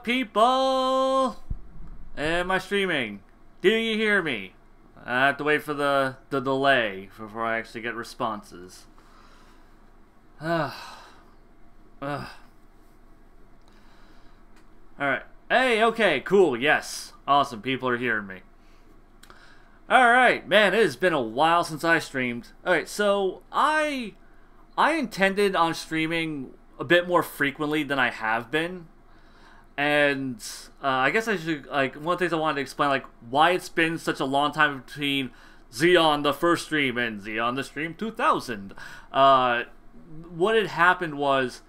people? Am I streaming? Do you hear me? I have to wait for the delay before I actually get responses. Alright. Hey, okay, cool, yes. Awesome, people are hearing me. Alright, man, it has been a while since I streamed. Alright, so I intended on streaming a bit more frequently than I have been. And I guess I should, like, one of the things I wanted to explain, like, why it's been such a long time between Zeon the first stream and Zeon the stream 2000. What had happened was,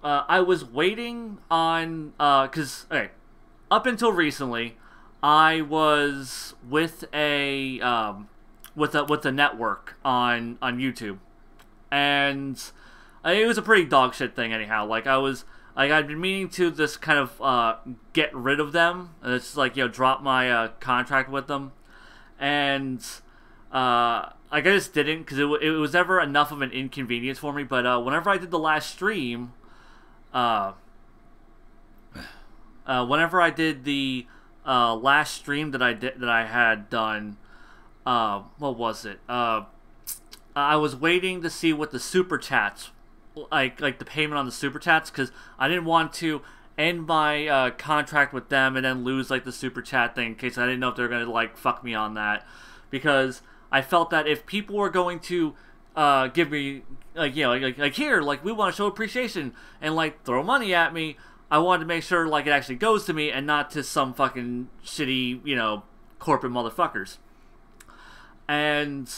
I was waiting on, cause, okay, up until recently, I was with a network on YouTube, and it was a pretty dog shit thing anyhow. Like, I'd been meaning to just kind of get rid of them. It's like, you know, drop my contract with them, and like, I just didn't, because it was never enough of an inconvenience for me. But whenever I did the last stream, whenever I did the last stream that I had done, what was it? I was waiting to see what the super chats, like the payment on the super chats, because I didn't want to end my contract with them and then lose like the super chat thing, in case I didn't know if they were gonna like fuck me on that, because I felt that if people were going to give me, like, you know, like here, like, we want to show appreciation and like throw money at me, I wanted to make sure like it actually goes to me and not to some fucking shitty, you know, corporate motherfuckers. And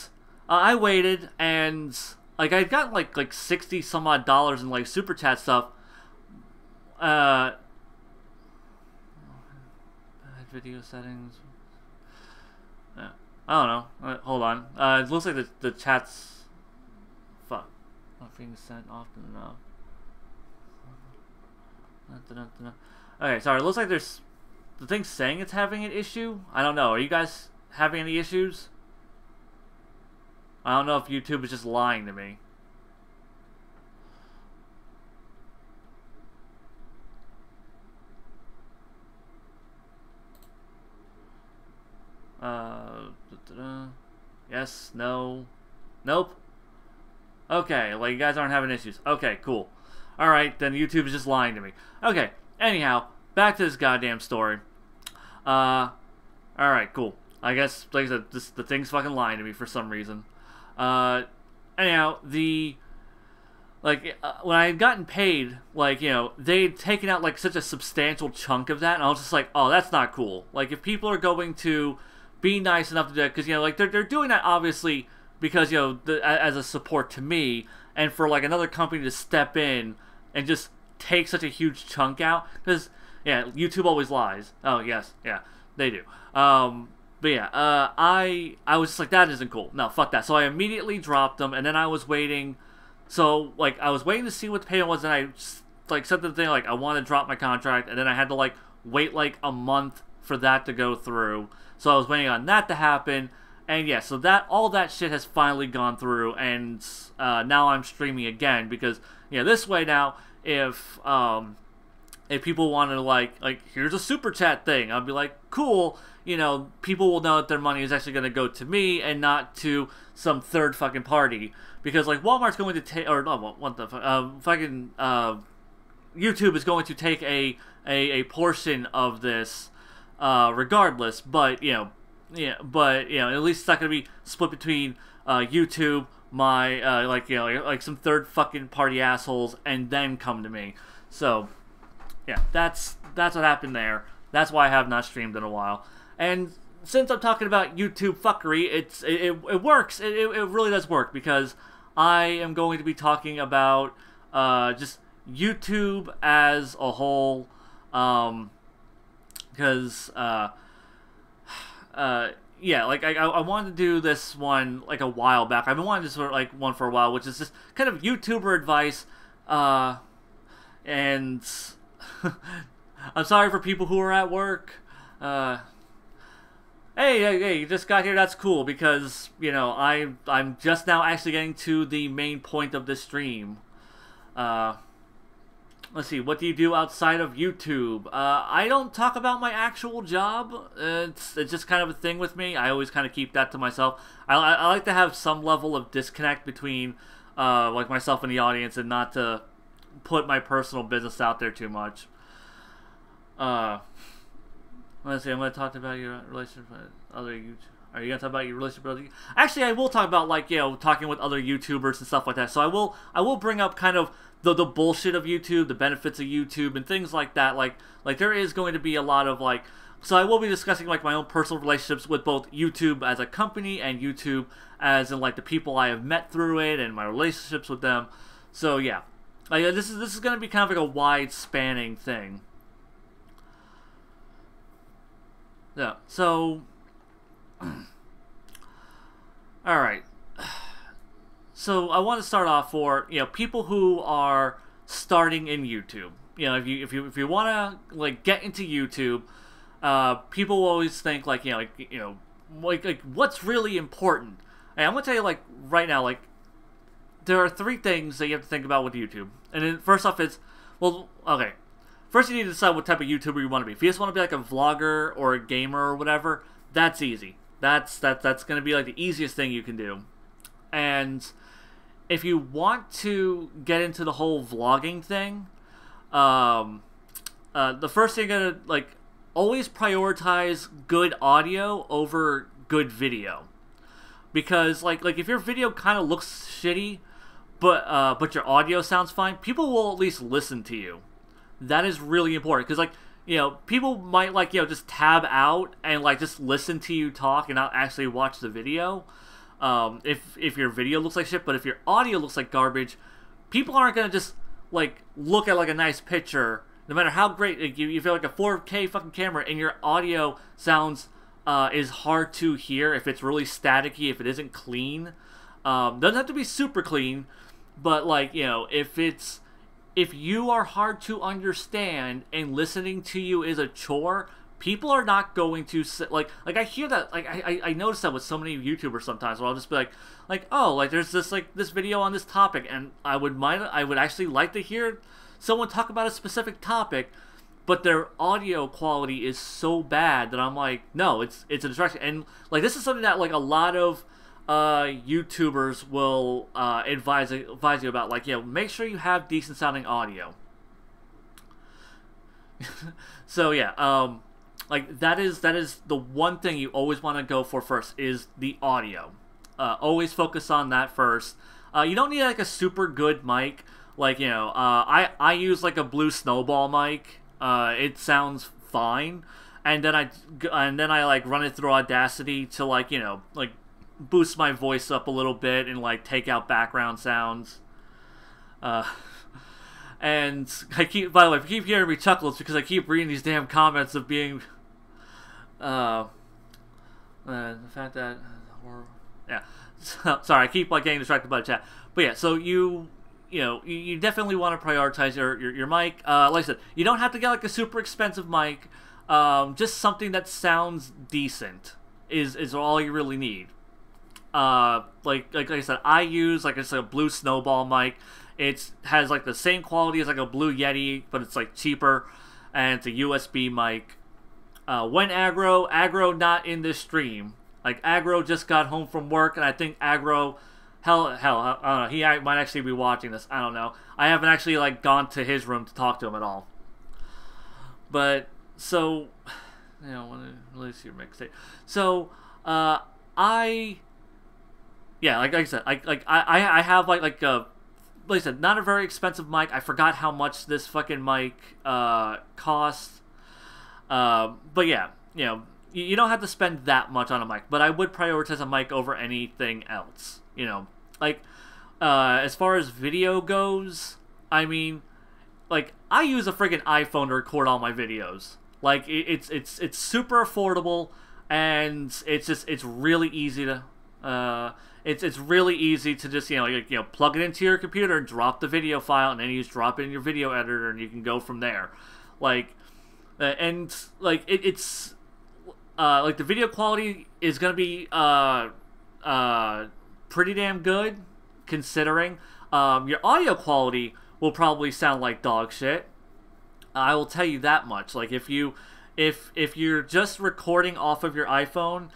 I waited, and like I got like 60 some odd dollars in like super chat stuff. Video settings. I don't know. Hold on. It looks like the chat's not being sent often enough. Okay, sorry. It looks like there's the thing's saying it's having an issue. I don't know. Are you guys having any issues? I don't know if YouTube is just lying to me. Yes, no, nope. Okay, like, you guys aren't having issues. Okay, cool. Alright, then YouTube is just lying to me. Okay, anyhow, back to this goddamn story. Alright, cool. I guess, like I said, the thing's fucking lying to me for some reason. Anyhow, when I had gotten paid, like, you know, they'd taken out, like, such a substantial chunk of that, and I was just like, oh, that's not cool. Like, if people are going to be nice enough to do that, because, you know, like, they're doing that, obviously, because, you know, as a support to me, and for, like, another company to step in and just take such a huge chunk out, because, yeah, YouTube always lies. Oh, yes, yeah, they do. But yeah, I was just like, that isn't cool. No, fuck that. So I immediately dropped them, and then I was waiting. So, like, I was waiting to see what the payment was, and I, like, said the thing, like, I want to drop my contract, and then I had to, like, wait, like, a month for that to go through. So I was waiting on that to happen, and yeah, so all that shit has finally gone through, and now I'm streaming again, because, you know, this way now, if people want to, like, here's a super chat thing, I'll be like, cool, you know, people will know that their money is actually going to go to me and not to some third fucking party. Because, like, Walmart's going to take, or, no, what the fucking, YouTube is going to take a portion of this, regardless, but, you know, yeah, but, you know, at least it's not going to be split between, YouTube, my, like, you know, like some third fucking party assholes, and then come to me. So, yeah, that's what happened there. That's why I have not streamed in a while. And since I'm talking about YouTube fuckery, it works. It really does work, because I am going to be talking about just YouTube as a whole, because yeah, like I wanted to do this one like a while back. I've been wanting to sort of like one for a while, which is just kind of YouTuber advice, and I'm sorry for people who are at work. Hey, you just got here, that's cool, because, you know, I'm just now actually getting to the main point of this stream. let's see, what do you do outside of YouTube? I don't talk about my actual job. It's just kind of a thing with me. I always kind of keep that to myself. I like to have some level of disconnect between like myself and the audience, and not to put my personal business out there too much. Let's see, I'm going to talk about your relationship with other YouTubers. Are you going to talk about your relationship with other... Actually, I will talk about, like, you know, talking with other YouTubers and stuff like that. So I will bring up kind of the bullshit of YouTube, the benefits of YouTube, and things like that. Like there is going to be a lot of, like... So I will be discussing, like, my own personal relationships with both YouTube as a company and YouTube as in, like, the people I have met through it and my relationships with them. So, yeah. Like, this is going to be kind of like a wide-spanning thing. Yeah, so... Alright. So, I want to start off for, you know, people who are starting in YouTube. You know, if you want to, like, get into YouTube, people always think, like, like, what's really important? And I'm going to tell you, like, right now, like, there are 3 things that you have to think about with YouTube. And then, first off is, well, okay. First, you need to decide what type of YouTuber you want to be. If you just want to be like a vlogger or a gamer or whatever, that's easy. That's going to be like the easiest thing you can do. And if you want to get into the whole vlogging thing, the first thing you're gonna, like, always prioritize good audio over good video, because like if your video kind of looks shitty, but your audio sounds fine, people will at least listen to you. That is really important, because, like, you know, people might, like, you know, just tab out and, like, just listen to you talk and not actually watch the video. If your video looks like shit, but if your audio looks like garbage, people aren't gonna just, like, look at, like, a nice picture, no matter how great. Like, you feel like a 4K fucking camera and your audio sounds is hard to hear, if it's really staticky, if it isn't clean. Doesn't have to be super clean, but, like, you know, if you are hard to understand and listening to you is a chore, people are not going to sit, like I hear that, like, I notice that with so many YouTubers sometimes, where I'll just be like, oh, like, there's this video on this topic, and I would actually like to hear someone talk about a specific topic, but their audio quality is so bad that I'm like, no, it's a distraction. And, like, this is something that, like, a lot of YouTubers will advise you about. Like, you know, make sure you have decent sounding audio. So yeah, like, that is the one thing you always want to go for first, is the audio. Always focus on that first. You don't need, like, a super good mic. Like, you know, I use, like, a Blue Snowball mic. It sounds fine, and then I like run it through Audacity to, like, you know, like, boost my voice up a little bit and, like, take out background sounds. And I keep, by the way, if you keep hearing me chuckle, it's because I keep reading these damn comments of being, the fact that, yeah, sorry, I keep, like, getting distracted by the chat. But yeah, so you definitely want to prioritize your mic. Like I said, you don't have to get, like, a super expensive mic. Just something that sounds decent is all you really need. Like I said, I use, like, it's a Blue Snowball mic. It has, like, the same quality as, like, a Blue Yeti, but it's, like, cheaper, and it's a USB mic. When Aggro not in this stream. Like, Aggro just got home from work, and I think Aggro, hell, I don't know, he might actually be watching this, I don't know. I haven't actually, like, gone to his room to talk to him at all. But, so, you know, when I release your mixtape. So, yeah, like I said, I have, like I said, not a very expensive mic. I forgot how much this fucking mic costs. But yeah, you know, you don't have to spend that much on a mic. But I would prioritize a mic over anything else. You know, like, as far as video goes, I mean, like, I use a friggin' iPhone to record all my videos. Like, it's super affordable, and it's really easy to. It's really easy to just, you know, plug it into your computer, drop the video file, and then you just drop it in your video editor, and you can go from there. Like, and, like, it's like, the video quality is gonna be pretty damn good, considering. Your audio quality will probably sound like dog shit. I will tell you that much. Like if you're just recording off of your iPhone,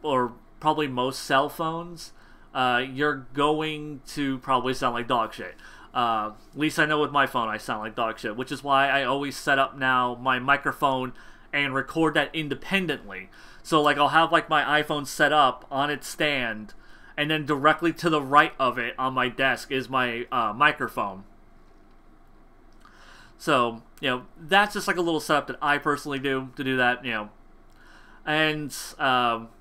or probably most cell phones, you're going to probably sound like dog shit. At least I know with my phone I sound like dog shit, which is why I always set up now my microphone and record that independently. So like I'll have like my iPhone set up on its stand, and then directly to the right of it on my desk is my microphone. So, you know, that's just like a little setup that I personally do to do that, you know. And,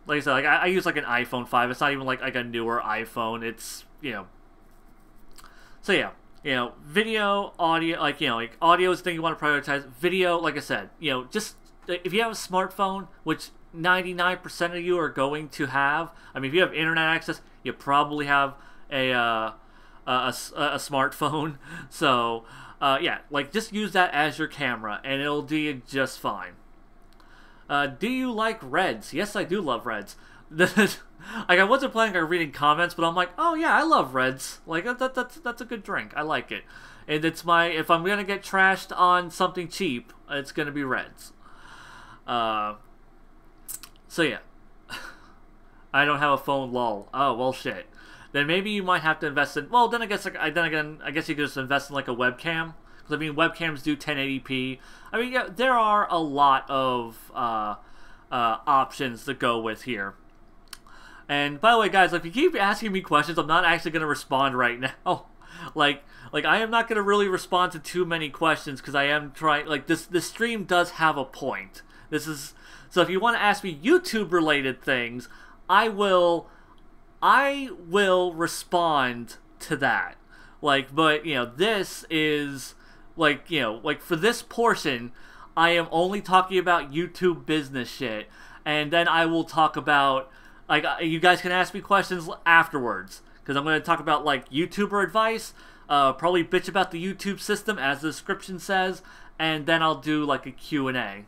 like I said, like I use like an iPhone 5. It's not even like a newer iPhone. It's, you know. So, yeah. You know, video, audio, like, you know, like audio is the thing you want to prioritize. Video, like I said, you know, just if you have a smartphone, which 99% of you are going to have. I mean, if you have internet access, you probably have a smartphone. So, yeah, like just use that as your camera, and it'll do you just fine. Do you like Reds? Yes, I do love Reds. Like I wasn't planning on reading comments, but I'm like, oh yeah, I love Reds. Like that's a good drink. I like it, and it's my if I'm gonna get trashed on something cheap, it's gonna be Reds. So yeah, I don't have a phone. Lol. Oh well, shit. Then maybe you might have to invest in. Well, then I guess I guess you could just invest in like a webcam. Because I mean, webcams do 1080p. I mean, yeah, there are a lot of options to go with here. And by the way, guys, if you keep asking me questions, I'm not actually going to respond right now. Like I am not going to really respond to too many questions because I am trying. Like this stream does have a point. This is so. If you want to ask me YouTube related things, I will respond to that. Like, but you know, this is like, you know, like for this portion, I am only talking about YouTube business shit, and then I will talk about like you guys can ask me questions afterwards because I'm going to talk about like YouTuber advice, probably bitch about the YouTube system as the description says, and then I'll do like a Q&A.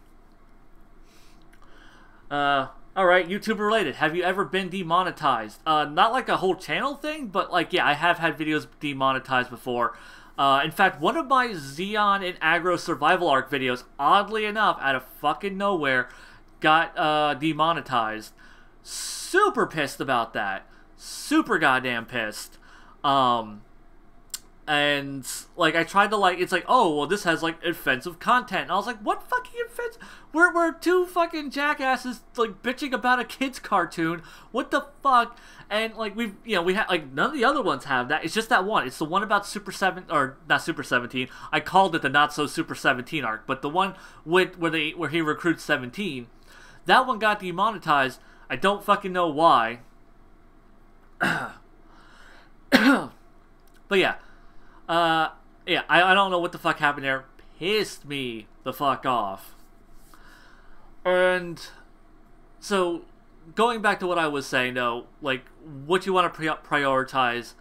Alright, YouTuber related. Have you ever been demonetized? Not like a whole channel thing, but like, yeah, I have had videos demonetized before. In fact, one of my Zeon and Aggro Survival Arc videos, oddly enough, out of fucking nowhere, got demonetized. Super pissed about that. Super goddamn pissed. And, like, I tried to, like, it's like, oh, well, this has, like, offensive content. And I was like, what fucking offensive? We're two fucking jackasses, like, bitching about a kid's cartoon. What the fuck? And, like, we have, like, none of the other ones have that. It's just that one. It's the one about Super 7, or, not Super 17. I called it the Not So Super 17 arc. But the one where he recruits 17, that one got demonetized. I don't fucking know why. But, yeah. Yeah, I don't know what the fuck happened there. Pissed me the fuck off. And so, going back to what I was saying, though, like, what you want to prioritize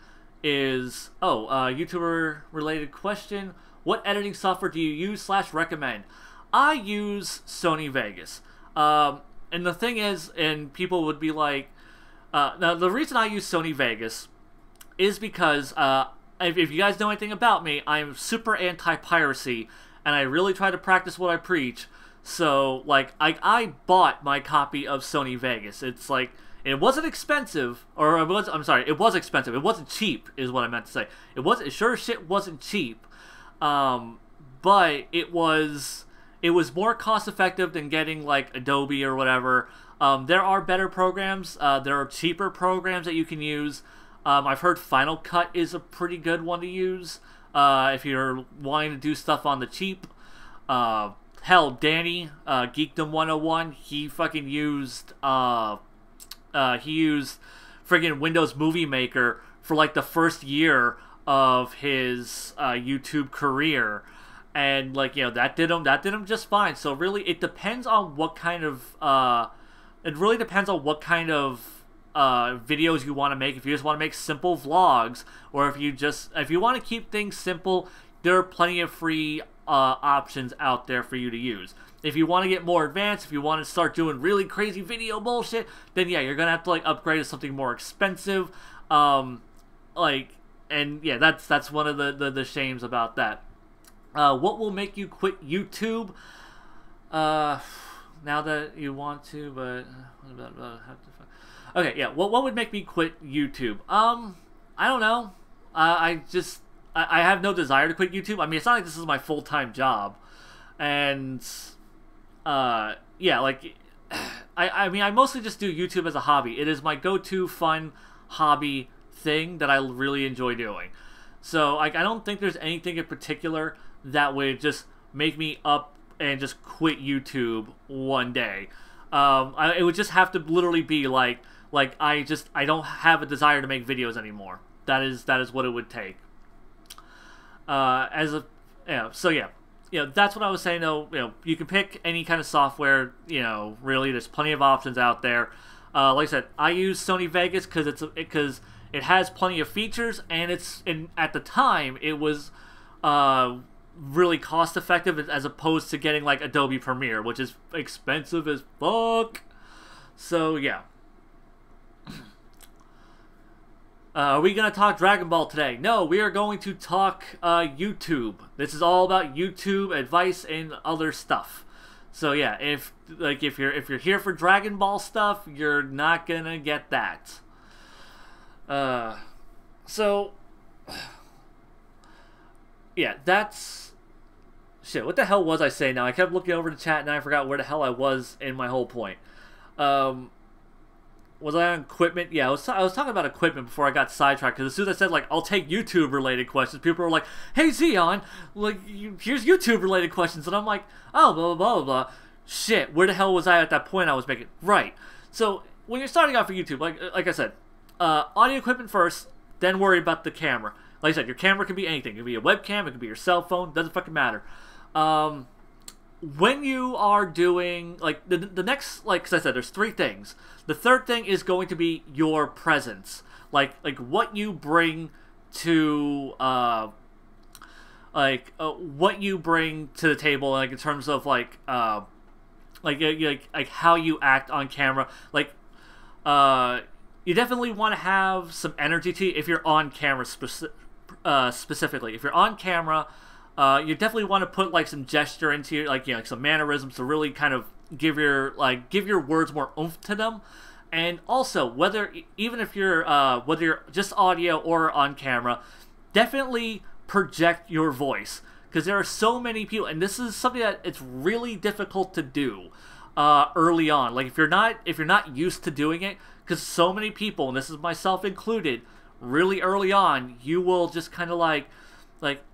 is, YouTuber-related question. What editing software do you use / recommend? I use Sony Vegas. And the thing is, and people would be like, now the reason I use Sony Vegas is because, if you guys know anything about me, I'm super anti-piracy, and I really try to practice what I preach. So, like, I bought my copy of Sony Vegas. It's like, it wasn't expensive, or it was expensive. It wasn't cheap, is what I meant to say. It sure as shit wasn't cheap. But it was more cost effective than getting, like, Adobe or whatever. There are better programs. There are cheaper programs that you can use. I've heard Final Cut is a pretty good one to use if you're wanting to do stuff on the cheap. Hell, Danny, Geekdom 101, he fucking used, friggin' Windows Movie Maker for like the first year of his YouTube career. And like, you know, that did him just fine. So really, it depends on what kind of, videos you want to make. If you just want to make simple vlogs, or if you want to keep things simple, there are plenty of free options out there for you to use. If you want to get more advanced, if you want to start doing really crazy video bullshit, then yeah, you're gonna have to like upgrade to something more expensive. Like and yeah, that's one of the shames about that. What will make you quit YouTube? Now that you want to, but okay, yeah. What would make me quit YouTube? I don't know. I have no desire to quit YouTube. I mean, it's not like this is my full-time job, and yeah, like I mean, I mostly just do YouTube as a hobby. It is my go-to fun hobby thing that I really enjoy doing. So like, I don't think there's anything in particular that would just make me up and just quit YouTube one day. It would just have to literally be like I don't have a desire to make videos anymore. That is what it would take. So yeah, that's what I was saying. Though, you can pick any kind of software. Really, there's plenty of options out there. Like I said, I use Sony Vegas because it has plenty of features, and at the time it was really cost effective as opposed to getting like Adobe Premiere, which is expensive as fuck. So yeah. Are we going to talk Dragon Ball today? No, we are going to talk YouTube. This is all about YouTube advice and other stuff. So yeah, if you're here for Dragon Ball stuff, you're not gonna get that. So yeah, that's shit. What the hell was I saying now? I kept looking over the chat and I forgot where the hell I was in my whole point. Was I on equipment? Yeah, I was talking about equipment before I got sidetracked, because as soon as I said, like, I'll take YouTube-related questions, people were like, hey, Zeon, like, here's YouTube-related questions, and I'm like, oh, blah, blah, blah, blah, blah. Shit, where the hell was I at that point I was making? Right. So, when you're starting off for YouTube, like I said, audio equipment first, then worry about the camera. Like I said, your camera can be anything. It can be a webcam, it can be your cell phone, doesn't fucking matter. When you are doing, like, the next, like, because I said, there's 3 things. The third thing is going to be your presence. Like what you bring to, what you bring to the table, like, in terms of, like how you act on camera. Like, you definitely want to have some energy to you if you're on camera specifically. If you're on camera, you definitely want to put like some gesture into your, like some mannerisms to really kind of give your words more oomph to them. And also, whether you're just audio or on camera, definitely project your voice, because there are so many people, and this is something that it's really difficult to do early on. Like if you're not used to doing it, because so many people, and this is myself included, really early on, you will just kind of like,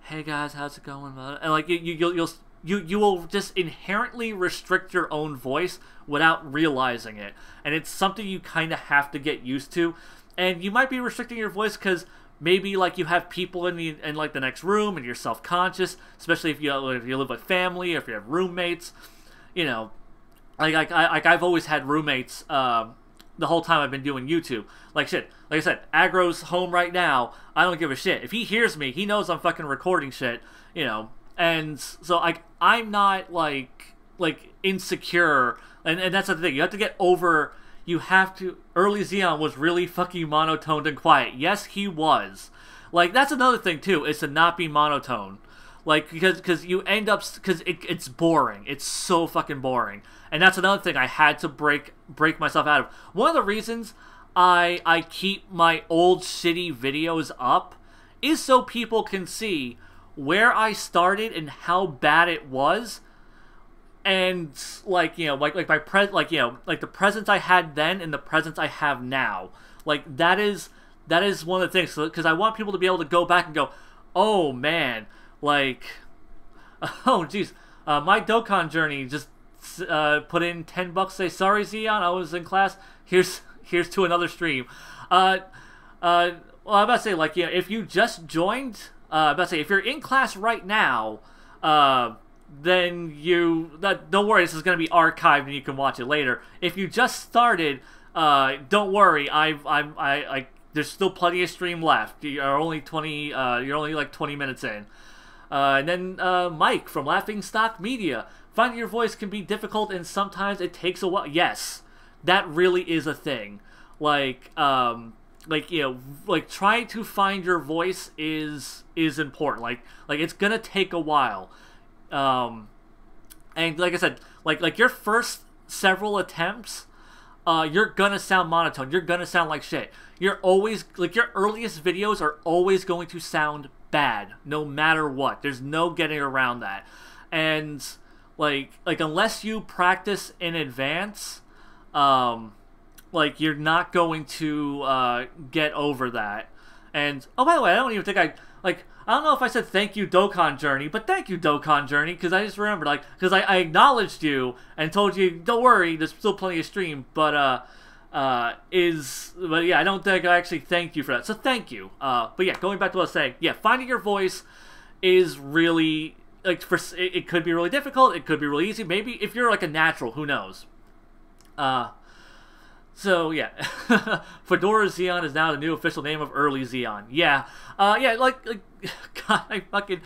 hey guys, how's it going? And like you will just inherently restrict your own voice without realizing it, and it's something you kind of have to get used to. And you might be restricting your voice because maybe like you have people in like the next room, and you're self-conscious, especially if you live with family or if you have roommates. Like I've always had roommates the whole time I've been doing YouTube. Like shit, like I said, Agro's home right now. I don't give a shit. If he hears me, he knows I'm fucking recording shit, And so I'm not like insecure, and that's the thing. You have to get over. Early Zeon was really fucking monotoned and quiet. Yes, he was. Like that's another thing too, is to not be monotone. Like because you end up, because it's boring. It's so fucking boring. And that's another thing I had to break myself out of. One of the reasons I keep my old shitty videos up is so people can see where I started and how bad it was, and like the presence I had then and the presence I have now. Like that is one of the things, because I want people to be able to go back and go, oh man, like, oh jeez, my Dokkan journey just put in $10. Say sorry, Zeon, I was in class. Here's to another stream. Well, I'm about to say, like, if you just joined, if you're in class right now, then don't worry, this is going to be archived and you can watch it later. If you just started, don't worry, there's still plenty of stream left. You're only like 20 minutes in. And then Mike from Laughing Stock Media. Finding your voice can be difficult and sometimes it takes a while. Yes, that really is a thing. Like, like trying to find your voice is important. Like it's gonna take a while. And like I said, like your first several attempts, you're gonna sound monotone. You're gonna sound like shit. You're always, like, your earliest videos are always going to sound bad, no matter what. There's no getting around that. And like unless you practice in advance, like, you're not going to get over that. And oh, by the way, I don't even think I don't know if I said thank you Dokkan Journey, but thank you Dokkan Journey, because I just remembered, like, because I acknowledged you and told you, don't worry, there's still plenty of stream, but yeah, I don't think I actually thanked you for that, so thank you. But yeah, going back to what I was saying, yeah, finding your voice is really, like, it could be really difficult, it could be really easy, maybe if you're, like, a natural, who knows. So yeah, Fedora Zeon is now the new official name of early Zeon. Yeah, yeah, like, God, I fucking...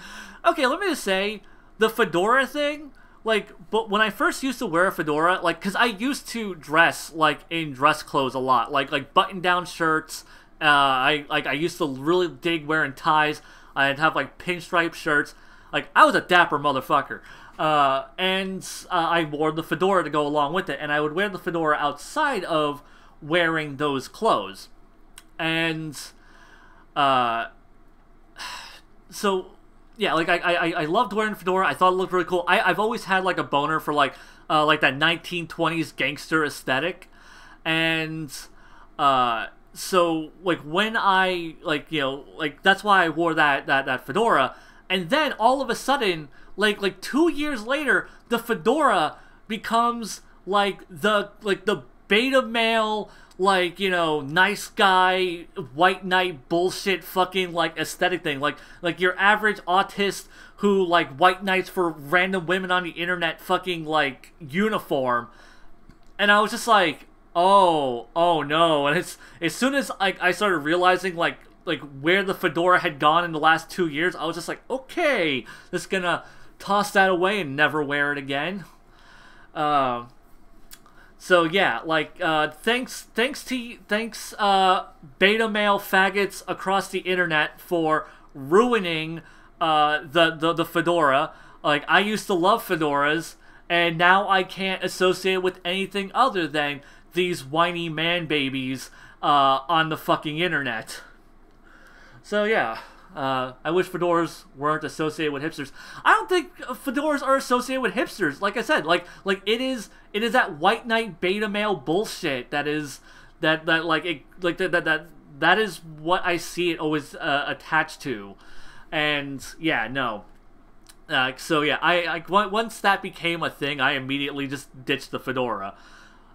Okay, let me just say, the fedora thing, like, but when I first used to wear a fedora, like, because I used to dress, like, in dress clothes a lot, like button-down shirts, I used to really dig wearing ties, I'd have, like, pinstripe shirts, like, I was a dapper motherfucker. And I wore the fedora to go along with it, and I would wear the fedora outside of wearing those clothes. And, so, yeah, like, I loved wearing fedora, I thought it looked really cool. I've always had, like, a boner for, like that 1920s gangster aesthetic, and, so, like, when I, like, you know, like, that's why I wore that fedora, and then, all of a sudden, like 2 years later, the fedora becomes like the beta male, like, you know, nice guy, white knight bullshit fucking, like, aesthetic thing. Like your average autist who, like, white knights for random women on the internet fucking, like, uniform. And I was just like, oh no. And as soon as I started realizing, like where the fedora had gone in the last 2 years, I was just like, okay, just gonna toss that away and never wear it again. So yeah, like, thanks beta male faggots across the internet for ruining the fedora. Like, I used to love fedoras, and now I can't associate it with anything other than these whiny man babies on the fucking internet. So yeah, I wish fedoras weren't associated with hipsters. I don't think fedoras are associated with hipsters. Like I said, like it is that white knight beta male bullshit that is that is what I see it always attached to. And yeah, no. So yeah, I once that became a thing, I immediately just ditched the fedora.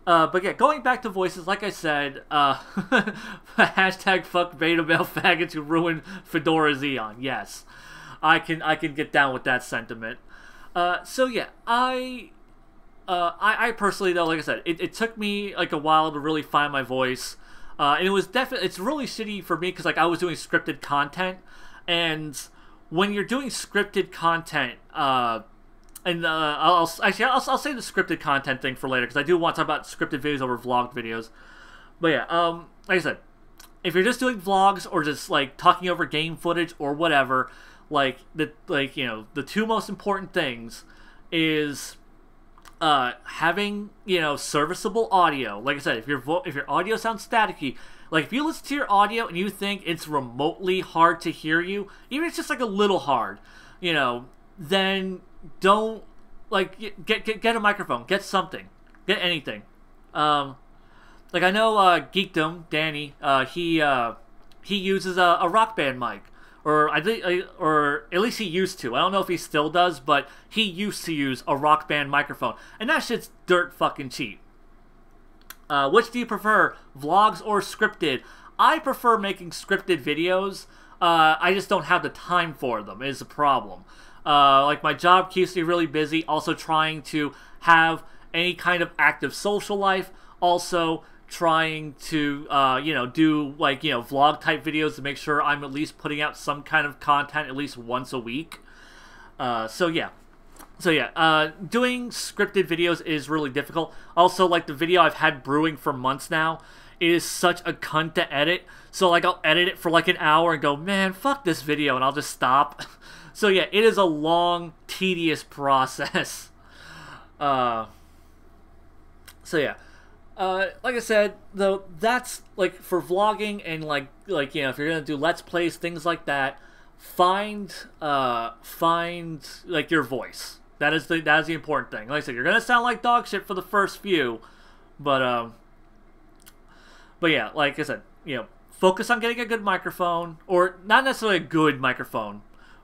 But yeah, going back to voices, like I said, hashtag fuck beta male faggots who ruined Fedora Zeon. Yes, I can get down with that sentiment. So yeah, I personally, though, like I said, it took me like a while to really find my voice, and it was it's really shitty for me because, like, I was doing scripted content, and when you're doing scripted content, and I'll say the scripted content thing for later, because I do want to talk about scripted videos over vlogged videos. But yeah, like I said, if you're just doing vlogs or just, like, talking over game footage or whatever, like, you know, the two most important things is having, you know, serviceable audio. Like I said, if your audio sounds staticky, like, if you listen to your audio and you think it's remotely hard to hear you, even if it's just, like, a little hard, you know, then don't, like, get a microphone, get something, get anything. Like, I know Geekdom Danny, he uses a Rock Band mic, or or at least he used to. I don't know if he still does, but he used to use a Rock Band microphone, and that shit's dirt fucking cheap. Which do you prefer, vlogs or scripted? I prefer making scripted videos. I just don't have the time for them, is the problem. Like, my job keeps me really busy, also trying to have any kind of active social life, also trying to, you know, do, like, you know, vlog type videos to make sure I'm at least putting out some kind of content at least once a week. So yeah, doing scripted videos is really difficult. Also, like, the video I've had brewing for months now it is such a cunt to edit. So like I'll edit it for like an hour and go, man, fuck this video, and I'll just stop. So yeah, it is a long, tedious process. So yeah, like I said, though, that's like for vlogging and like you know, if you're gonna do let's plays, things like that, find like your voice. That is the important thing. Like I said, you're gonna sound like dog shit for the first few, but yeah, like I said, you know, focus on getting a good microphone, or not necessarily a good microphone,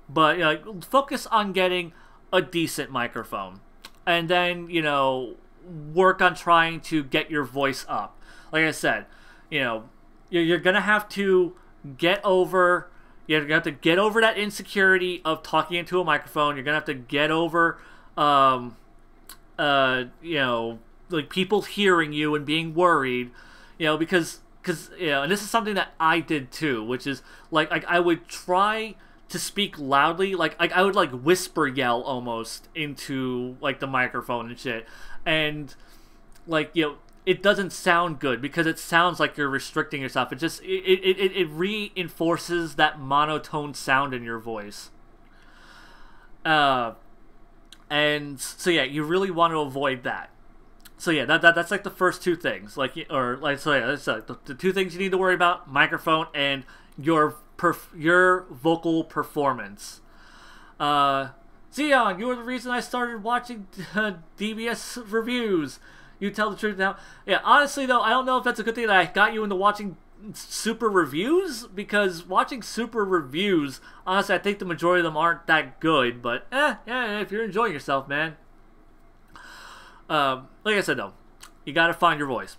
but you know, focus on getting a decent microphone, and then, you know, work on trying to get your voice up. Like I said, you know, you're gonna have to get over. You're gonna have to get over that insecurity of talking into a microphone. You're gonna have to get over, you know, like people hearing you and being worried, you know, because you know, and this is something that I did too, which is like I would try to speak loudly, like I would like whisper yell almost into like the microphone and shit, and like, you know, it doesn't sound good because it sounds like you're restricting yourself. It just it reinforces that monotone sound in your voice. And so yeah, you really want to avoid that. So yeah, that's like the first two things. Like, or like, so yeah, that's like the two things you need to worry about: microphone and your vocal performance. Zeon, you were the reason I started watching DBS reviews. You tell the truth now. Yeah, honestly though, I don't know if that's a good thing that I got you into watching super reviews, because watching super reviews, honestly, I think the majority of them aren't that good. But yeah, if you're enjoying yourself, man. Like I said though, you gotta find your voice.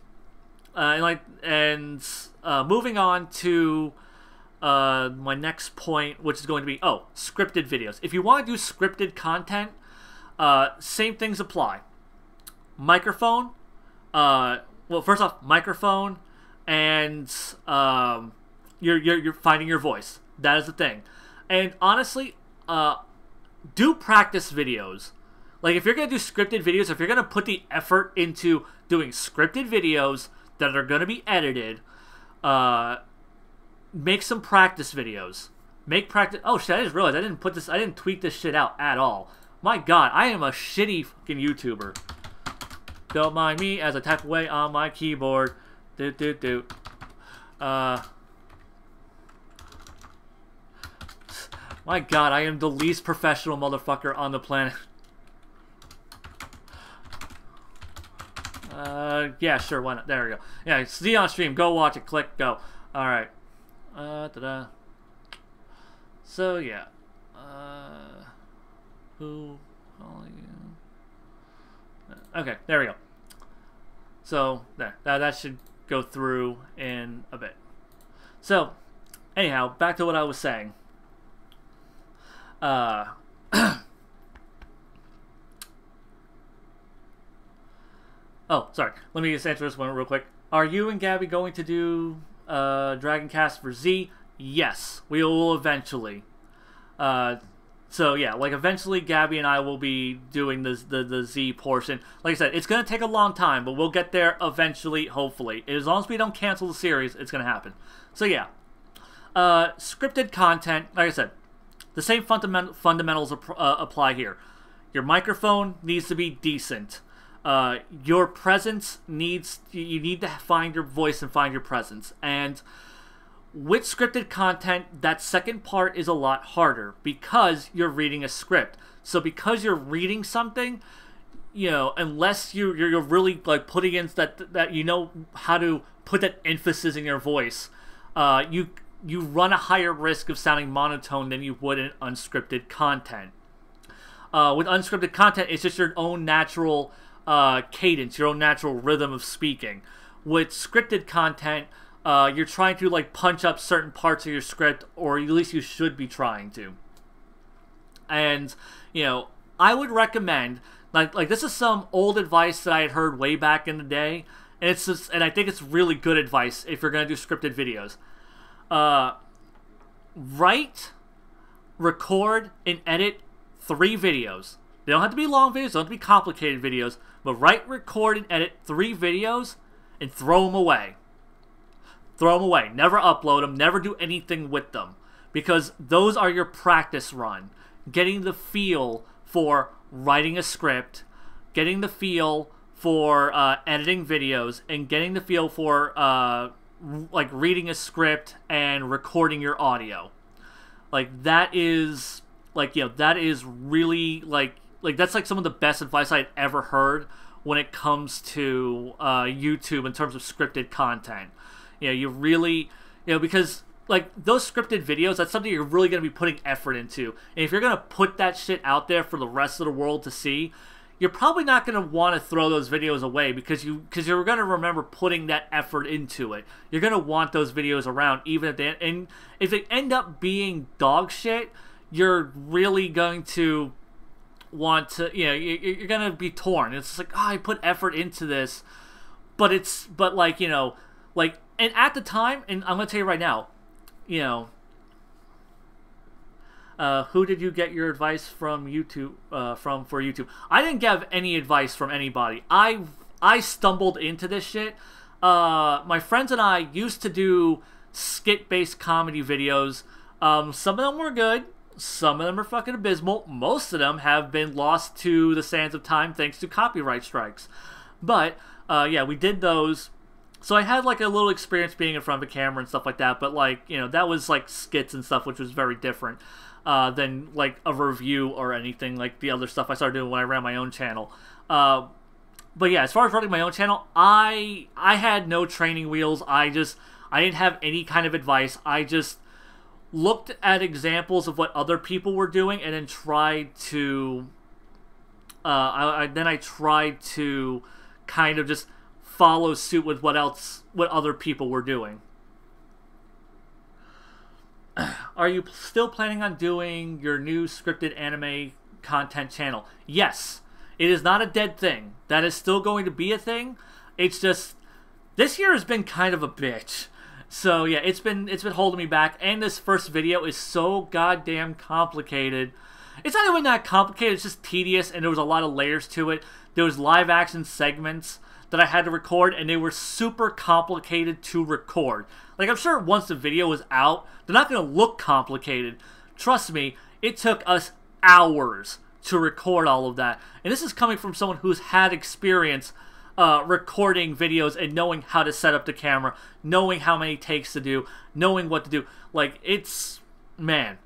Moving on to my next point, which is going to be scripted videos. If you want to do scripted content, same things apply. Microphone, well, first off, microphone, and you're finding your voice. That is the thing. And honestly, do practice videos. Like, if you're gonna do scripted videos, if you're gonna put the effort into doing scripted videos that are gonna be edited, make some practice videos. Make practice. Oh shit! I just realized I didn't tweet this shit out at all. My God, I am a shitty fucking YouTuber. Don't mind me as I type away on my keyboard. My God, I am the least professional motherfucker on the planet. Yeah, sure, why not? There we go. Yeah, Zeon stream. Go watch it. Click. Go. All right. So yeah. Who calling you? Okay, there we go. So there, that should go through in a bit. So, anyhow, back to what I was saying. Oh, sorry. Let me just answer this one real quick. Are you and Gabby going to do Dragon Cast for Z? Yes, we will eventually. So yeah, like eventually Gabby and I will be doing the Z portion. Like I said, it's gonna take a long time, but we'll get there eventually, hopefully. As long as we don't cancel the series, it's gonna happen. So yeah, scripted content. Like I said, the same fundamentals apply here. Your microphone needs to be decent. Your presence needs. You need to find your voice and find your presence. And with scripted content, that second part is a lot harder because you're reading a script. So because you're reading something, you know, unless you're really like putting in that you know how to put that emphasis in your voice, you run a higher risk of sounding monotone than you would in unscripted content. With unscripted content, it's just your own natural cadence, your own natural rhythm of speaking. With scripted content, you're trying to like punch up certain parts of your script, or at least you should be trying to. And you know, I would recommend like this is some old advice that I had heard way back in the day, and it's just, and I think it's really good advice if you're gonna do scripted videos. Write, record, and edit 3 videos. They don't have to be long videos, they don't have to be complicated videos, but write, record, and edit 3 videos and throw them away. Throw them away. Never upload them. Never do anything with them. Because those are your practice run. Getting the feel for writing a script, getting the feel for editing videos, and getting the feel for like reading a script and recording your audio. Like that is that is really like that's like some of the best advice I'd ever heard when it comes to YouTube in terms of scripted content. You really, because like those scripted videos, that's something you're really going to be putting effort into. And if you're going to put that shit out there for the rest of the world to see, you're probably not going to want to throw those videos away because you're going to remember putting that effort into it. You're going to want those videos around even if they end up being dog shit, you're really going to want to, you're going to be torn. It's like, I put effort into this, but and at the time, and I'm going to tell you right now, who did you get your advice from YouTube for YouTube? I didn't get any advice from anybody. I stumbled into this shit. My friends and I used to do skit-based comedy videos. Some of them were good. Some of them are fucking abysmal. Most of them have been lost to the sands of time thanks to copyright strikes. But yeah, we did those. So I had like a little experience being in front of a camera and stuff like that, but like, that was like skits and stuff, which was very different than like a review or anything like the other stuff I started doing when I ran my own channel. But yeah, as far as running my own channel, I had no training wheels. I didn't have any kind of advice. I just looked at examples of what other people were doing and then tried to I tried to kind of just follow suit with what other people were doing. Are you still planning on doing your new scripted anime content channel? Yes. It is not a dead thing. That is still going to be a thing. It's just this year has been kind of a bitch. So yeah, it's been holding me back, and this first video is so goddamn complicated. It's not even that complicated, it's just tedious, and there was a lot of layers to it. There was live action segments that I had to record, and they were super complicated to record. Like, I'm sure once the video was out, they're not going to look complicated. Trust me, it took us hours to record all of that. And this is coming from someone who's had experience recording videos and knowing how to set up the camera, knowing how many takes to do, knowing what to do. Like, it's... man.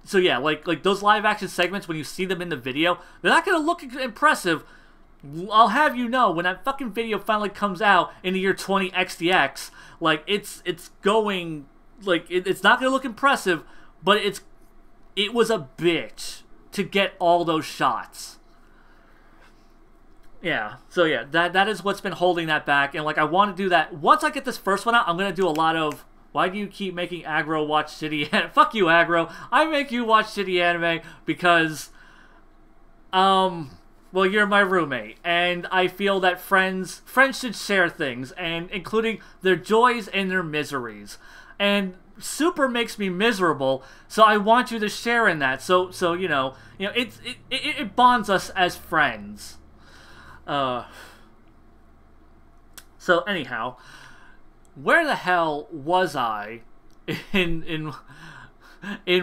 So yeah, like those live action segments, when you see them in the video, they're not going to look impressive. I'll have you know, when that fucking video finally comes out in the year 20XDX, like, it's going, like, it's not going to look impressive, but it was a bitch to get all those shots. Yeah, so yeah, that is what's been holding that back, and, like, I want to do that. Once I get this first one out, I'm going to do a lot of, why do you keep making Aggro watch shitty anime? Fuck you, Aggro. I make you watch shitty anime because, well, you're my roommate, and I feel that friends should share things, and including their joys and their miseries. And Super makes me miserable, so I want you to share in that. So it bonds us as friends. So anyhow, where the hell was I in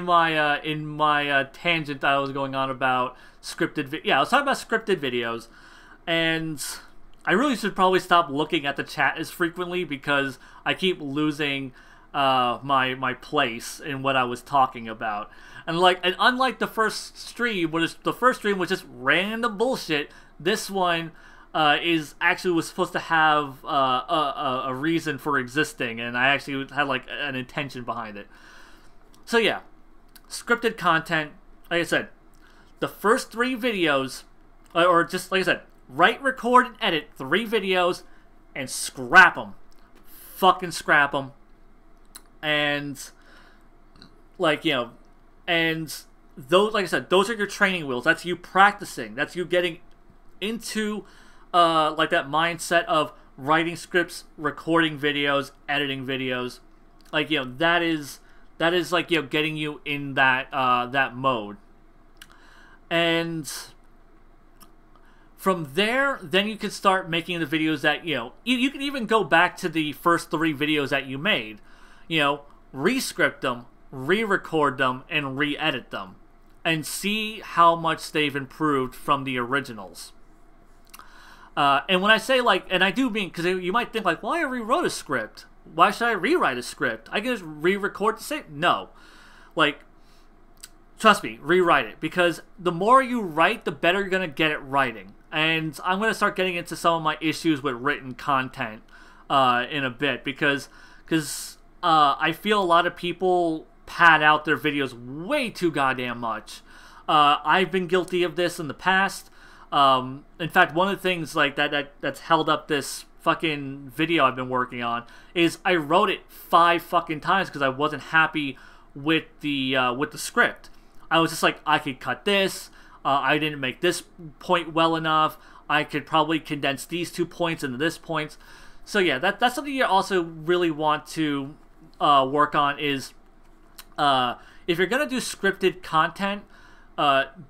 my tangent I was going on about scripted I was talking about scripted videos, and I really should probably stop looking at the chat as frequently because I keep losing my place in what I was talking about. And unlike the first stream, was just random bullshit, this one was supposed to have a reason for existing, and I actually had like an intention behind it. So yeah, scripted content, like I said, the first 3 videos, or just like I said, write, record, and edit 3 videos and scrap them. Fucking scrap them. And, and those, like I said, those are your training wheels. That's you practicing. That's you getting into, like, that mindset of writing scripts, recording videos, editing videos. Like, that is like, getting you in that, that mode. And From there, then you can start making the videos that, you know, you can even go back to the first 3 videos that you made. You know, re-script them, re-record them, and re-edit them. And see how much they've improved from the originals. And when I say, like, and I do mean, because you might think, like, well, I rewrote a script. Why should I rewrite a script? I can just re-record the same. No. Like, trust me, rewrite it. Because the more you write, the better you're going to get at writing. And I'm going to start getting into some of my issues with written content in a bit. Because I feel a lot of people pad out their videos way too goddamn much. I've been guilty of this in the past. In fact, one of the things like that's held up this fucking video I've been working on is I wrote it 5 fucking times because I wasn't happy with the script. I was just like, I could cut this. I didn't make this point well enough. I could probably condense these 2 points into this point. So yeah, that's something you also really want to work on is if you're gonna do scripted content,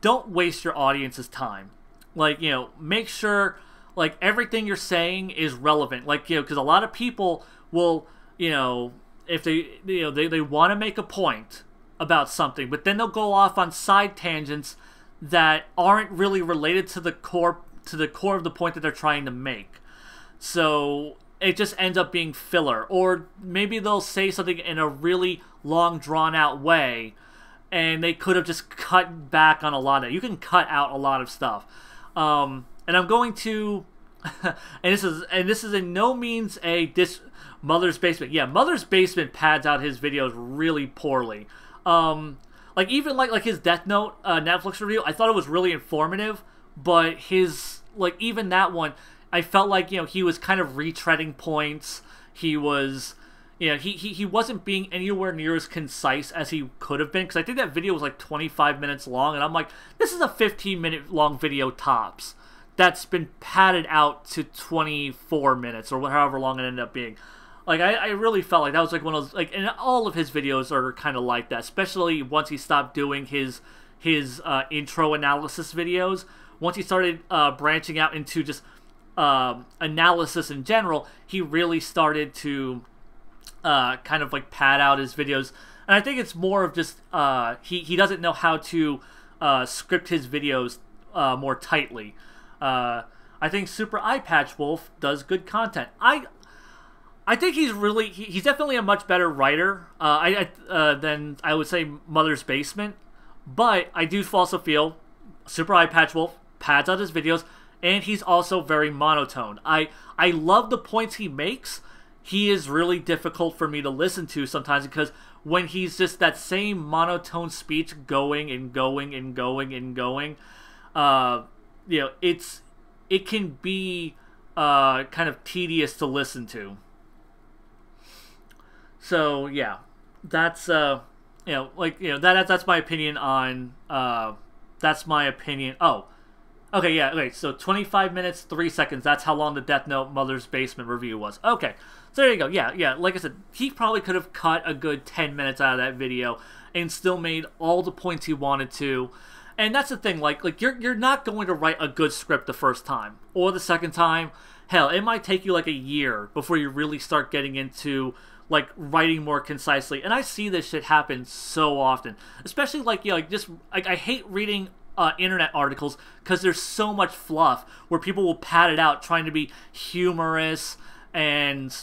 don't waste your audience's time. Like, you know, make sure like everything you're saying is relevant. Like, you know, because a lot of people will, you know, if they want to make a point about something, but then they'll go off on side tangents that aren't really related to the core of the point that they're trying to make. So it just ends up being filler, or maybe they'll say something in a really long, drawn-out way, and they could have just cut back on a lot of it. You can cut out a lot of stuff, and I'm going to, and this is in no means a Mother's Basement. Yeah, Mother's Basement pads out his videos really poorly. Like even like his Death Note Netflix review, I thought it was really informative, but his like even that one, I felt like, you know, he was kind of retreading points. He was, you know, he wasn't being anywhere near as concise as he could have been, because I think that video was like 25 minutes long, and I'm like, this is a 15-minute long video tops that's been padded out to 24 minutes or however long it ended up being. Like, I really felt like that was like one of those, like, and all of his videos are kind of like that, especially once he stopped doing his intro analysis videos. Once he started branching out into just analysis in general, he really started to kind of like pad out his videos. And I think it's more of just he doesn't know how to script his videos more tightly. I think Super Eye Patch Wolf does good content. I think he's definitely a much better writer than I would say Mother's Basement, but I do also feel Super Eye Patch Wolf pads out his videos, and he's also very monotone. I love the points he makes. He is really difficult for me to listen to sometimes, because when he's just that same monotone speech going and going and going and going, you know, it can be kind of tedious to listen to. So yeah, that's you know, like, you know, that's my opinion on that's my opinion. Oh, okay, yeah, okay. So 25 minutes 3 seconds. That's how long the Death Note Mother's Basement review was. Okay, so there you go. Yeah. Like I said, he probably could have cut a good 10 minutes out of that video and still made all the points he wanted to. And that's the thing. Like you're not going to write a good script the first time or the second time. Hell, it might take you like a year before you really start getting into like writing more concisely. And I see this shit happen so often, especially like, you know, like just like I hate reading internet articles because there's so much fluff where people will pad it out trying to be humorous and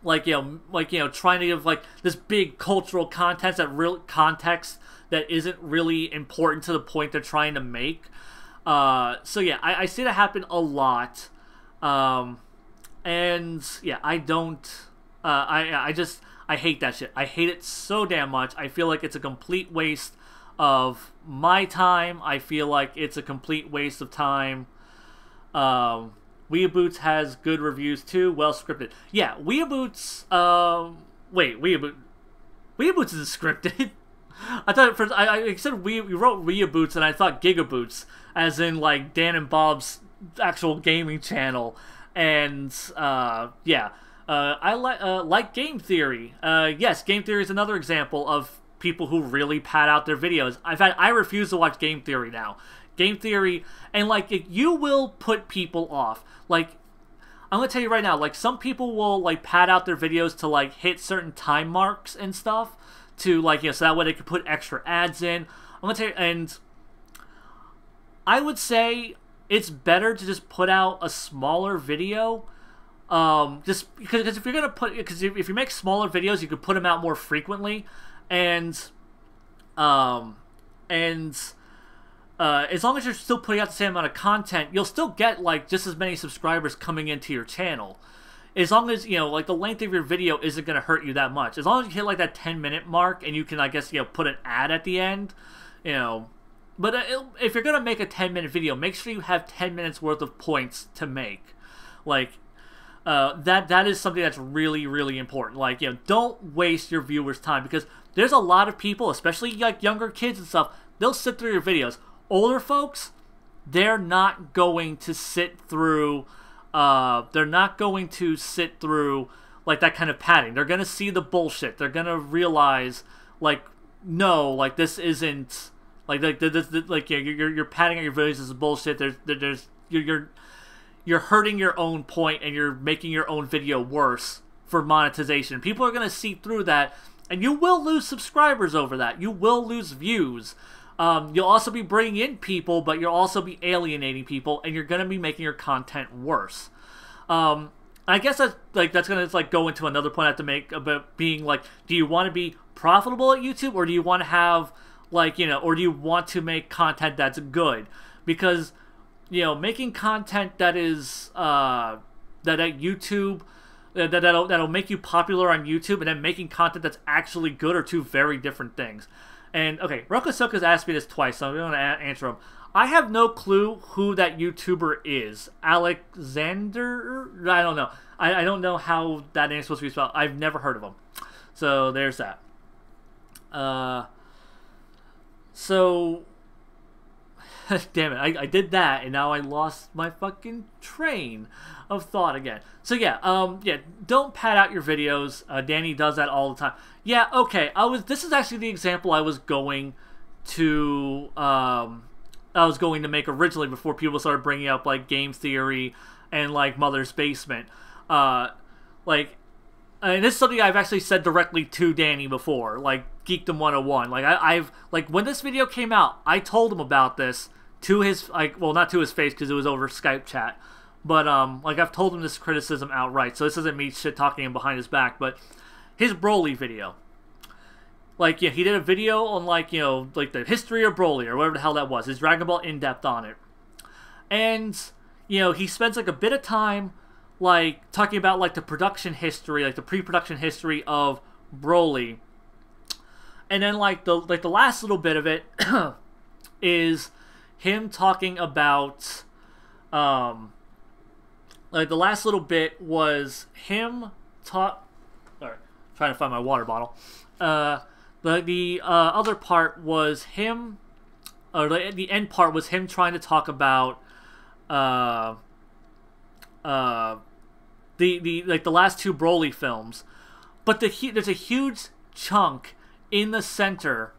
like, you know, trying to give like this big cultural context that isn't really important to the point they're trying to make. So yeah, I see that happen a lot. And yeah, I don't. I hate that shit. I hate it so damn much. I feel like it's a complete waste of my time. I feel like it's a complete waste of time. Weeaboots has good reviews too, well scripted. Yeah, Weeaboots. Weeaboots is scripted. I thought first I said we wrote Weeaboots and I thought Gigaboots, as in like Dan and Bob's actual gaming channel. And yeah. I like Game Theory. Yes, Game Theory is another example of people who really pad out their videos. In fact, I refuse to watch Game Theory now. game theory, and like you will put people off. Like, I'm gonna tell you right now, like some people will like pad out their videos to like hit certain time marks and stuff to like, you know, so that way they can put extra ads in. I'm gonna tell you, and I would say it's better to just put out a smaller video. Just because if you're gonna put, because if you make smaller videos, you can put them out more frequently, and as long as you're still putting out the same amount of content, you'll still get like just as many subscribers coming into your channel. As long as, you know, like the length of your video isn't gonna hurt you that much. As long as you hit like that 10-minute mark and you can, I guess, you know, put an ad at the end, you know. But if you're gonna make a 10-minute video, make sure you have 10 minutes worth of points to make. Like, that is something that's really, really important. Like, you know, don't waste your viewers' time, because there's a lot of people, especially like younger kids and stuff, they'll sit through your videos. Older folks, they're not going to sit through like that kind of padding. They're gonna see the bullshit. They're gonna realize, like, no, like this isn't like like yeah, you're padding out your videos is bullshit. You're hurting your own point, and you're making your own video worse for monetization. People are gonna see through that, and you will lose subscribers over that. You will lose views. You'll also be bringing in people, but you'll also be alienating people, and you're gonna be making your content worse. I guess that's gonna like go into another point I have to make about being like, do you want to be profitable at YouTube, or do you want to have like, you know, or do you want to make content that's good? Because, you know, making content that is that at YouTube that'll make you popular on YouTube, and then making content that's actually good are two very different things. And okay, Rokosoka's asked me this twice, so I'm going to answer him. I have no clue who that YouTuber is. Alexander? I don't know. I don't know how that name's supposed to be spelled. I've never heard of him. So there's that. So damn it, I did that, and now I lost my fucking train of thought again. So yeah, don't pad out your videos. Danny does that all the time. Yeah, okay, this is actually the example I was going to make originally, before people started bringing up like game theory and like Mother's Basement. And this is something I've actually said directly to Danny before, like Geekdom 101. Like I've when this video came out, I told him about this to his, like, well, not to his face because it was over Skype chat, but like I've told him this criticism outright. So this isn't me shit talking him behind his back, but his Broly video. Like, yeah, he did a video on, like, you know, like the history of Broly or whatever the hell that was, his Dragon Ball in-depth on it. And, you know, he spends like a bit of time like talking about like the production history, like the pre-production history of Broly. And then like the last little bit of it is him talking about like the last little bit was him trying to find my water bottle. The other part was him, or the end part was him trying to talk about the last two Broly films, but there's a huge chunk in the center.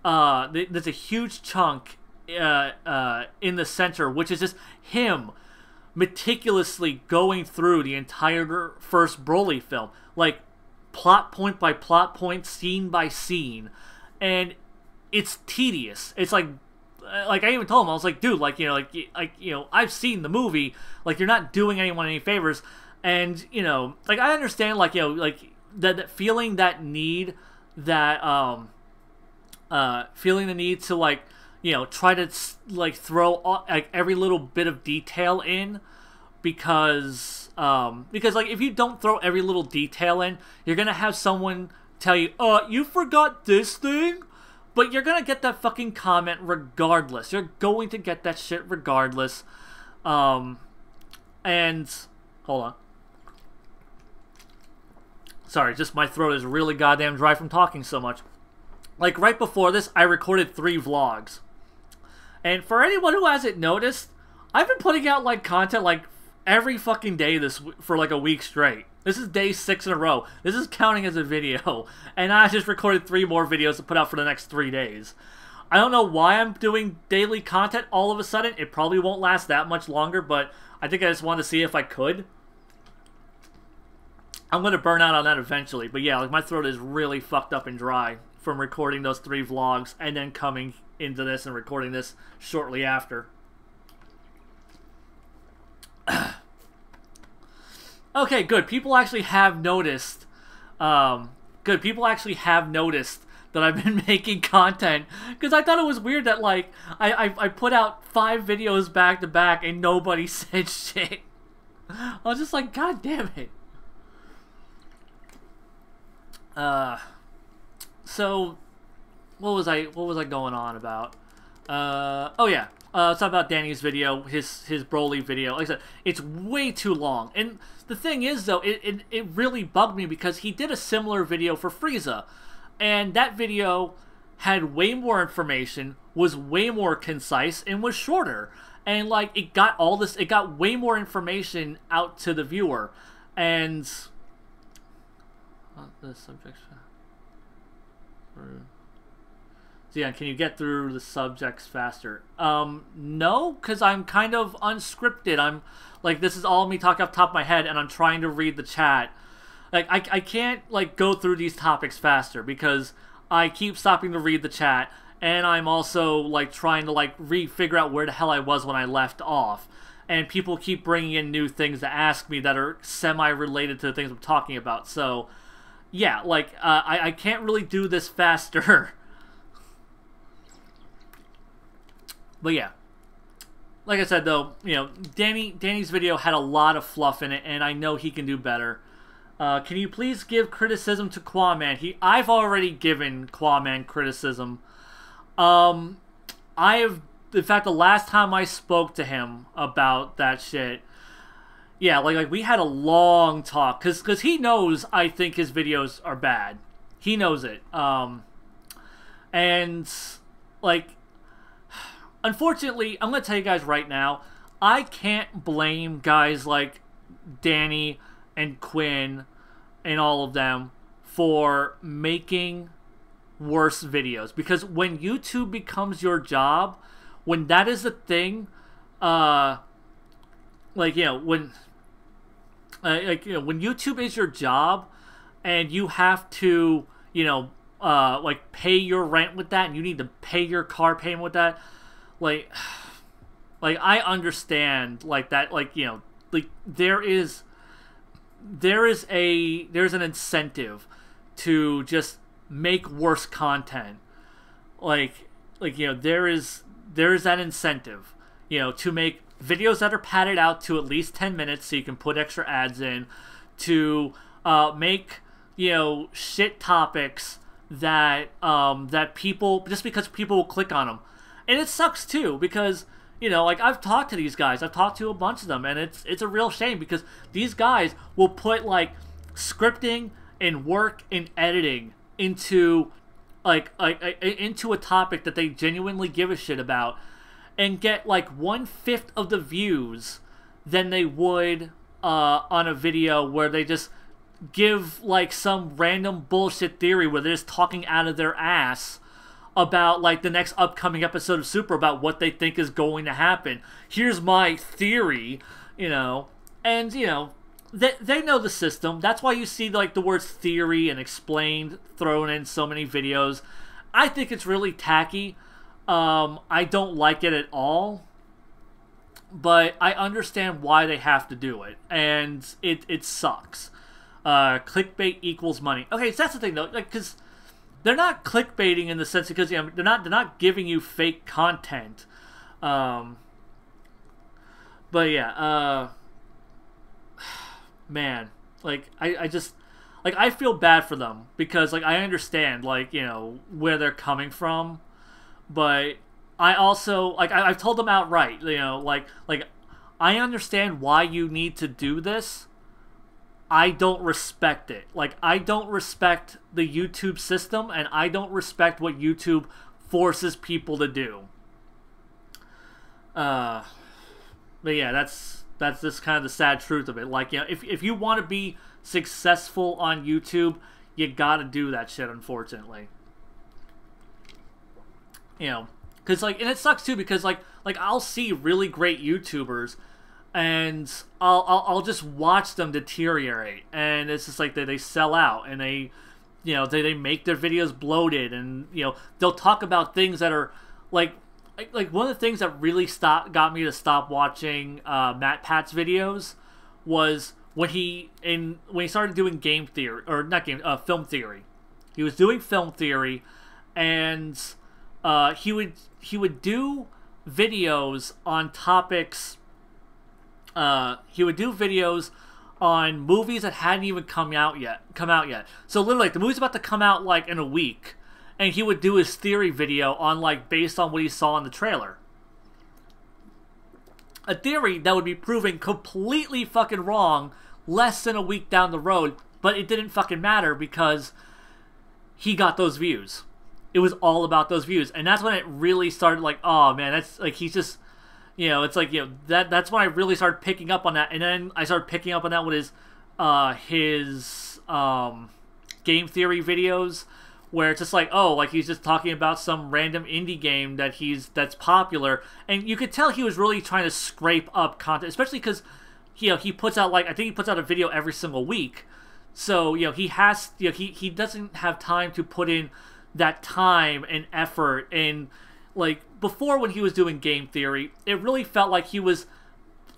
There's a huge chunk in the center, which is just him meticulously going through the entire first Broly film, like plot point by plot point, scene by scene, and it's tedious. It's like I even told him, I was like, dude, like, you know, I've seen the movie, like, you're not doing anyone any favors. And, you know, like, I understand, like, you know, like that feeling that need, that feeling the need to, like, you know, try to like throw like every little bit of detail in, because like if you don't throw every little detail in, you're gonna have someone tell you, you forgot this thing. But you're gonna get that fucking comment regardless. You're going to get that shit regardless. And hold on. Sorry, just my throat is really goddamn dry from talking so much. Like right before this, I recorded 3 vlogs. And for anyone who hasn't noticed, I've been putting out like content like every fucking day for like a week straight. This is day 6 in a row. This is counting as a video. And I just recorded 3 more videos to put out for the next 3 days. I don't know why I'm doing daily content all of a sudden. It probably won't last that much longer, but I think I just wanted to see if I could. I'm going to burn out on that eventually. But yeah, like my throat is really fucked up and dry from recording those 3 vlogs and then coming into this and recording this shortly after. Okay, good. People actually have noticed. Good. People actually have noticed that I've been making content, because I thought it was weird that like I put out 5 videos back to back and nobody said shit. I was just like, God damn it. So what was I going on about? Oh yeah. Let's talk about Danny's video, his Broly video. Like I said, it's way too long. And the thing is, though, it really bugged me because he did a similar video for Frieza. And that video had way more information, was way more concise, and was shorter. And, like, it got way more information out to the viewer. And... the subjects... Zeon, can you get through the subjects faster? No, because I'm kind of unscripted. I'm, like, this is all me talking off the top of my head, and I'm trying to read the chat. Like, I can't, like, go through these topics faster, because I keep stopping to read the chat, and I'm also, like, trying to, like, figure out where the hell I was when I left off. And people keep bringing in new things to ask me that are semi-related to the things I'm talking about. So, yeah, like, I can't really do this faster. But yeah, like I said though, you know, Danny's video had a lot of fluff in it, and I know he can do better. Can you please give criticism to Quaman? I've already given Quaman criticism. In fact, the last time I spoke to him about that shit, yeah, like we had a long talk, cause he knows I think his videos are bad. He knows it. And like, unfortunately, I'm gonna tell you guys right now, I can't blame guys like Danny and Quinn and all of them for making worse videos, because when YouTube becomes your job, when that is the thing, like, you know, when when YouTube is your job and you have to, you know, like pay your rent with that, and you need to pay your car payment with that, like I understand, like, that, like, you know, like there's an incentive to just make worse content. Like you know, there is that incentive, you know, to make videos that are padded out to at least 10 minutes so you can put extra ads in, to make, you know, shit topics that that people, just because people will click on them. And it sucks too, because, you know, like, I've talked to these guys. I've talked to a bunch of them, and it's a real shame, because these guys will put, like, scripting and work and editing into, like, into a topic that they genuinely give a shit about, and get, like, 1/5 of the views than they would on a video where they just give, like, some random bullshit theory where they're just talking out of their ass about, like, the next upcoming episode of Super, about what they think is going to happen. Here's my theory, you know. And, you know, they know the system. That's why you see, like, the words theory and explained thrown in so many videos. I think it's really tacky. I don't like it at all. But I understand why they have to do it. And it sucks. Clickbait equals money. Okay, so that's the thing, though. Like, because they're not clickbaiting in the sense, because, you know, they're not giving you fake content. But yeah, man, like, I just, like, I feel bad for them, because, like, I understand, like, you know, where they're coming from, but I also, like, I've told them outright, you know, like I understand why you need to do this. I don't respect it. Like, I don't respect the YouTube system, and I don't respect what YouTube forces people to do. But yeah, that's just kind of the sad truth of it. Like, you know, if you want to be successful on YouTube, you gotta do that shit, unfortunately. you know, because like, and it sucks too because like I'll see really great YouTubers, and I'll just watch them deteriorate, and it's just like they sell out, and they, you know, they make their videos bloated, and you know, they'll talk about things that are like one of the things that really got me to stop watching Matt Pat's videos was when he started doing game theory, or not game, film theory. He was doing film theory, and he would do videos on topics. He would do videos on movies that hadn't even come out yet. So literally, like, the movie's about to come out like in a week, and he would do his theory video on like based on what he saw in the trailer. A theory that would be proven completely fucking wrong less than a week down the road, but it didn't fucking matter because he got those views. It was all about those views, and that's when it really started. Like, oh man, that's like he's just, you know, it's like, you know, that's when I really started picking up on that, and then I started picking up on that with his game theory videos, where it's just like, oh, like he's just talking about some random indie game that's popular, and you could tell he was really trying to scrape up content, especially because, you know, he puts out, like, I think he puts out a video every single week, so, you know, he doesn't have time to put in that time and effort. And like before, when he was doing game theory, it really felt like he was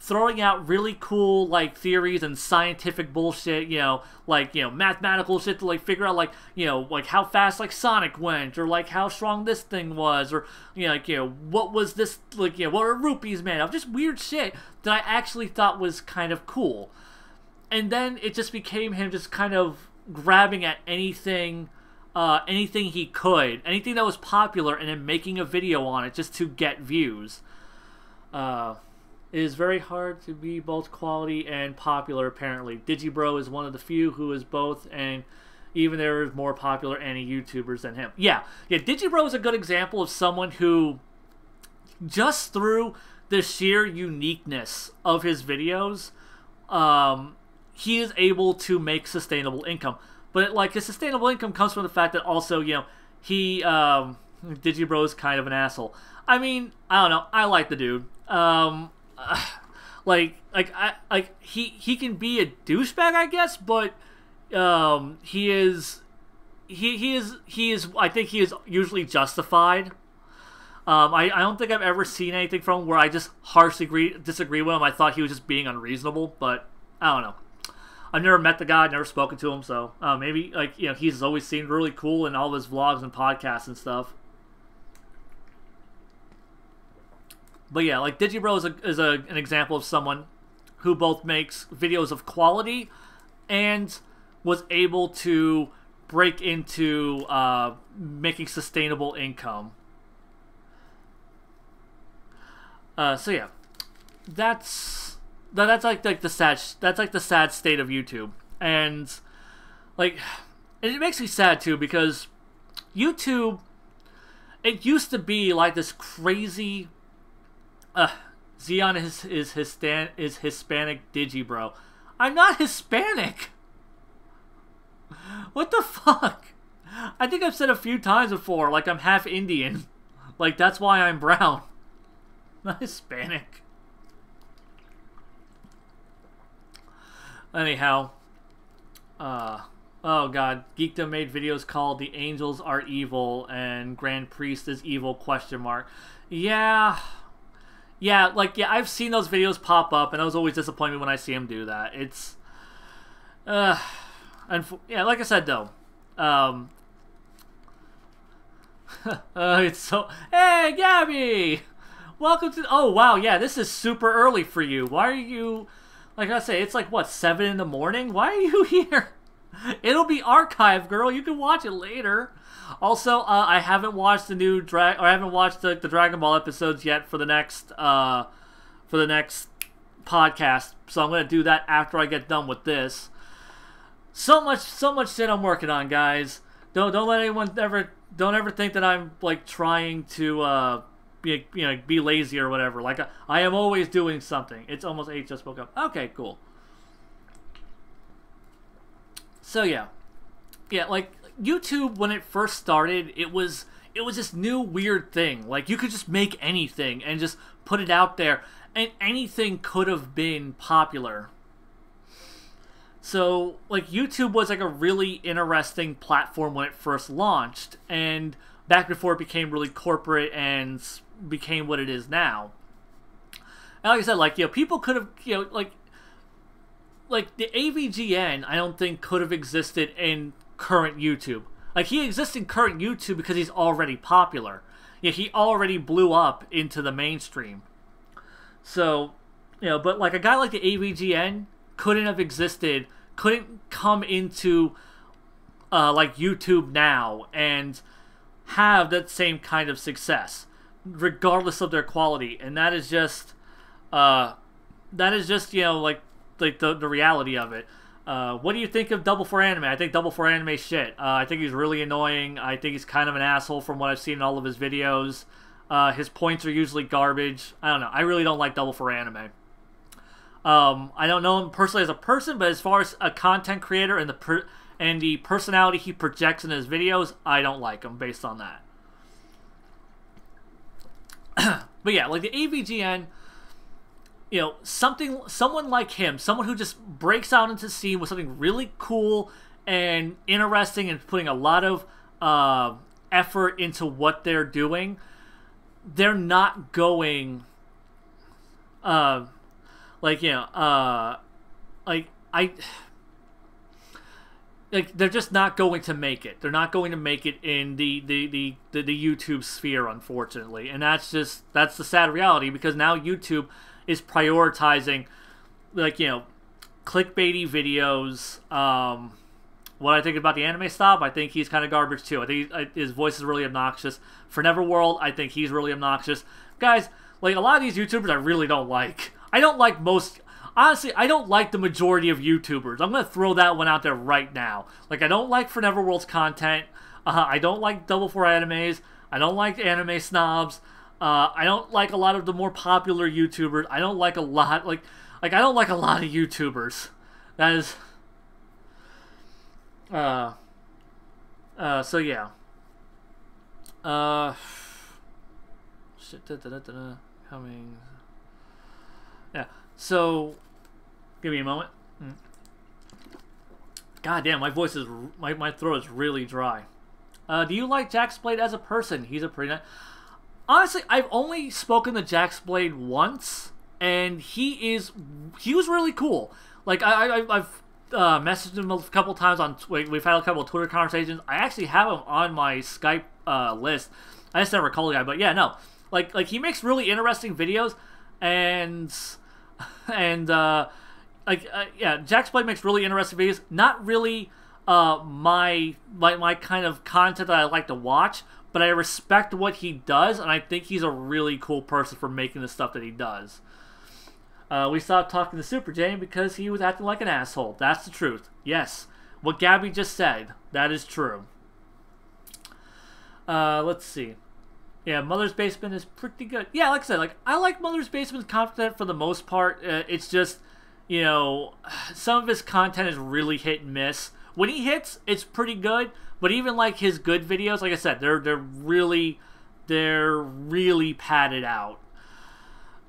throwing out really cool like theories and scientific bullshit, you know, like, you know, mathematical shit to like figure out, like, you know, like how fast like Sonic went, or like how strong this thing was, or, you know, like, you know, what was this, like, you know, what are rupees made of, just weird shit that I actually thought was kind of cool. And then it just became him just kind of grabbing at anything he could, anything that was popular, and then making a video on it just to get views. It is very hard to be both quality and popular, apparently. Digibro is one of the few who is both, and even there is more popular anime YouTubers than him. Yeah, Digibro is a good example of someone who, just through the sheer uniqueness of his videos, he is able to make sustainable income. But like, his sustainable income comes from the fact that also, you know, Digibro is kind of an asshole. I mean, I don't know. I like the dude. He can be a douchebag, I guess, but he is. I think he is usually justified. I don't think I've ever seen anything from him where I just harshly disagree with him. I thought he was just being unreasonable, but I don't know. I've never met the guy, never spoken to him, so maybe, like, you know, he's always seemed really cool in all his vlogs and podcasts and stuff. But yeah, like, Digibro is an example of someone who both makes videos of quality and was able to break into making sustainable income. So yeah, that's like the sad state of YouTube, and like, and it makes me sad too, because YouTube, it used to be like this crazy. Zeon is Hispanic Digibro. I'm not Hispanic. What the fuck? I think I've said a few times before, like, I'm half Indian. Like, that's why I'm brown. Not Hispanic. Anyhow, oh god, Geekdom made videos called "The Angels Are Evil" and "Grand Priest is Evil?" ? Yeah, like, yeah, I've seen those videos pop up, and I was always disappointed when I see him do that. It's, and yeah, like I said though, it's so. Hey, Gabby, welcome to. Oh wow, yeah, this is super early for you. Why are you? Like I say, it's like, what, 7 in the morning? Why are you here? It'll be archived, girl. You can watch it later. Also, I haven't watched the new I haven't watched the Dragon Ball episodes yet for the next podcast. So I'm gonna do that after I get done with this. So much shit I'm working on, guys. Don't let anyone don't ever think that I'm like trying to be lazy or whatever. Like, I am always doing something. It's almost 8, just woke up. Okay, cool. So yeah, like, YouTube, when it first started, it was it was this new weird thing. Like, you could just make anything and just put it out there, and anything could have been popular. So, like, YouTube was like a really interesting platform when it first launched, and back before it became really corporate and became what it is now. And like I said, like, you know, people could have, you know, like the AVGN, I don't think could have existed in current YouTube. Like, he exists in current YouTube because he's already popular. Yeah, he already blew up into the mainstream. So, you know, but like a guy like the AVGN couldn't have existed, couldn't come into like YouTube now and have that same kind of success, regardless of their quality. And that is just you know, like the reality of it. What do you think of Double for Anime? I think Double for Anime is shit. I think he's really annoying. I think he's kind of an asshole from what I've seen in all of his videos. His points are usually garbage. I don't know. I really don't like Double for Anime. I don't know him personally as a person, but as far as a content creator and the personality he projects in his videos, I don't like him based on that. But yeah, like the AVGN, you know, someone like him, someone who just breaks out into the scene with something really cool and interesting and putting a lot of effort into what they're doing, they're not going, like, you know, like, they're just not going to make it. They're not going to make it in the YouTube sphere, unfortunately. And that's the sad reality, because now YouTube is prioritizing, like, you know, clickbaity videos. What I think about the anime snob, I think he's kind of garbage too. I think his voice is really obnoxious. For Neverworld, I think he's really obnoxious. Guys, like, a lot of these YouTubers I really don't like. I don't like most... Honestly, I don't like the majority of YouTubers. I'm going to throw that one out there right now. Like, I don't like For Neverworld's content. I don't like Double for Animes. I don't like anime snobs. I don't like a lot of the more popular YouTubers. I don't like a lot... Like I don't like a lot of YouTubers. That is... so yeah. Shit, coming... Yeah, so... Give me a moment. God damn, my voice is... My throat is really dry. Do you like Jaxblade as a person? He's a pretty nice... Honestly, I've only spoken to Jaxblade once, and he was really cool. Like, I've messaged him a couple times on... We've had a couple of Twitter conversations. I actually have him on my Skype list. I just never called the guy, but yeah, no. Like he makes really interesting videos, and yeah, Jaxblade makes really interesting videos. Not really my kind of content that I like to watch, but I respect what he does, and I think he's a really cool person for making the stuff that he does. We stopped talking to Super Jane because he was acting like an asshole. That's the truth. Yes. What Gabby just said, that is true. Let's see. Yeah, Mother's Basement is pretty good. Yeah, like I said, like, I like Mother's Basement's content for the most part. It's just, you know, some of his content is really hit and miss. When he hits, it's pretty good. But even like his good videos, like I said, they're really padded out.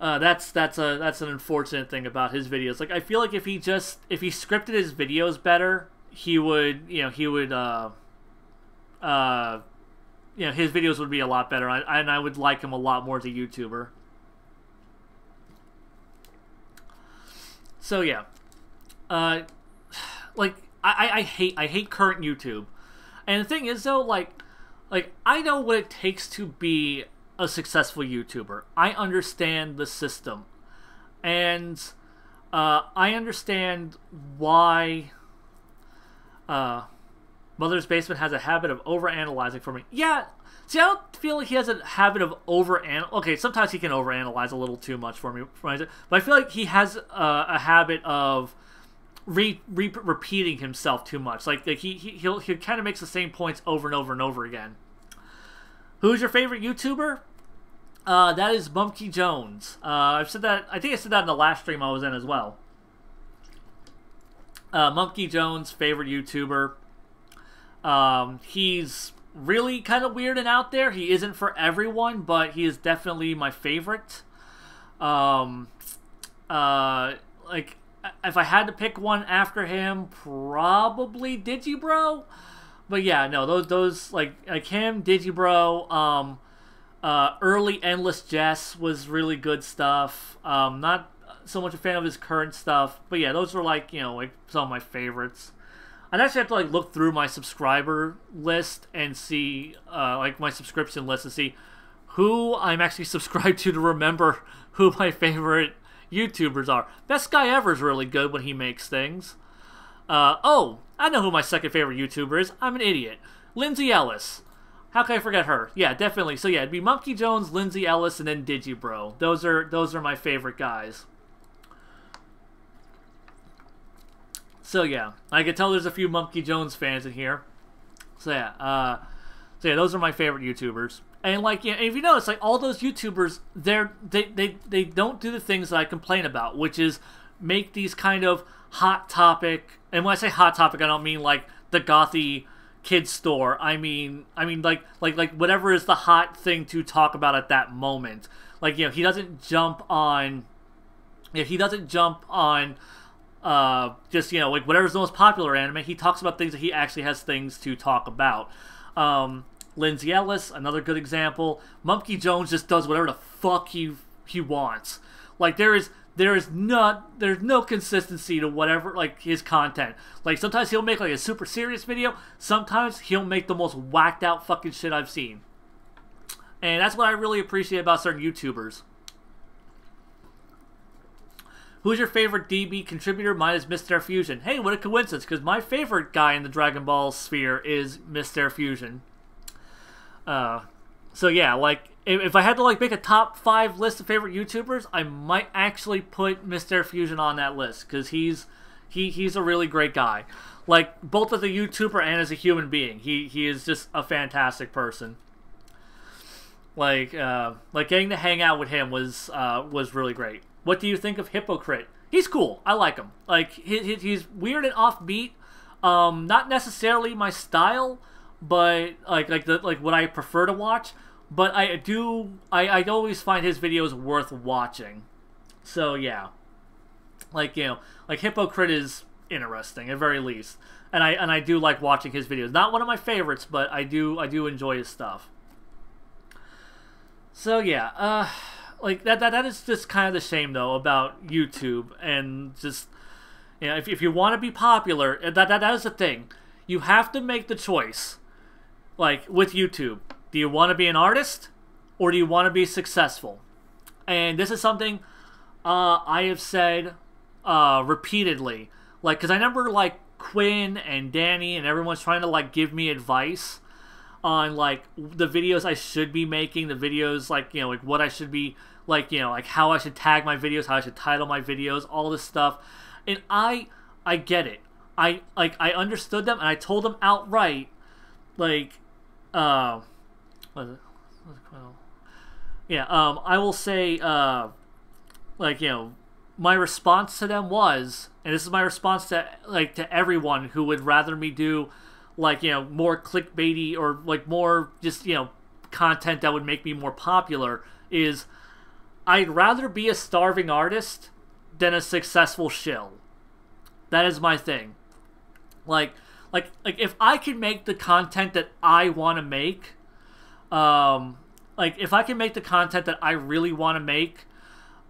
That's an unfortunate thing about his videos. Like, I feel like if he scripted his videos better, he would, you know, his videos would be a lot better, and I would like him a lot more as a YouTuber. So yeah, like I hate current YouTube, and the thing is though, like I know what it takes to be a successful YouTuber. I understand the system, and I understand why Mother's Basement has a habit of overanalyzing for me. Yeah, see, I don't feel like he has a habit of okay, sometimes he can overanalyze a little too much for me, but I feel like he has a habit of repeating himself too much. Like he kind of makes the same points over and over and over again. Who's your favorite YouTuber? That is Mumkey Jones. I've said that. I think I said that in the last stream I was in as well. Mumkey Jones, favorite YouTuber. He's really kind of weird and out there. He isn't for everyone, but he is definitely my favorite. Like, if I had to pick one after him, probably Digibro. But yeah, no, those like him, Digibro, early Endless Jess was really good stuff. Not so much a fan of his current stuff, but yeah, those were like, you know, like some of my favorites. I'd actually have to like look through my subscriber list and see, like my subscription list and see who I'm actually subscribed to remember who my favorite YouTubers are. Best Guy Ever is really good when he makes things. Oh, I know who my second favorite YouTuber is. I'm an idiot. Lindsay Ellis. How can I forget her? Yeah, definitely. So yeah, it'd be Monkey Jones, Lindsay Ellis, and then Digibro. Those are my favorite guys. So yeah, I can tell there's a few Monkey Jones fans in here. So yeah, those are my favorite YouTubers. And like, yeah, if you notice, like all those YouTubers, they don't do the things that I complain about, which is make these kind of hot topic. And when I say hot topic, I don't mean like the gothy kids store. I mean like whatever is the hot thing to talk about at that moment. Like, you know, he doesn't jump on. He doesn't jump on. Just, you know, like whatever's the most popular anime, he talks about things that he actually has things to talk about. Lindsay Ellis, another good example. Monkey Jones just does whatever the fuck he wants. Like there's no consistency to whatever, like, his content. Like sometimes he'll make like a super serious video, sometimes he'll make the most whacked out fucking shit I've seen. And that's what I really appreciate about certain YouTubers. Who's your favorite DB contributor? Mine is Mr. Fusion. Hey, what a coincidence, because my favorite guy in the Dragon Ball sphere is Mr. Fusion. So yeah, like, if I had to like make a top 5 list of favorite YouTubers, I might actually put Mr. Fusion on that list, because he's a really great guy. Like, both as a YouTuber and as a human being. He is just a fantastic person. Like getting to hang out with him was really great. What do you think of Hypocrite? He's cool. I like him. Like, he's weird and offbeat. Not necessarily my style, but like what I prefer to watch. But I always find his videos worth watching. So yeah, like, you know, like Hypocrite is interesting at very least, and I do like watching his videos. Not one of my favorites, but I do enjoy his stuff. So yeah, like that is just kind of the shame though about YouTube, and just, you know, if you want to be popular, that is the thing. You have to make the choice. Like with YouTube, do you want to be an artist or do you want to be successful? And this is something I have said repeatedly. Like, because I remember like Quinn and Danny and everyone's trying to like give me advice on like the videos I should be making, the videos, like, you know, like what I should be, like, you know, like how I should tag my videos, how I should title my videos, all this stuff. And I get it. I understood them, and I told them outright, like, what is it? Yeah, I will say, like, you know, my response to them was, and this is my response to, like, to everyone who would rather me do, like, you know, more clickbaity or, like, more just, you know, content that would make me more popular, is I'd rather be a starving artist than a successful shill. That is my thing. Like if I can make the content that I want to make, like if I can make the content that I really want to make,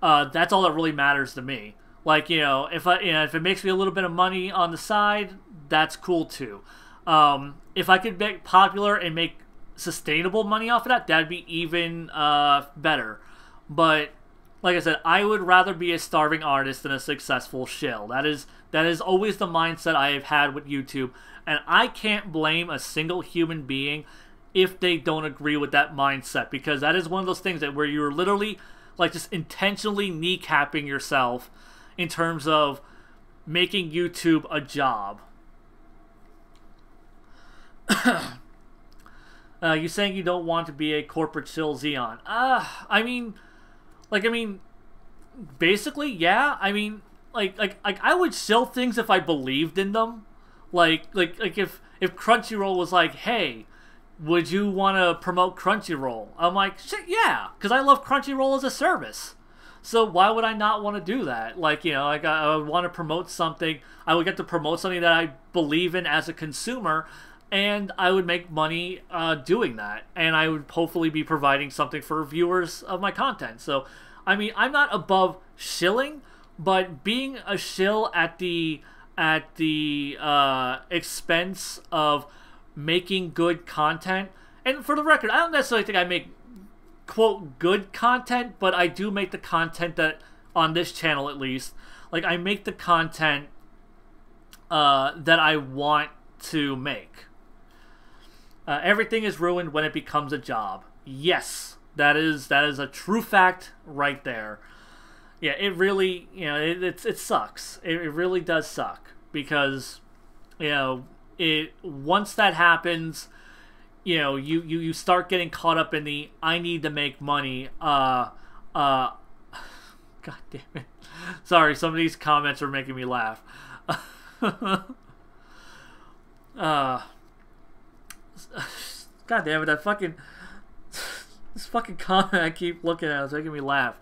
that's all that really matters to me. Like, you know, if it makes me a little bit of money on the side, that's cool too. If I could make popular and make sustainable money off of that, that'd be even better. But like I said, I would rather be a starving artist than a successful shill. That is always the mindset I have had with YouTube, and I can't blame a single human being if they don't agree with that mindset, because that is one of those things that where you're literally like just intentionally kneecapping yourself in terms of making YouTube a job. You saying you don't want to be a corporate shill, Zeon? I mean, basically, yeah. I mean, like I would shill things if I believed in them. Like if Crunchyroll was like, hey, would you want to promote Crunchyroll? I'm like, shit, yeah, because I love Crunchyroll as a service. So why would I not want to do that? Like, you know, like I would want to promote something. I would get to promote something that I believe in as a consumer, and I would make money doing that. And I would hopefully be providing something for viewers of my content. So, I mean, I'm not above shilling, but being a shill at the expense of making good content. And for the record, I don't necessarily think I make quote good content, but I do make the content that on this channel at least, like I make the content that I want to make. Everything is ruined when it becomes a job. Yes, that is a true fact right there. Yeah, it really, you know, it sucks. It really does suck because, you know, once that happens, you know, you start getting caught up in the I need to make money. God damn it. Sorry, some of these comments are making me laugh. God damn it, this fucking comment I keep looking at is making me laugh.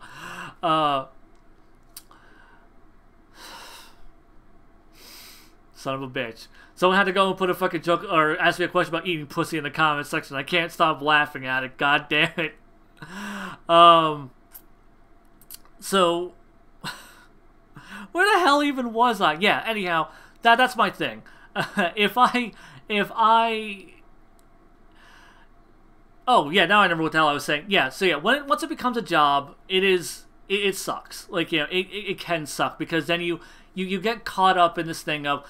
Son of a bitch. Someone had to go and put a fucking joke or ask me a question about eating pussy in the comment section. I can't stop laughing at it. God damn it. So where the hell even was I? Yeah, anyhow, that's my thing. Oh, yeah, now I remember what the hell I was saying. Yeah, so yeah, once it becomes a job, it sucks. Like, you know, it can suck because then you get caught up in this thing of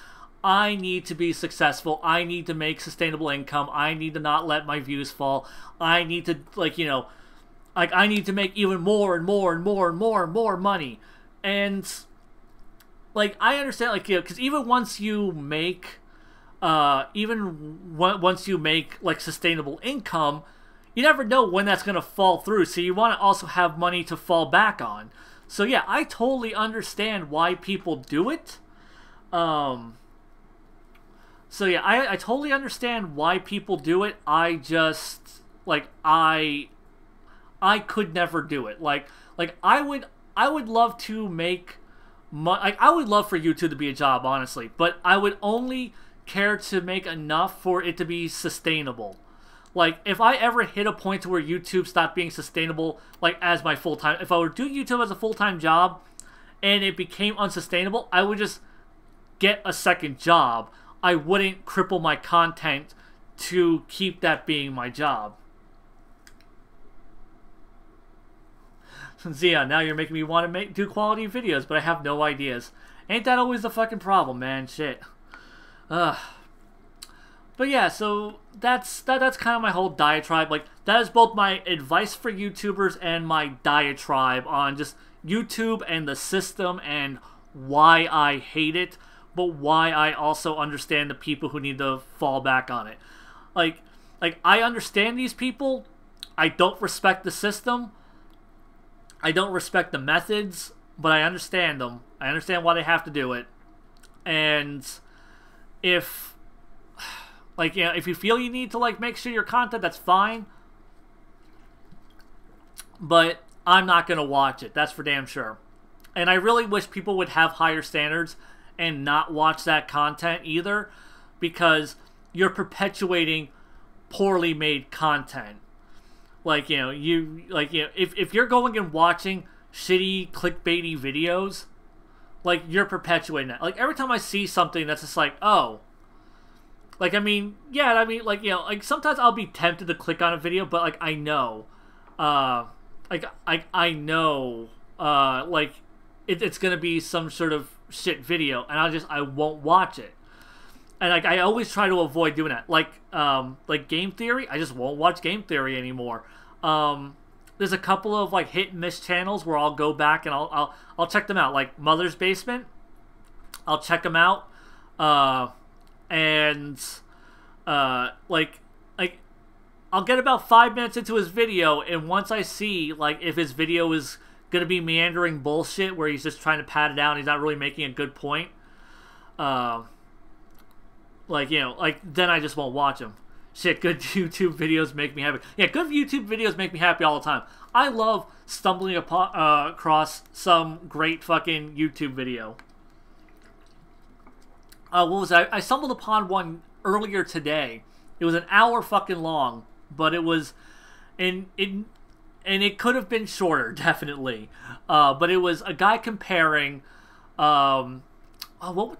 I need to be successful. I need to make sustainable income. I need to not let my views fall. I need to, like, you know, like I need to make even more and more and more and more and more money. And like I understand, like, you know, because even once you make, like sustainable income, you never know when that's gonna fall through. So you want to also have money to fall back on. So yeah, I totally understand why people do it. So yeah, I totally understand why people do it. I just, like, I could never do it. Like I would love to make like I would love for YouTube to be a job, honestly, but I would only care to make enough for it to be sustainable. Like, if I ever hit a point to where YouTube stopped being sustainable, like, as my full-time, if I were to do YouTube as a full-time job and it became unsustainable, I would just get a second job. I wouldn't cripple my content to keep that being my job. Zeon, now you're making me want to do quality videos, but I have no ideas. Ain't that always the fucking problem, man? Shit. But yeah, so that's kind of my whole diatribe. Like, that is both my advice for YouTubers and my diatribe on just YouTube and the system and why I hate it, but why I also understand the people who need to fall back on it. Like I understand these people. I don't respect the system. I don't respect the methods, but I understand them. I understand why they have to do it. And if, like, you know, if you feel you need to, like, make sure your content, that's fine. But I'm not going to watch it. That's for damn sure. And I really wish people would have higher standards and not watch that content either, because you're perpetuating poorly made content. Like, you know, if you're going and watching shitty clickbaity videos, like, you're perpetuating that. Like, every time I see something that's just like, oh, like, I mean, yeah, I mean, like, you know, like, sometimes I'll be tempted to click on a video, but, like, I know, like, it's gonna be some sort of shit video, and I won't watch it. And, like, I always try to avoid doing that. Like Game Theory, I just won't watch Game Theory anymore. There's a couple of, like, hit and miss channels where I'll go back and I'll check them out. Like Mother's Basement, I'll check them out. Like I'll get about 5 minutes into his video, and once I see, like, if his video is gonna be meandering bullshit where he's just trying to pad it out and he's not really making a good point, like, you know, like, then I just won't watch him. Shit, good YouTube videos make me happy. Yeah, good YouTube videos make me happy all the time. I love stumbling across some great fucking YouTube video. What was it? I stumbled upon one earlier today. It was an hour fucking long, but it was, and it could have been shorter, definitely. But it was a guy comparing, what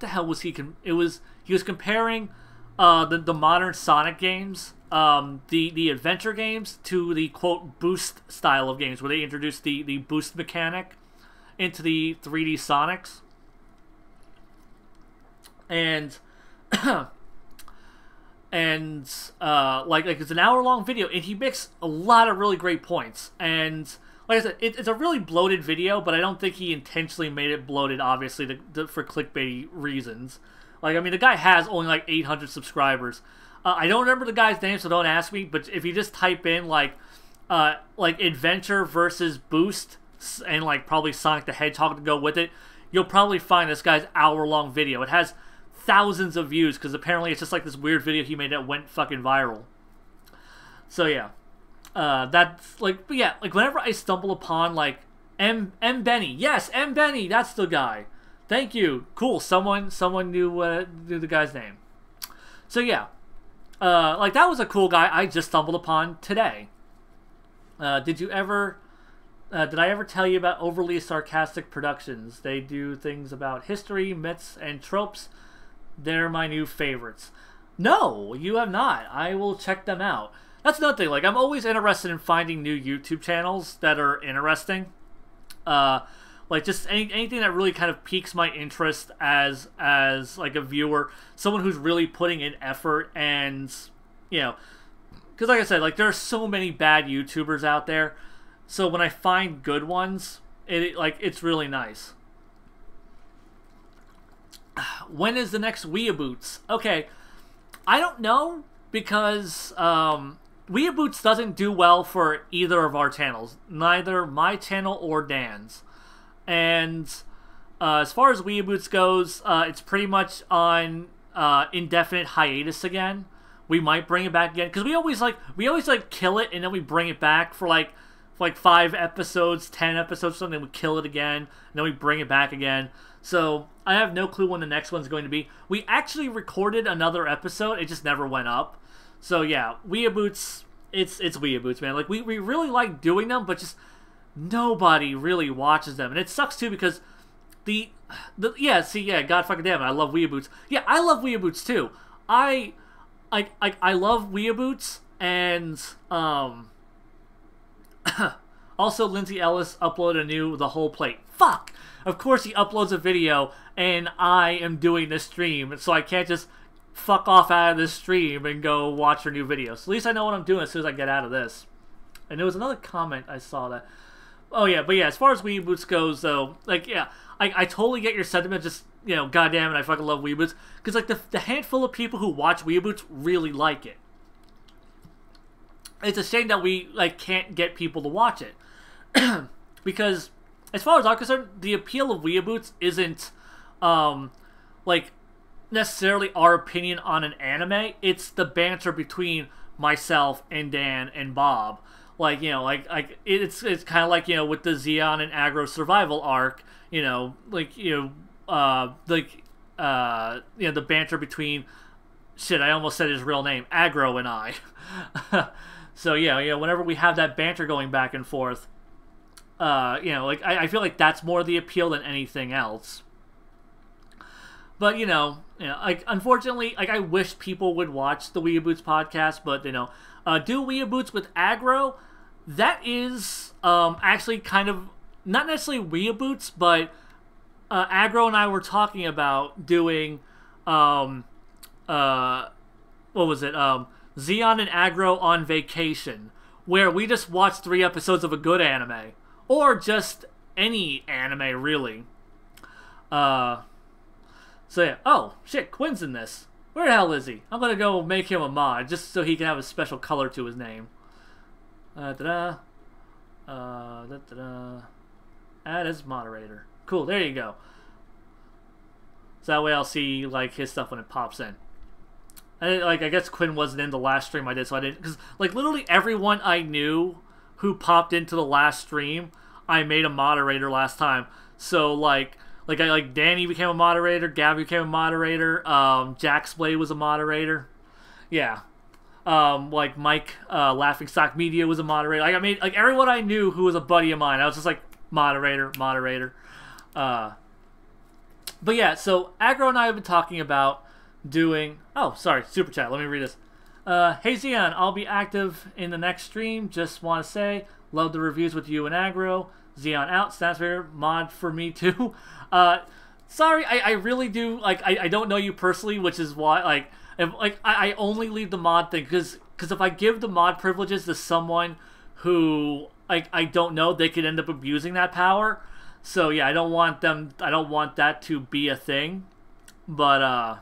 the hell was he? He was comparing the modern Sonic games, the adventure games, to the quote boost style of games, where they introduced the boost mechanic into the 3D Sonics. And like it's an hour-long video, and he makes a lot of really great points. And like I said, it's a really bloated video, but I don't think he intentionally made it bloated, obviously, for clickbait reasons. Like, I mean, the guy has only like 800 subscribers. I don't remember the guy's name, so don't ask me. But if you just type in like adventure versus boost, and like probably Sonic the Hedgehog to go with it, you'll probably find this guy's hour-long video. It has thousands of views, because apparently it's just like this weird video he made that went fucking viral. So yeah, that's like, but yeah, like whenever I stumble upon like M Benny, yes, M Benny, that's the guy. Thank you, cool. Someone knew the guy's name. So yeah, like that was a cool guy I just stumbled upon today. Did I ever tell you about Overly Sarcastic Productions? They do things about history, myths, and tropes. They're my new favorites. No, you have not. I will check them out. That's another thing. Like, I'm always interested in finding new YouTube channels that are interesting. Like, just anything that really kind of piques my interest as like a viewer. Someone who's really putting in effort, and, you know, because like I said, like, there are so many bad YouTubers out there. So when I find good ones, it's really nice. When is the next Weeaboots? Okay, I don't know, because Weeaboots doesn't do well for either of our channels, neither my channel or Dan's. And as far as Weeaboots goes, it's pretty much on indefinite hiatus again. We might bring it back again, because we always kill it, and then we bring it back for like 5 episodes, 10 episodes, something. We kill it again, and then we bring it back again. So I have no clue when the next one's going to be. We actually recorded another episode. It just never went up. So yeah, Weeaboots, it's Weeaboots, man. Like, we really like doing them, but just nobody really watches them. And it sucks too, because God fucking damn it, I love Weeaboots. Yeah, I love Weeaboots too. I love Weeaboots, and also Lindsay Ellis uploaded The Whole Plate. Fuck! Of course he uploads a video, and I am doing this stream, so I can't just fuck off out of this stream and go watch her new video. So at least I know what I'm doing as soon as I get out of this. And there was another comment I saw that... Oh yeah, but yeah, as far as Weeaboots goes, though, like, yeah, I totally get your sentiment, just, you know, goddamn it, I fucking love Weeaboots. Because, like, the handful of people who watch Weeaboots really like it. It's a shame that we, like, can't get people to watch it. Because, as far as I'm concerned, the appeal of Weeaboots isn't, like, necessarily our opinion on an anime. It's the banter between myself and Dan and Bob. Like, you know, like it's kind of like, you know, with the Zeon and Aggro survival arc, you know, like, you know, the banter between, shit, I almost said his real name, Aggro and I. So, yeah, you know, whenever we have that banter going back and forth, you know, like, I feel like that's more the appeal than anything else. But, you know, like, unfortunately, like, I wish people would watch the Weeaboots podcast, but, you know, do Weeaboots with Aggro. That is, actually kind of, not necessarily Weeaboots, but, Aggro and I were talking about doing, what was it, Zeon and Aggro on Vacation, where we just watched 3 episodes of a good anime. Or just any anime, really. So yeah. Oh, shit, Quinn's in this. Where the hell is he? I'm gonna go make him a mod, just so he can have a special color to his name. Add as moderator. Cool, there you go. So that way I'll see, like, his stuff when it pops in. And like, I guess Quinn wasn't in the last stream I did, so I didn't, because like literally everyone I knew who popped into the last stream, I made a moderator last time. So like Danny became a moderator, Gabby became a moderator, Jaxblade was a moderator. Yeah. Like Mike, Laughing Stock Media was a moderator. Like I made like everyone I knew who was a buddy of mine. I was just like moderator. But yeah, so Aggro and I have been talking about doing. Oh, sorry, super chat. Let me read this. Hey Zeon, I'll be active in the next stream. Just want to say, love the reviews with you and Aggro. Zeon out. Stats fair mod for me too. Sorry, I really do. Like I don't know you personally, which is why like. I only leave the mod thing because if I give the mod privileges to someone who I don't know, they could end up abusing that power. So yeah, I don't want that to be a thing. But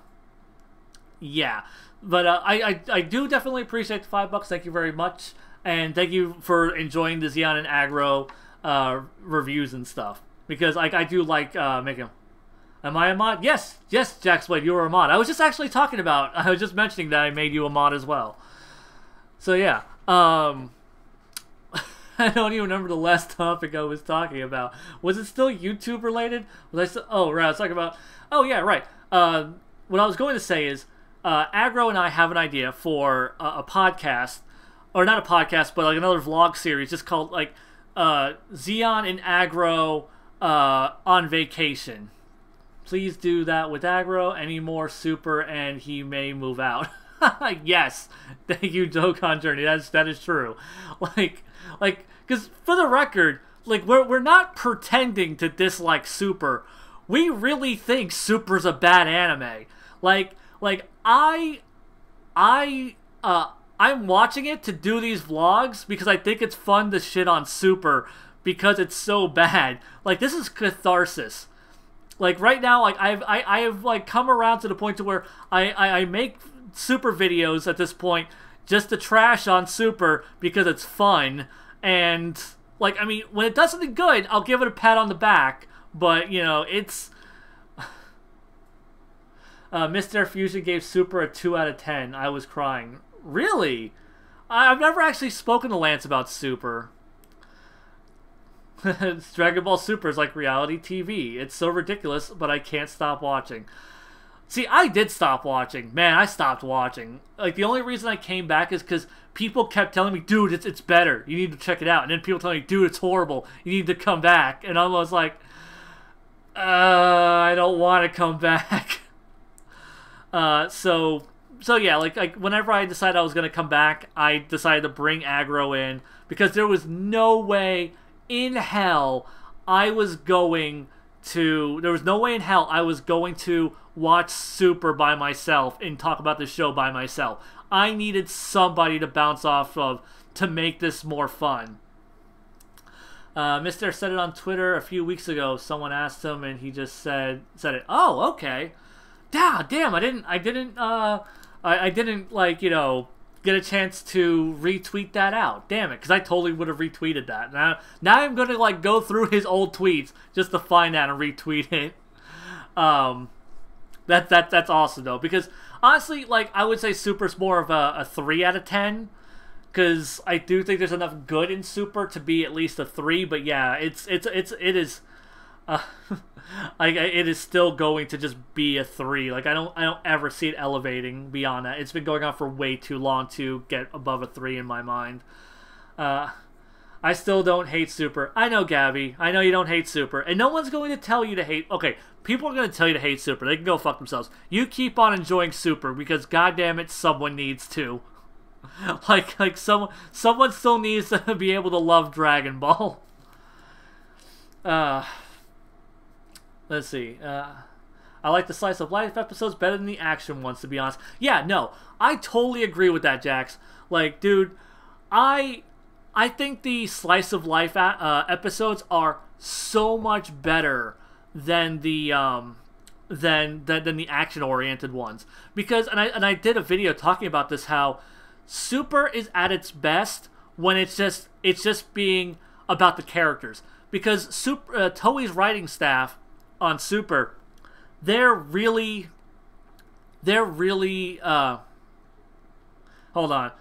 yeah. But I do definitely appreciate the $5. Thank you very much, and thank you for enjoying the Zeon and Aggro reviews and stuff, because like I do like making. Am I a mod? Yes, Jaxblade, you were a mod. I was just actually talking about, I was just mentioning that I made you a mod as well. So yeah, I don't even remember the last topic I was talking about. Was it still YouTube related? Was I still, oh right, I was talking about, oh yeah, right. What I was going to say is, Aggro and I have an idea for a podcast, or not a podcast, but like another vlog series, just called like, Zeon and Aggro, on vacation. Please do that with Aggro. Any more super and he may move out. Yes. Thank you, Dokkan Journey. That is true. Like, because for the record, like we're not pretending to dislike Super. We really think Super's a bad anime. I'm watching it to do these vlogs because I think it's fun to shit on Super because it's so bad. Like, this is catharsis. Like right now, like I have like come around to the point to where I make Super videos at this point just to trash on Super because it's fun, and like I mean when it does something good, I'll give it a pat on the back. But you know it's Mr. Fusion gave Super a 2 out of 10. I was crying. Really? I've never actually spoken to Lance about Super. Dragon Ball Super is like reality TV. It's so ridiculous, but I can't stop watching. See, I did stop watching. Man, I stopped watching. Like, the only reason I came back is because people kept telling me, dude, it's better. You need to check it out. And then people telling me, dude, it's horrible. You need to come back. And I was like, I don't want to come back. So yeah, like whenever I decided I was going to come back, I decided to bring Aggro in because there was no way in hell I was going to watch Super by myself and talk about the show by myself. I needed somebody to bounce off of to make this more fun. Mr. said it on Twitter a few weeks ago. Someone asked him and he just said it. Oh, okay. Damn, I didn't like, you know, get a chance to retweet that out. Damn it, because I totally would have retweeted that. Now I'm going to like go through his old tweets just to find that and retweet it. That's awesome though, because honestly, like I would say Super's more of a 3 out of 10, because I do think there's enough good in Super to be at least a 3. But yeah, it is. It is still going to just be a 3. Like I don't ever see it elevating beyond that. It's been going on for way too long to get above a 3 in my mind. I still don't hate Super. I know, Gabby. I know you don't hate Super, and no one's going to tell you to hate. Okay, people are going to tell you to hate Super. They can go fuck themselves. You keep on enjoying Super because goddamn it, someone needs to. like someone still needs to be able to love Dragon Ball. Let's see. I like the slice of life episodes better than the action ones, to be honest. Yeah, no, I totally agree with that, Jax. Like, dude, I think the slice of life episodes are so much better than the than the action oriented ones, because and I did a video talking about this, how Super is at its best when it's just being about the characters, because Toei's writing staff on Super, they're really Hold on.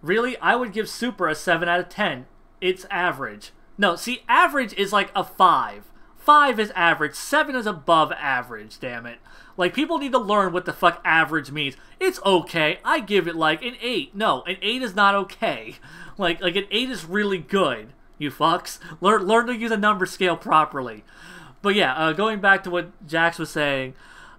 Really? I would give Super a 7 out of 10. It's average. No, see, average is like a 5. 5 is average. 7 is above average, damn it. Like, people need to learn what the fuck average means. It's okay. I give it like an 8. No, an 8 is not okay. Like an 8 is really good, you fucks. Learn to use a number scale properly. But yeah, going back to what Jax was saying,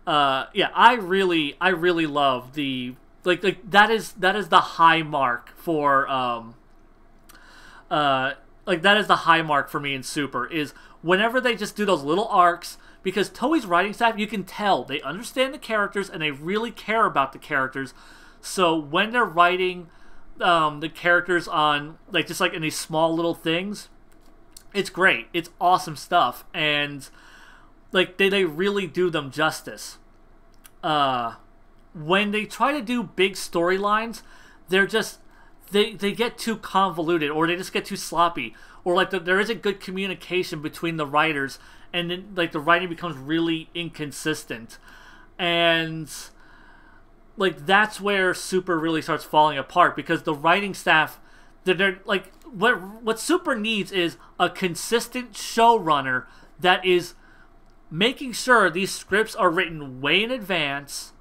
yeah, I really love the like that is the high mark for like that is the high mark for me in Super, is whenever they just do those little arcs, because Toei's writing staff, you can tell they understand the characters and they really care about the characters. So when they're writing the characters on like just like in these small little things, it's great. It's awesome stuff, and like they really do them justice. When they try to do big storylines, they're just they get too convoluted, or they just get too sloppy, or like there isn't good communication between the writers, and then like the writing becomes really inconsistent, and like that's where Super really starts falling apart, because the writing staff, they're like what Super needs is a consistent showrunner that is making sure these scripts are written way in advance,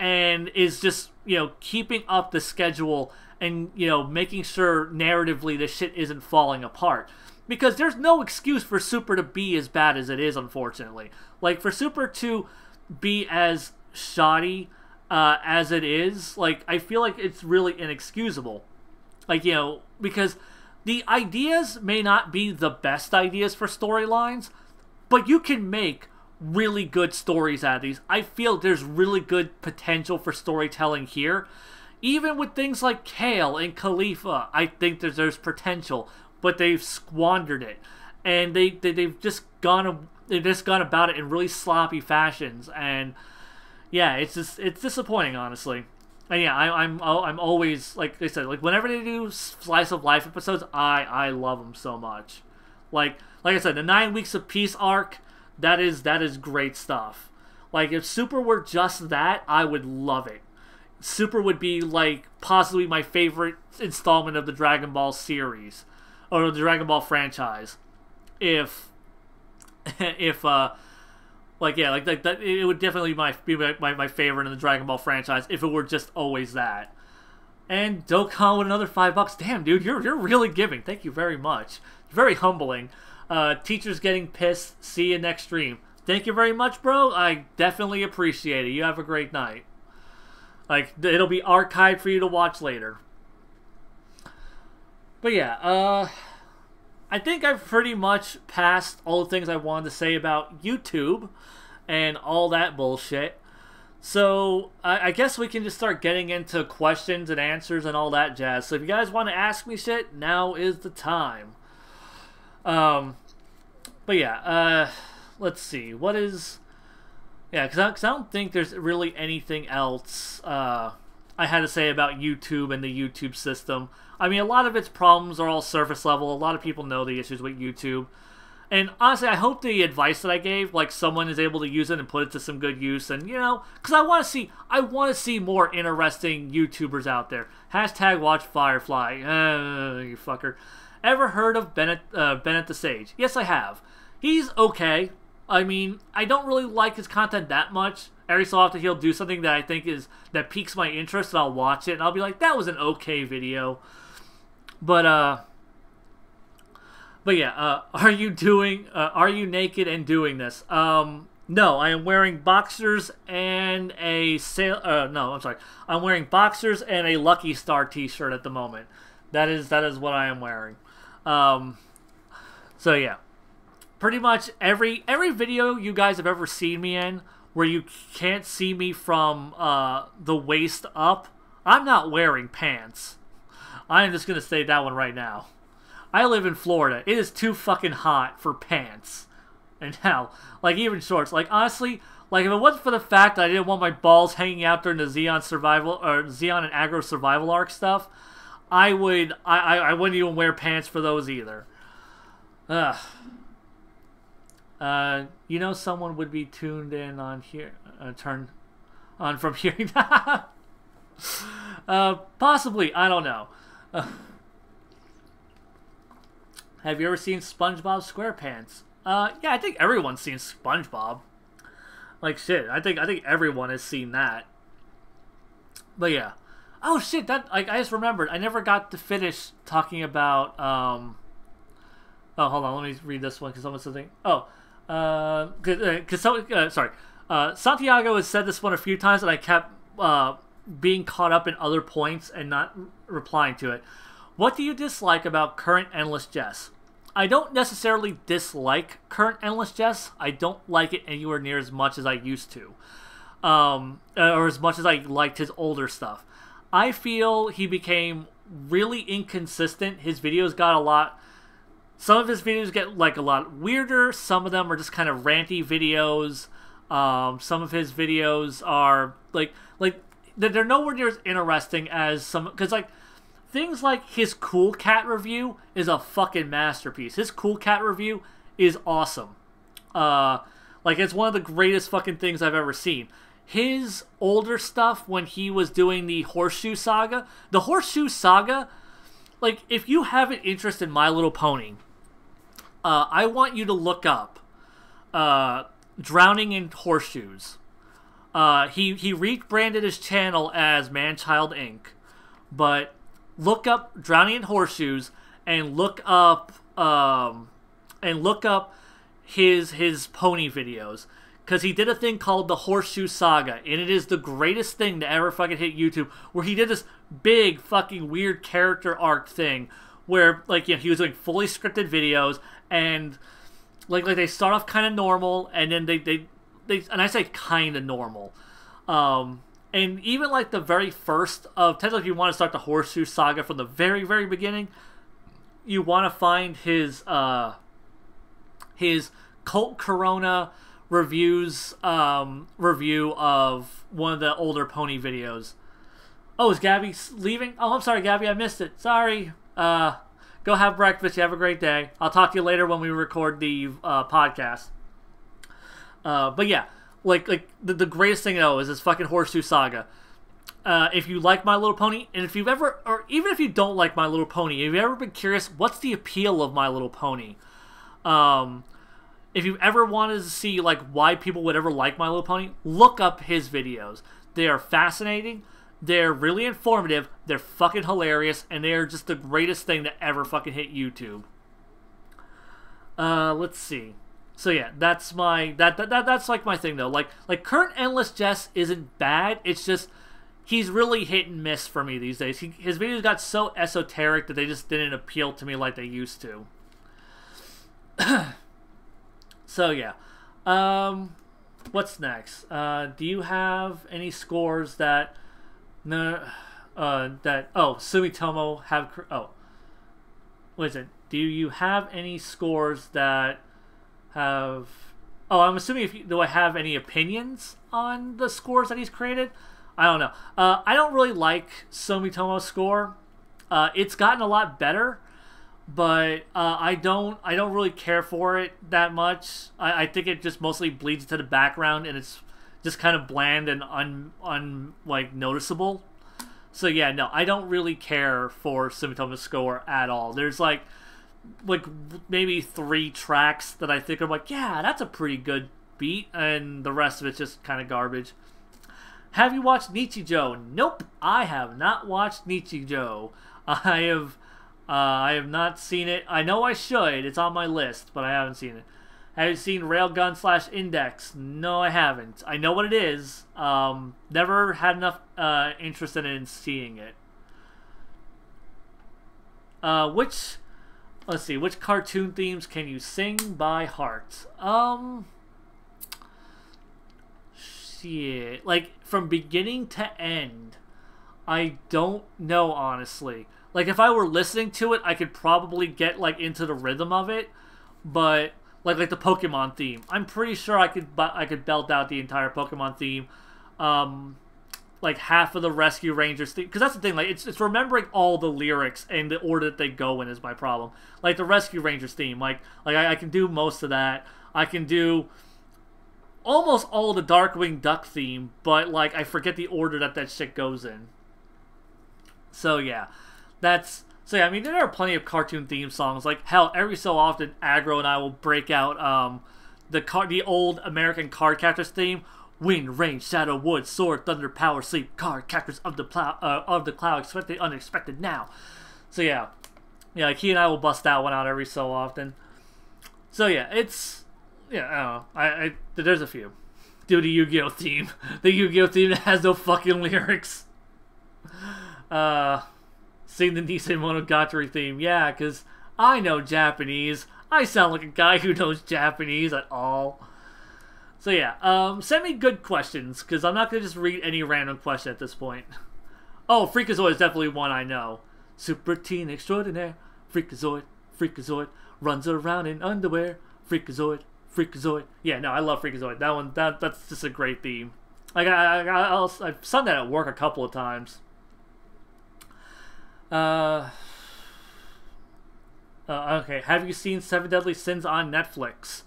and is just, you know, keeping up the schedule, and, you know, making sure narratively the shit isn't falling apart. Because there's no excuse for Super to be as bad as it is, unfortunately. Like, for Super to be as shoddy as it is, like, I feel like it's really inexcusable. Like, you know, because the ideas may not be the best ideas for storylines, but you can make really good stories out of these. I feel there's really good potential for storytelling here. Even with things like Kale and Khalifa, I think there's potential, but they've squandered it, and they've just gone about it in really sloppy fashions, and yeah, it's disappointing, honestly. And yeah, I'm always, like I said, like whenever they do slice of life episodes, I love them so much. Like I said, the 9 Weeks of Peace arc, that is great stuff. Like, if Super were just that, I would love it. Super would be like possibly my favorite installment of the Dragon Ball series, or the Dragon Ball franchise. If like yeah, like that, it would definitely be my favorite in the Dragon Ball franchise if it were just always that. And Dokkan with another $5. Damn, dude, you're really giving. Thank you very much. Very humbling. Teachers getting pissed. See you next stream. Thank you very much, bro. I definitely appreciate it. You have a great night. Like, it'll be archived for you to watch later. But yeah, I think I've pretty much passed all the things I wanted to say about YouTube and all that bullshit. So, I guess we can just start getting into questions and answers and all that jazz. So if you guys want to ask me shit, now is the time. But yeah, let's see. What is... Yeah, because I don't think there's really anything else I had to say about YouTube and the YouTube system. I mean, a lot of its problems are all surface level. A lot of people know the issues with YouTube. And honestly, I hope the advice that I gave, like, someone is able to use it and put it to some good use. And, you know, because I want to see more interesting YouTubers out there. Hashtag watch Firefly. You fucker. Ever heard of Bennett the Sage? Yes, I have. He's okay. I mean, I don't really like his content that much. Every so often he'll do something that I think that piques my interest, and I'll watch it, and I'll be like, that was an okay video. But yeah, are you naked and doing this? No, I am wearing boxers and a I'm wearing boxers and a Lucky Star t-shirt at the moment. That is what I am wearing. So yeah. Pretty much every video you guys have ever seen me in where you can't see me from the waist up, I'm not wearing pants. I am just going to say that one right now. I live in Florida. It is too fucking hot for pants. And hell, like even shorts. Like honestly, like if it wasn't for the fact that I didn't want my balls hanging out during the Zeon survival or Zeon and Aggro survival arc stuff, I wouldn't even wear pants for those either. Ugh. You know, someone would be tuned in on here, turn on from hearing that. Possibly. I don't know. Have you ever seen SpongeBob SquarePants? Yeah, I think everyone's seen SpongeBob. Like shit, I think everyone has seen that. But yeah. Oh shit, that I just remembered. I never got to finish talking about oh, hold on, let me read this one because someone said sorry. Santiago has said this one a few times and I kept being caught up in other points and not replying to it. What do you dislike about current Endless Jest? I don't necessarily dislike current Endless Jest. I don't like it anywhere near as much as I used to. Or as much as I liked his older stuff. I feel he became really inconsistent. His videos got a lot... Some of his videos get like a lot weirder. Some of them are just kind of ranty videos. Some of his videos are like they're nowhere near as interesting as some... Because like... Things like his Cool Cat review is a fucking masterpiece. His Cool Cat review is awesome. Like, it's one of the greatest fucking things I've ever seen. His older stuff, when he was doing the Horseshoe Saga, like, if you have an interest in My Little Pony, I want you to look up Drowning in Horseshoes. He rebranded his channel as Manchild Inc., but... Look up Drowning in Horseshoes and look up his pony videos, because he did a thing called the Horseshoe Saga, and it is the greatest thing to ever fucking hit YouTube, where he did this big fucking weird character arc thing where like, you know, he was doing fully scripted videos, and like they start off kind of normal, and then they and I say kind of normal, and even like the very first of, technically if you want to start the Horseshoe Saga from the very, very beginning, you want to find his Cult Corona review of one of the older pony videos. Oh, is Gabby leaving? Oh, I'm sorry, Gabby, I missed it. Sorry. Go have breakfast. You have a great day. I'll talk to you later when we record the podcast. But yeah. Like the greatest thing though is this fucking Horseshoe Saga. If you like My Little Pony, and if you've ever, or even if you don't like My Little Pony, have you ever been curious what's the appeal of My Little Pony? If you ever wanted to see like why people would ever like My Little Pony, look up his videos. They are fascinating. They're really informative. They're fucking hilarious, and they are just the greatest thing to ever fucking hit YouTube. Let's see. So yeah, that's my that's like my thing though. Like current Endless Jest isn't bad. It's just he's really hit and miss for me these days. His videos got so esoteric that they just didn't appeal to me like they used to. So yeah, what's next? Do you have any scores that Sumitomo have? Oh, what is it? Do you have any scores that have... Oh, I'm assuming do I have any opinions on the scores that he's created? I don't know. I don't really like Sumitomo's score. It's gotten a lot better, but I don't really care for it that much. I think it just mostly bleeds into the background, and it's just kind of bland and like noticeable. So yeah, no, I don't really care for Sumitomo's score at all. There's like maybe 3 tracks that I think are like, yeah, that's a pretty good beat, and the rest of it's just kind of garbage. Have you watched Nichijou? Nope, I have not watched Nichijou. I have not seen it. I know I should. It's on my list, but I haven't seen it. Have you seen Railgun / Index? No, I haven't. I know what it is. Never had enough interest in seeing it. Let's see, which cartoon themes can you sing by heart? Shit. Like, from beginning to end, I don't know, honestly. Like, if I were listening to it, I could probably get, like, into the rhythm of it. But, like the Pokemon theme. I'm pretty sure I could belt out the entire Pokemon theme. Like half of the Rescue Rangers theme, because that's the thing, like it's remembering all the lyrics and the order that they go in is my problem. Like the Rescue Rangers theme, like I can do most of that. I can do almost all of the Darkwing Duck theme, but like I forget the order that shit goes in. So yeah, so yeah. I mean, there are plenty of cartoon theme songs. Like hell, every so often, Aggro and I will break out the old American card captors theme. Wind, rain, shadow, wood, sword, thunder, power, sleep, card captors of the cloud, expected, unexpected now. So yeah, like he and I will bust that one out every so often. So yeah, I don't know. There's a few. Do the Yu-Gi-Oh theme. The Yu-Gi-Oh theme that has no fucking lyrics. Sing the Nisei Monogatari theme. Yeah, because I know Japanese. I sound like a guy who knows Japanese at all. So yeah, send me good questions, because I'm not going to just read any random question at this point. Oh, Freakazoid is definitely one I know. Super Teen Extraordinaire. Freakazoid, runs around in underwear. Freakazoid. Yeah, no, I love Freakazoid. That one, that's just a great theme. Like, I've sung that at work a couple of times. Okay, have you seen Seven Deadly Sins on Netflix?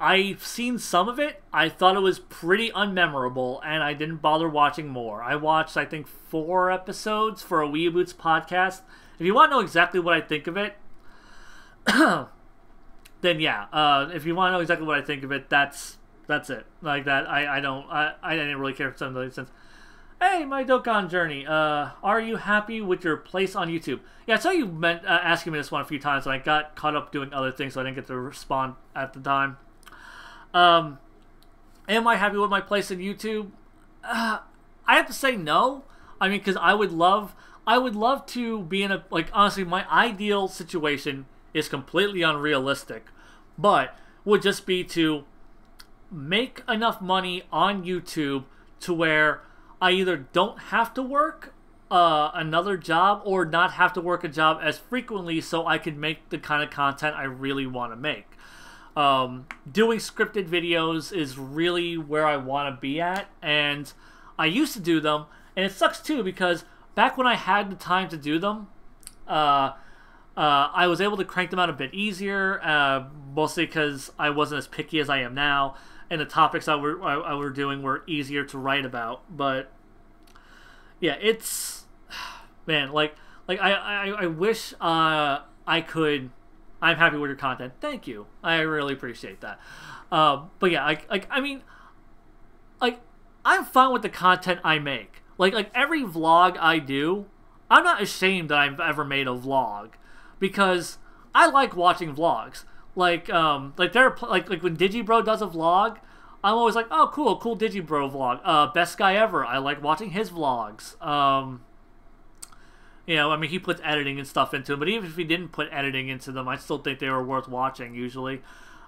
I've seen some of it. I thought it was pretty unmemorable, and I didn't bother watching more. I watched, I think, 4 episodes for a Weeaboots podcast. If you want to know exactly what I think of it, then yeah. If you want to know exactly what I think of it, that's it. Like that, I didn't really care for Seven Deadly Sins. Hey, my Dokkan journey. Are you happy with your place on YouTube? Yeah, I saw you asking me this one a few times, and I got caught up doing other things, so I didn't get to respond at the time. Am I happy with my place in YouTube? I have to say no. I mean, because I would love to be in a, like, honestly, my ideal situation is completely unrealistic, but would just be to make enough money on YouTube to where I either don't have to work another job or not have to work a job as frequently, so I can make the kind of content I really want to make. Doing scripted videos is really where I want to be at, and I used to do them, and it sucks too because back when I had the time to do them, I was able to crank them out a bit easier, mostly because I wasn't as picky as I am now, and the topics I were doing were easier to write about. But yeah, it's, man, like I wish I could. I'm happy with your content. Thank you. I really appreciate that. But yeah, I mean, I'm fine with the content I make. Like every vlog I do, I'm not ashamed that I've ever made a vlog, because I like watching vlogs. Like when Digibro does a vlog, I'm always like, oh, cool Digibro vlog. Best guy ever. I like watching his vlogs. You know, I mean, he puts editing and stuff into them, but even if he didn't put editing into them, I still think they were worth watching, usually.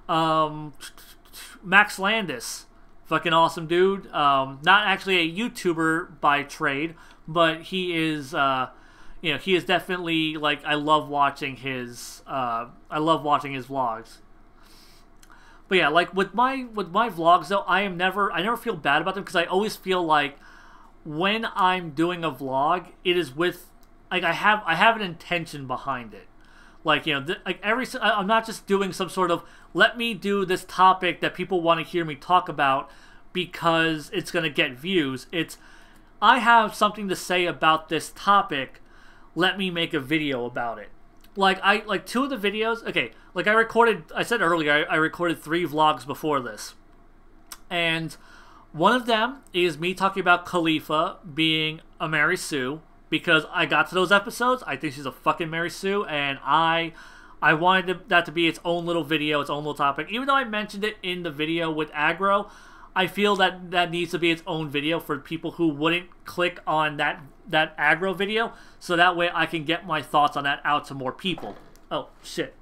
Max Landis, fucking awesome dude. Not actually a YouTuber by trade, but he is, you know, he is definitely, like, I love watching his vlogs. But yeah, like, with my vlogs, though, I never feel bad about them, because I always feel like when I'm doing a vlog, it is with, like, I have an intention behind it. Like, you know, I'm not just doing some sort of, let me do this topic that people want to hear me talk about because it's going to get views. It's, I have something to say about this topic, let me make a video about it. Like 2 of the videos, okay, like I said earlier, I recorded 3 vlogs before this. And one of them is me talking about Khalifa being a Mary Sue, because I got to those episodes. I think she's a fucking Mary Sue, and I wanted that to be its own little video, its own little topic. Even though I mentioned it in the video with Aggro, I feel that needs to be its own video for people who wouldn't click on that Aggro video, so that way I can get my thoughts on that out to more people. Oh, shit.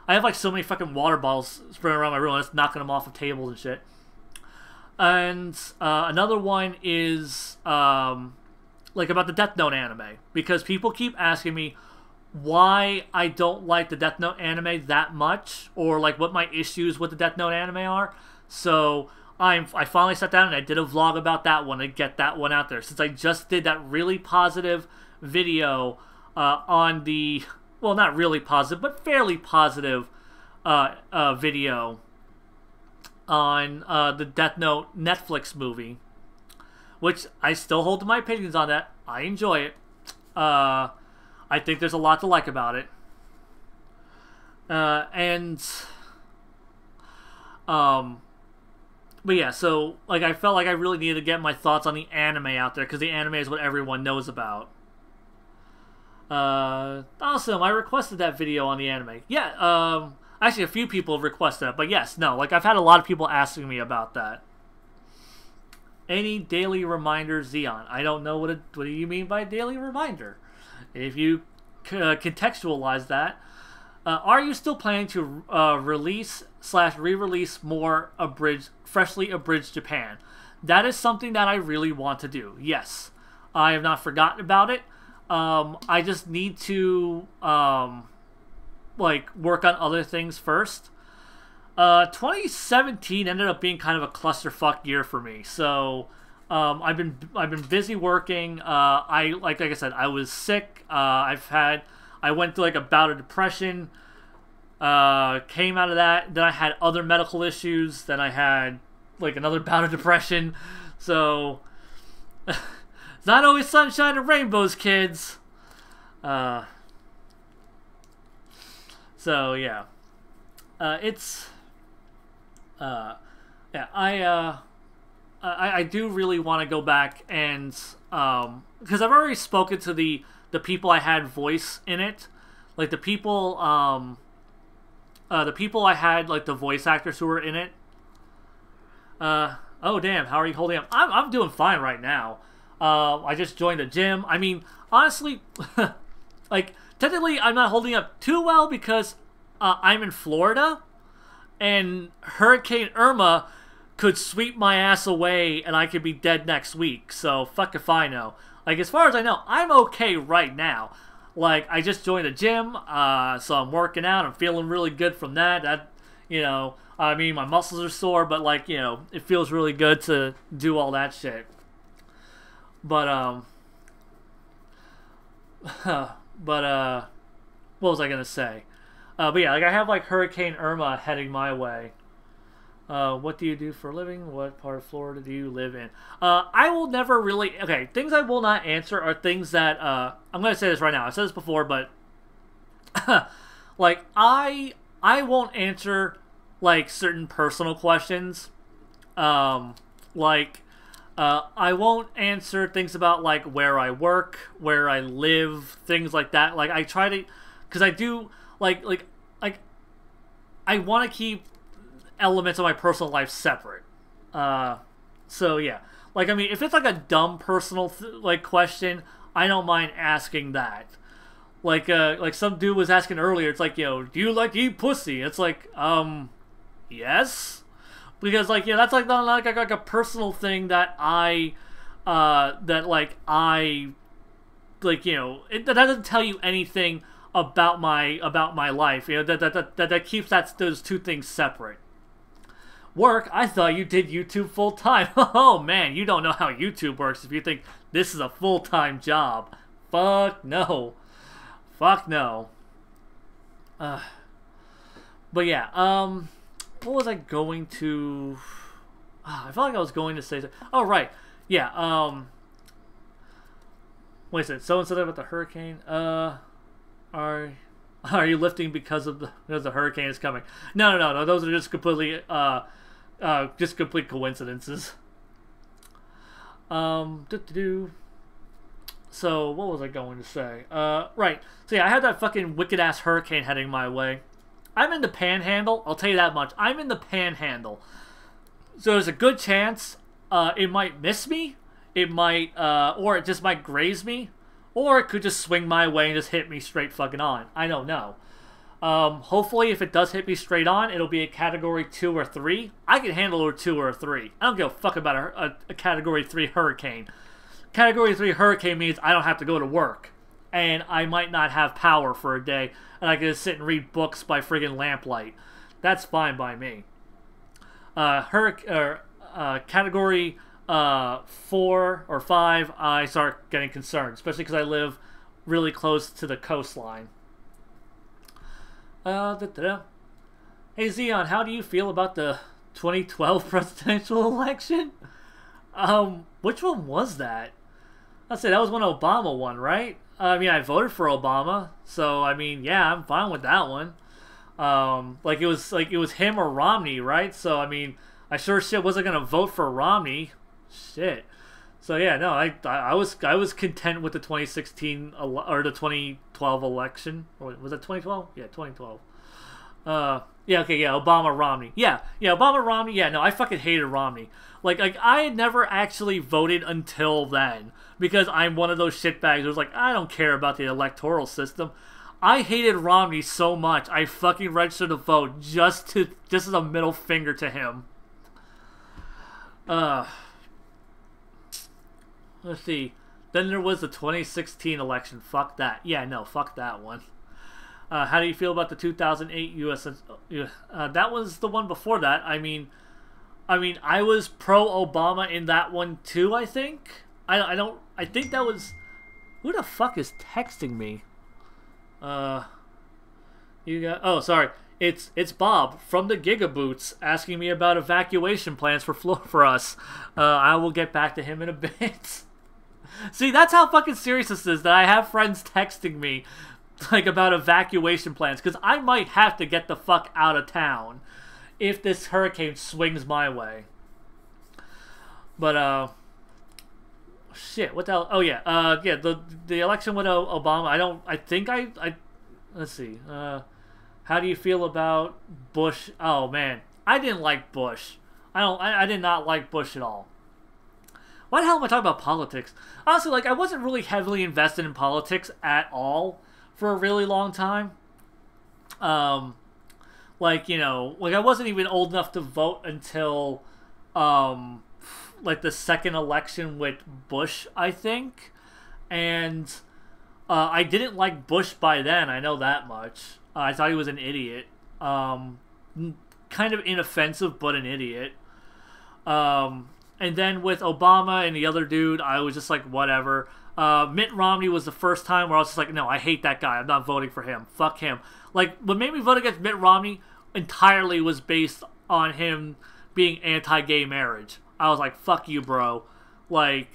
I have, like, so many fucking water bottles spreading around my room, I'm just knocking them off of tables and shit. And another one is, like, about the Death Note anime, because people keep asking me why I don't like the Death Note anime that much, or like what my issues with the Death Note anime are. So I finally sat down and I did a vlog about that one to get that one out there, since I just did that really positive video on the, well, not really positive, but fairly positive video on the Death Note Netflix movie, which I still hold to my opinions on that. I enjoy it. I think there's a lot to like about it. But yeah, so like I felt like I really needed to get my thoughts on the anime out there because the anime is what everyone knows about. Awesome, I requested that video on the anime. Yeah, actually a few people have requested it, but yes, no, like I've had a lot of people asking me about that. Any daily reminder, Zeon? I don't know what do you mean by daily reminder. If you contextualize that, are you still planning to release/re-release more freshly abridged Japan? That is something that I really want to do. Yes, I have not forgotten about it. I just need to like work on other things first. 2017 ended up being kind of a clusterfuck year for me. So I've been busy working. Like I said, I was sick. I went through like a bout of depression. Came out of that. Then I had other medical issues. Then I had like another bout of depression. So it's not always sunshine and rainbows, kids. So yeah, yeah, I do really want to go back and because I've already spoken to the people I had voice in it, like the people I had like the voice actors who were in it. Oh damn, how are you holding up? I'm doing fine right now. I just joined the gym. I mean, honestly, like technically I'm not holding up too well because I'm in Florida and Hurricane Irma could sweep my ass away and I could be dead next week. So fuck if I know. Like as far as I know, I'm okay right now. Like I just joined a gym, so I'm working out. I'm feeling really good from that. That, you know, I mean my muscles are sore, but like, you know, it feels really good to do all that shit. But what was I gonna say? But yeah, like I have like Hurricane Irma heading my way. What do you do for a living? What part of Florida do you live in? I will never really... Okay, things I will not answer are things that... I'm going to say this right now. I've said this before, but... like, I won't answer, like, certain personal questions. I won't answer things about, like, where I work, where I live, things like that. Like, I try to... Because I do... Like, I want to keep elements of my personal life separate. So yeah, like I mean, if it's like a dumb personal like question, I don't mind asking that. Like some dude was asking earlier, it's like, you know, do you like to eat pussy? It's like, yes, because like, yeah, that's like not like a personal thing that I you know, that doesn't tell you anything about my life. You know, that keeps those two things separate. Work? I thought you did YouTube full time. Oh man, you don't know how YouTube works if you think this is a full-time job. Fuck no. Fuck no. But yeah, what was I going to... I felt like I was going to say... Oh, right. Yeah, wait a second. Someone said about the hurricane. Are you lifting because the hurricane is coming? No. Those are just completely just complete coincidences. So what was I going to say? Right. So yeah, I had that fucking wicked ass hurricane heading my way. I'm in the Panhandle. I'll tell you that much. I'm in the Panhandle. So there's a good chance it might miss me. It might, or it just might graze me. Or it could just swing my way and just hit me straight fucking on. I don't know. Hopefully, if it does hit me straight on, it'll be a Category 2 or 3. I can handle a 2 or a 3. I don't give a fuck about a Category 3 hurricane. Category 3 hurricane means I don't have to go to work. And I might not have power for a day. And I can just sit and read books by friggin' lamplight. That's fine by me. Category 4 or 5, I start getting concerned. Especially because I live really close to the coastline. Hey Zeon, how do you feel about the 2012 presidential election? Which one was that? I'd say that was one Obama won, right? I mean, I voted for Obama, so I mean, yeah, I'm fine with that one. Like it was him or Romney, right? So I mean, I sure shit wasn't gonna vote for Romney. Shit. So yeah, no, I was content with the 2016 or the 2012 election. Or was it 2012? Yeah, 2012. Yeah, okay, yeah, Obama, Romney. Yeah, Obama, Romney. Yeah, no, I fucking hated Romney. Like I had never actually voted until then because I'm one of those shitbags who's like, I don't care about the electoral system. I hated Romney so much, I fucking registered to vote just as a middle finger to him. Let's see. Then there was the 2016 election. Fuck that. Yeah, no, fuck that one. How do you feel about the 2008 U.S. That was the one before that. I mean, I was pro Obama in that one too. I think. I think that was. Who the fuck is texting me? You got. Oh, sorry. It's Bob from the Gigaboots asking me about evacuation plans for us. I will get back to him in a bit. See, that's how fucking serious this is, that I have friends texting me like about evacuation plans, because I might have to get the fuck out of town if this hurricane swings my way. But shit, what the hell? Oh yeah, yeah, the election with Obama. Let's see. How do you feel about Bush? Oh man, I didn't like Bush. I did not like Bush at all. Why the hell am I talking about politics? Honestly, like, I wasn't really heavily invested in politics at all for a really long time. Like, you know, like, I wasn't even old enough to vote until, like, the second election with Bush, I think. And, I didn't like Bush by then, I know that much. I thought he was an idiot. Kind of inoffensive, but an idiot. And then with Obama and the other dude, I was just like, whatever. Mitt Romney was the first time where I was just like, no, I hate that guy. I'm not voting for him. Fuck him. Like, what made me vote against Mitt Romney entirely was based on him being anti-gay marriage. I was like, fuck you, bro. Like,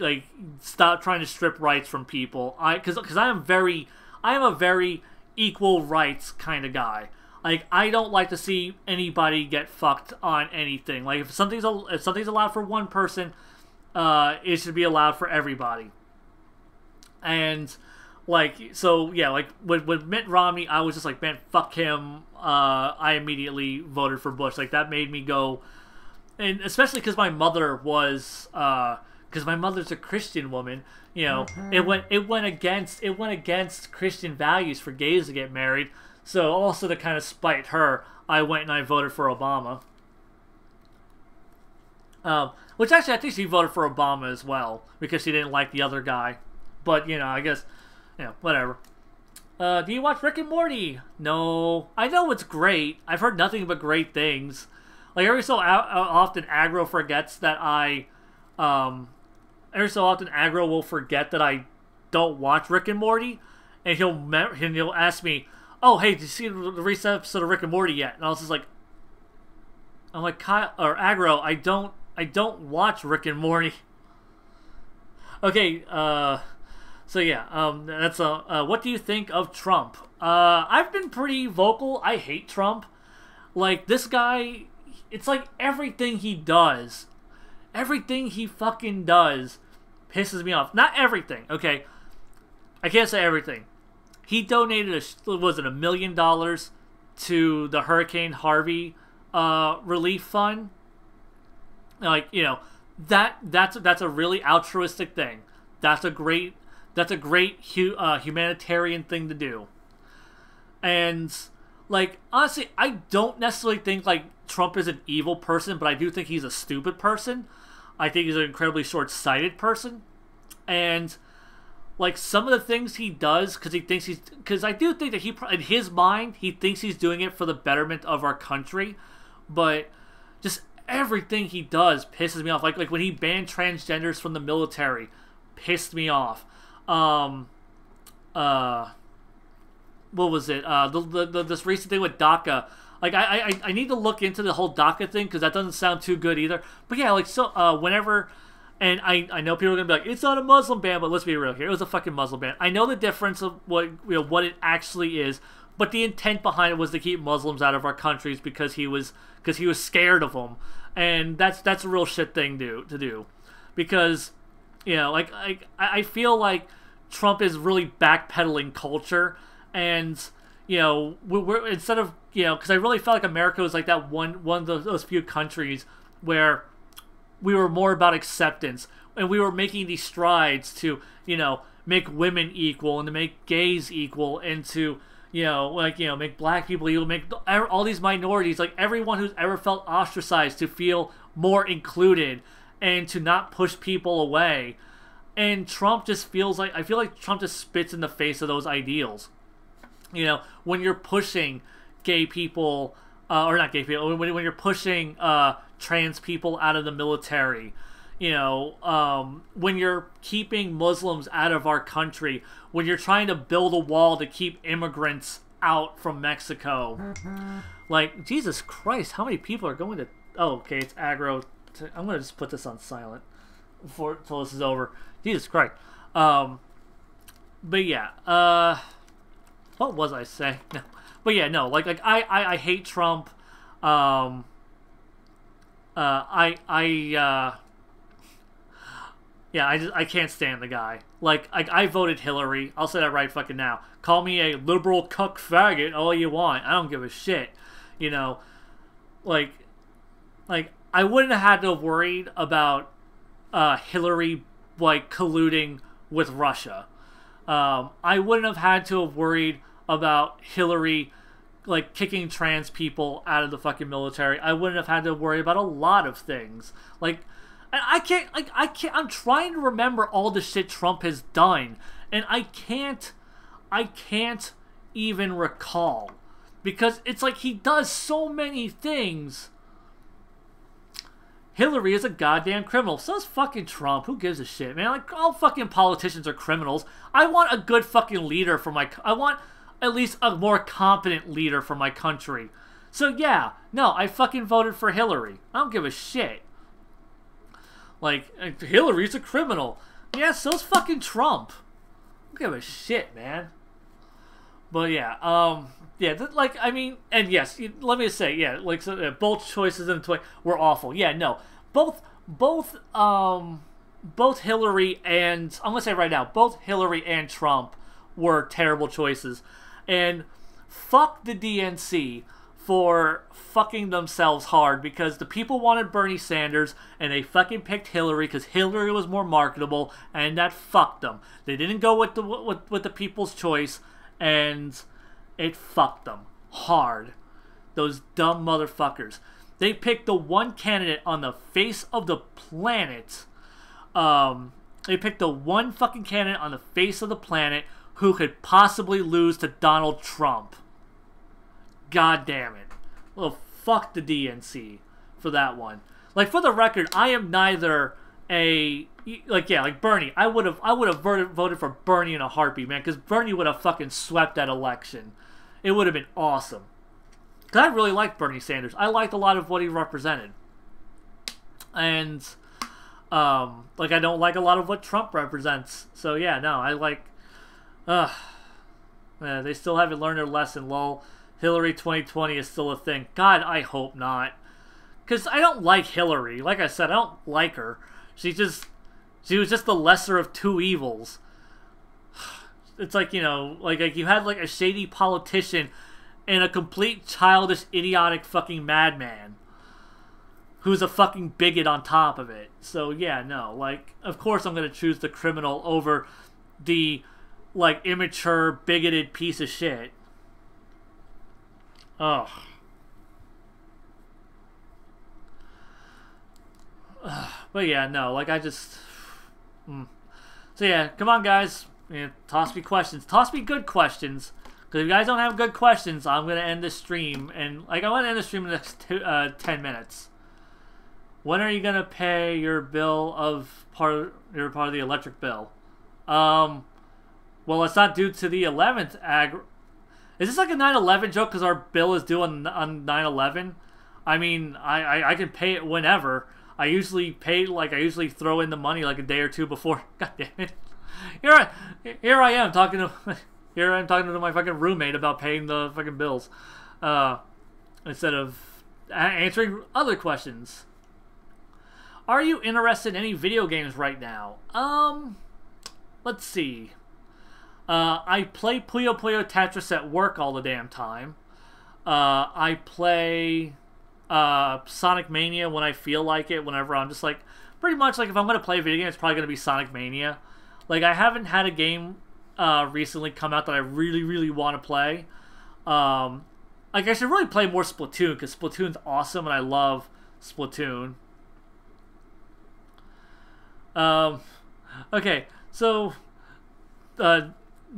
stop trying to strip rights from people. Because I am a very equal rights kind of guy. Like, I don't like to see anybody get fucked on anything. Like, if something's allowed for one person, it should be allowed for everybody. And, like, so, yeah, like, with Mitt Romney, I was just like, man, fuck him. I immediately voted for Bush. Like, that made me go, and especially because my mother was, because my mother's a Christian woman, you know, it went against Christian values for gays to get married. So also to kind of spite her, I went and I voted for Obama. Which actually, I think she voted for Obama as well, because she didn't like the other guy. But, you know, I guess, you know, whatever. Do you watch Rick and Morty? No. I know it's great. I've heard nothing but great things. Like, every so often, Aggro forgets that every so often, Aggro will forget that I don't watch Rick and Morty. And he'll ask me, oh, hey, did you see the recent episode of Rick and Morty yet? And I was just like, Kyle, or Aggro, I don't watch Rick and Morty. Okay, so yeah, that's what do you think of Trump? I've been pretty vocal. I hate Trump. Like, this guy, it's like everything he fucking does pisses me off. Not everything, okay? I can't say everything. He donated, $1 million to the Hurricane Harvey relief fund. Like, you know, that's a really altruistic thing. That's a great humanitarian thing to do. And, like, honestly, I don't necessarily think, like, Trump is an evil person, but I do think he's a stupid person. I think he's an incredibly short-sighted person. And, like, some of the things he does, because I do think that in his mind, he thinks he's doing it for the betterment of our country, but just everything he does pisses me off. Like when he banned transgenders from the military, pissed me off. What was it? This recent thing with DACA. Like, I need to look into the whole DACA thing, because that doesn't sound too good either. But yeah, like, so, whenever And I know people are gonna be like, it's not a Muslim ban, but let's be real here. It was a fucking Muslim ban. I know the difference of what it actually is, but the intent behind it was to keep Muslims out of our countries because he was scared of them, and that's a real shit thing to do, because like I feel like Trump is really backpedaling culture, and we're instead of because I really felt like America was like that one of those few countries where we were more about acceptance, and we were making these strides to make women equal and to make gays equal, and to make black people equal, make all these minorities, like everyone who's ever felt ostracized, to feel more included and to not push people away. And Trump just I feel like Trump just spits in the face of those ideals. When you're pushing gay people, or not gay people, when you're pushing trans people out of the military, when you're keeping Muslims out of our country, when you're trying to build a wall to keep immigrants out from Mexico. Like, Jesus Christ, how many people are going to... Oh, okay, it's aggro. I'm going to just put this on silent until this is over. Jesus Christ. But yeah, what was I saying? No. But yeah, no, like I hate Trump. Yeah, I can't stand the guy. Like, I voted Hillary. I'll say that right fucking now. Call me a liberal cuck faggot all you want. I don't give a shit. Like I wouldn't have had to have worried about Hillary colluding with Russia. I wouldn't have had to have worried about Hillary kicking trans people out of the fucking military. I wouldn't have had to worry about a lot of things. I can't, I'm trying to remember all the shit Trump has done, and I can't even recall, because it's like he does so many things. Hillary is a goddamn criminal. So is fucking Trump. Who gives a shit, man? Like, all fucking politicians are criminals. I want a good fucking leader for I want at least a more competent leader for my country. So yeah, no, I fucking voted for Hillary. I don't give a shit. Like, Hillary's a criminal. Yeah, so's fucking Trump. I don't give a shit, man. But yeah, yeah, I mean, and yes, let me say, yeah, both choices in the were awful. Yeah, no, both Hillary and, I'm gonna say right now, both Hillary and Trump were terrible choices, and fuck the DNC for fucking themselves hard, because the people wanted Bernie Sanders and they fucking picked Hillary because Hillary was more marketable, and that fucked them. They didn't go with the people's choice, and it fucked them hard. Those dumb motherfuckers. They picked the one candidate on the face of the planet. They picked the one fucking candidate on the face of the planet who could possibly lose to Donald Trump. God damn it. Well, fuck the DNC for that one. Like, for the record, I am neither a... like Bernie. I would have voted for Bernie in a heartbeat, man, because Bernie would have fucking swept that election. It would have been awesome. Because I really liked Bernie Sanders. I liked a lot of what he represented. And, I don't like a lot of what Trump represents. So, yeah, no, I like... they still haven't learned their lesson, lol. Hillary 2020 is still a thing. God, I hope not. Because I don't like Hillary. Like I said, I don't like her. She was just the lesser of two evils. It's like, you had a shady politician and a complete childish, idiotic fucking madman who's a fucking bigot on top of it. So yeah, no, of course I'm gonna choose the criminal over the immature, bigoted piece of shit. Ugh. But yeah, no, I just... So yeah, come on, guys. Toss me questions. Toss me good questions. Because if you guys don't have good questions, I'm going to end this stream. And, I want to end the stream in the next 10 minutes. When are you going to pay your bill of part of the electric bill? Well, it's not due to the 11th. Is this like a 9/11 joke because our bill is due on 9/11? I mean, I can pay it whenever. I usually throw in the money like a day or two before. God damn it. Here I am talking to my fucking roommate about paying the fucking bills. Instead of answering other questions. Are you interested in any video games right now? Let's see. I play Puyo Puyo Tetris at work all the damn time. I play Sonic Mania when I feel like it, whenever I'm just like, pretty much like if I'm going to play a video game, it's probably going to be Sonic Mania. Like, I haven't had a game recently come out that I really, really want to play. Like, I should really play more Splatoon, because Splatoon's awesome, and I love Splatoon. Okay, so,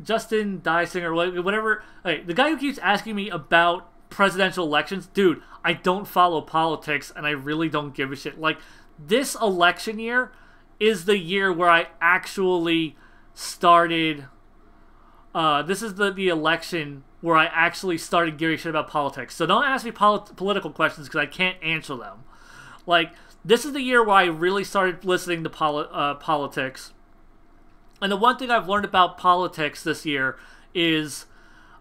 Justin Dysinger, whatever, okay, the guy who keeps asking me about presidential elections, dude, I don't follow politics, and I really don't give a shit. Like, this election year is the year where I actually started, this is the election where I actually started giving a shit about politics. So don't ask me political questions, because I can't answer them. Like, this is the year where I really started listening to politics. And the one thing I've learned about politics this year is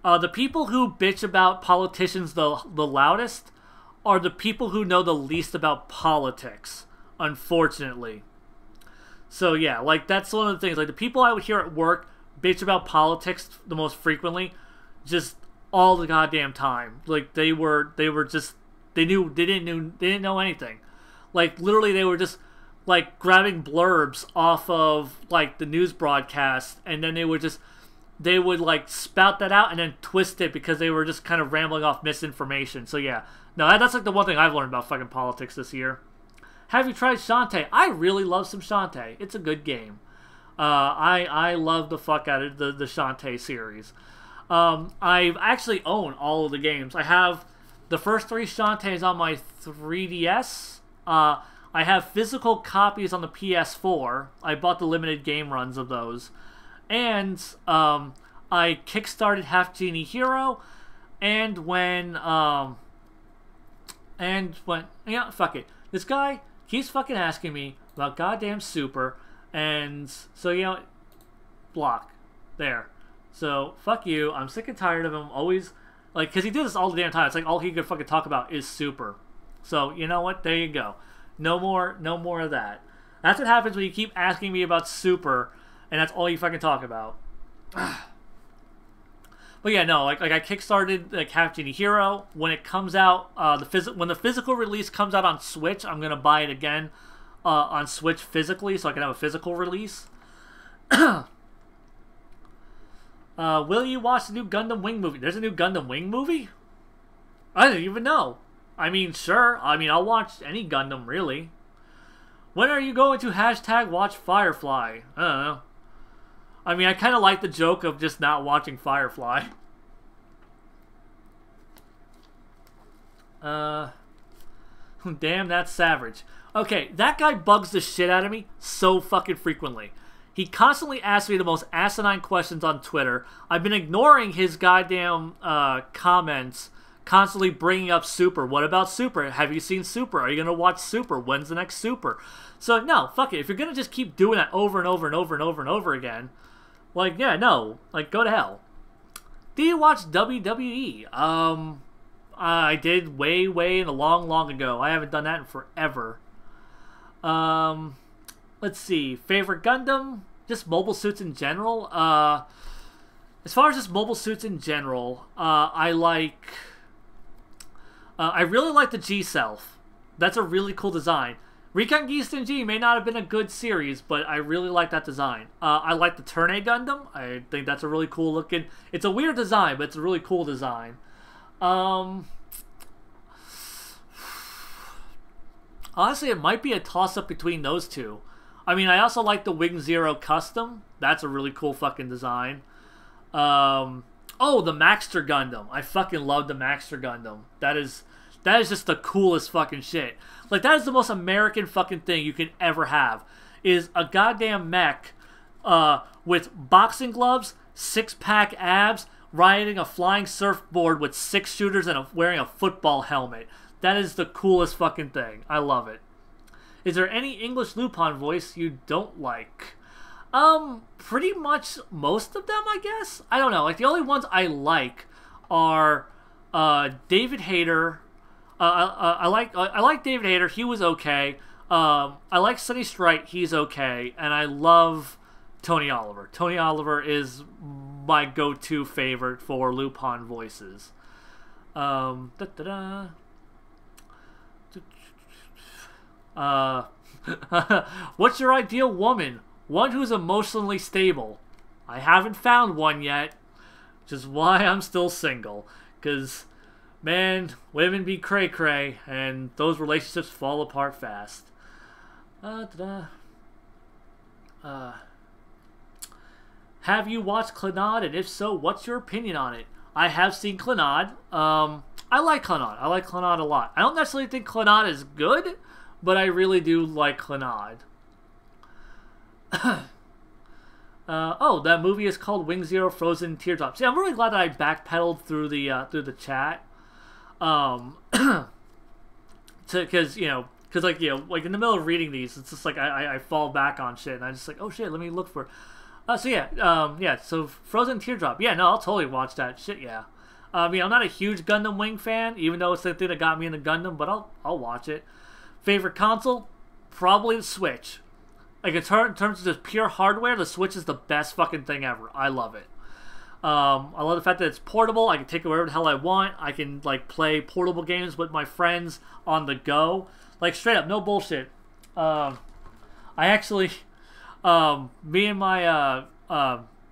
the people who bitch about politicians the loudest are the people who know the least about politics, unfortunately. So yeah, like, that's one of the things. Like, the people I would hear at work bitch about politics the most frequently, just all the goddamn time. Like, they didn't know anything. Like, literally, they were just like grabbing blurbs off of like the news broadcast, and then they would like spout that out and then twist it, because they were just kind of rambling off misinformation. So yeah, no, that's like the one thing I've learned about fucking politics this year. Have you tried Shantae? I really love some Shantae. It's a good game. I love the fuck out of the Shantae series. I actually own all of the games. I have the first 3 Shantaes on my 3DS. I have physical copies on the PS4. I bought the limited game runs of those. And I kickstarted Half Genie Hero. And when yeah, fuck it. This guy keeps fucking asking me about goddamn Super. And so, you know, block. There. So, fuck you. I'm sick and tired of him always, like, because he did this all the damn time. It's like all he could fucking talk about is Super. So, you know what? There you go. No more of that. That's what happens when you keep asking me about Super, and that's all you fucking talk about. But yeah, no, like I kickstarted like Half Genie Hero. When it comes out, when the physical release comes out on Switch, I'm gonna buy it again on Switch physically, so I can have a physical release. Will you watch the new Gundam Wing movie? There's a new Gundam Wing movie? I didn't even know. I mean, sure. I mean, I'll watch any Gundam, really. When are you going to # watch Firefly? I don't know. I mean, I kind of like the joke of just not watching Firefly. Damn, that's savage. Okay, that guy bugs the shit out of me so fucking frequently. He constantly asks me the most asinine questions on Twitter. I've been ignoring his goddamn comments, constantly bringing up Super. What about Super? Have you seen Super? Are you going to watch Super? When's the next Super? So, no, fuck it. If you're going to just keep doing that over and over and over and over and over again, like, yeah, no. Like, go to hell. Do you watch WWE? I did way and a long ago. I haven't done that in forever. Let's see. Favorite Gundam? Just mobile suits in general? As far as just mobile suits in general, I really like the G-Self. That's a really cool design. Recon Geeston G may not have been a good series, but I really like that design. I like the Turn A Gundam. I think that's a really cool looking... It's a weird design, but it's a really cool design. Honestly, it might be a toss-up between those two. I mean, I also like the Wing Zero Custom. That's a really cool fucking design. Oh, the Maxter Gundam. I fucking love the Maxter Gundam. That is just the coolest fucking shit. Like, that is the most American fucking thing you can ever have. Is a goddamn mech with boxing gloves, six-pack abs, riding a flying surfboard with 6 shooters and wearing a football helmet. That is the coolest fucking thing. I love it. Is there any English Lupin voice you don't like? Pretty much most of them, I guess. I don't know. Like, the only ones I like are David Hayter. I like David Hayter. He was okay. I like Sonny Strite. He's okay. And I love Tony Oliver. Tony Oliver is my go-to favorite for Lupin voices. What's your ideal woman? One who's emotionally stable. I haven't found one yet, which is why I'm still single. Because, man, women be cray-cray, and those relationships fall apart fast. Have you watched Clannad, and if so, what's your opinion on it? I have seen Clannad. I like Clannad. I like Clannad a lot. I don't necessarily think Clannad is good, but I really do like Clannad. Oh, that movie is called Wing Zero Frozen Teardrops. Yeah, I'm really glad that I backpedaled through the chat. Because like in the middle of reading these, it's just like I fall back on shit, and I'm just like, oh shit, let me look for. So Frozen Teardrop. Yeah, no, I'll totally watch that shit. Yeah. I'm not a huge Gundam Wing fan, even though it's the thing that got me into Gundam, but I'll watch it. Favorite console? Probably the Switch. Like, in terms of just pure hardware, the Switch is the best fucking thing ever. I love it. I love the fact that it's portable. I can take it wherever the hell I want. I can, like, play portable games with my friends on the go. Like, straight up, no bullshit. I actually, me and my,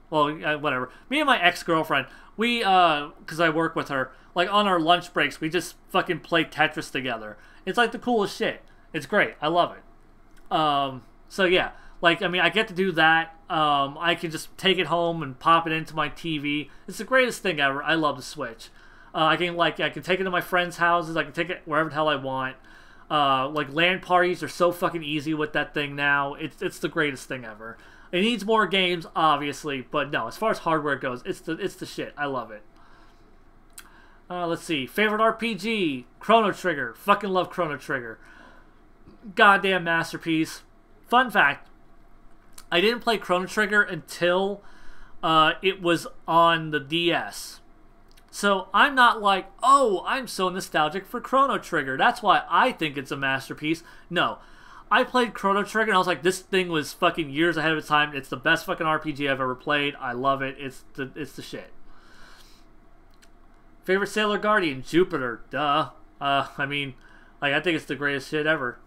whatever. Me and my ex-girlfriend, we, because I work with her, like, on our lunch breaks, we just fucking play Tetris together. It's, like, the coolest shit. It's great. I love it. So yeah, like, I get to do that. I can just take it home and pop it into my TV. It's the greatest thing ever. I love the Switch. I can take it to my friends' houses. I can take it wherever the hell I want. Like, LAN parties are so fucking easy with that thing now. It's the greatest thing ever. It needs more games, obviously, but no, as far as hardware goes, it's the shit. I love it. Let's see. Favorite RPG? Chrono Trigger. Fucking love Chrono Trigger. Goddamn masterpiece. Fun fact, I didn't play Chrono Trigger until it was on the DS. So I'm not like, oh, I'm so nostalgic for Chrono Trigger. That's why I think it's a masterpiece. No. I played Chrono Trigger and I was like, this thing was fucking years ahead of its time. It's the best fucking RPG I've ever played. I love it. It's the shit. Favorite Sailor Guardian? Jupiter. Duh. I think it's the greatest shit ever.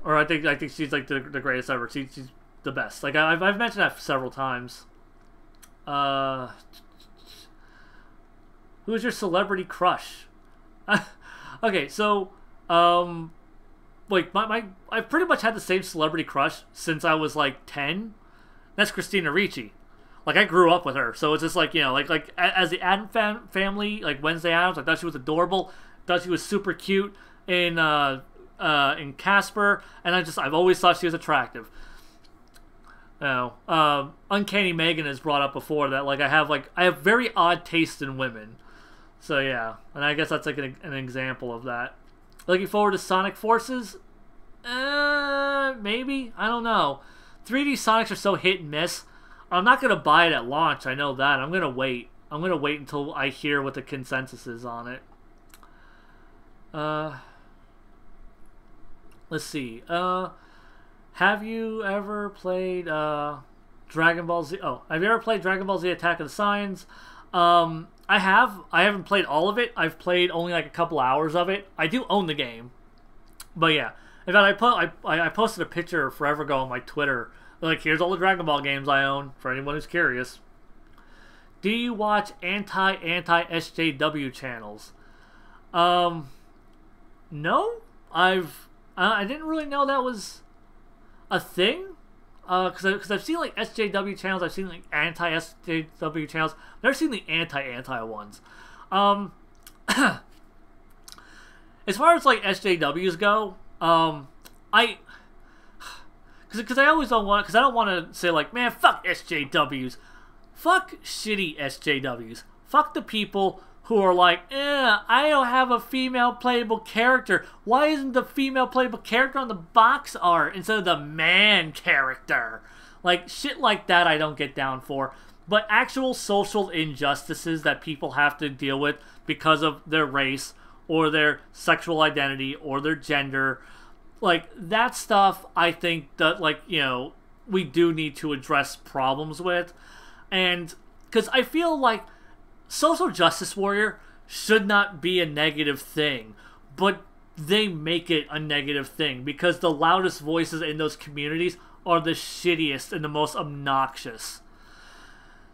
Or I think she's like the greatest ever. She's the best. Like, I've mentioned that several times. Who's your celebrity crush? Okay, so like I've pretty much had the same celebrity crush since I was like 10. That's Christina Ricci. Like, I grew up with her, so it's just like, like as the Adam family, like Wednesday Addams, I thought she was adorable. Thought she was super cute in Casper, and I've always thought she was attractive. Uncanny Megan has brought up before that, like, I have very odd taste in women. So yeah, and I guess that's like an example of that. Looking forward to Sonic Forces? Maybe? I don't know. 3D Sonics are so hit and miss. I'm not gonna buy it at launch, I know that. I'm gonna wait. I'm gonna wait until I hear what the consensus is on it. Let's see. Have you ever played Dragon Ball Z? Oh, have you ever played Dragon Ball Z Attack of the Saiyans? I have. I haven't played all of it. I've played only like a couple hours of it. I do own the game. But yeah. In fact, I posted a picture forever ago on my Twitter. Like, here's all the Dragon Ball games I own, for anyone who's curious. Do you watch anti-SJW channels? No. I didn't really know that was a thing. Because I've seen, like, SJW channels. I've seen, like, anti-SJW channels. I've never seen the anti-anti ones. As far as, like, SJWs go, because I always don't want, because I don't want to say, like, man, fuck SJWs. Fuck shitty SJWs. Fuck the people who are like, I don't have a female playable character. Why isn't the female playable character on the box art instead of the man character? Like, shit like that I don't get down for. But actual social injustices that people have to deal with because of their race or their sexual identity or their gender, like, that stuff I think that, like, you know, we do need to address problems with. And because I feel like social justice warrior should not be a negative thing, but they make it a negative thing because the loudest voices in those communities are the shittiest and the most obnoxious.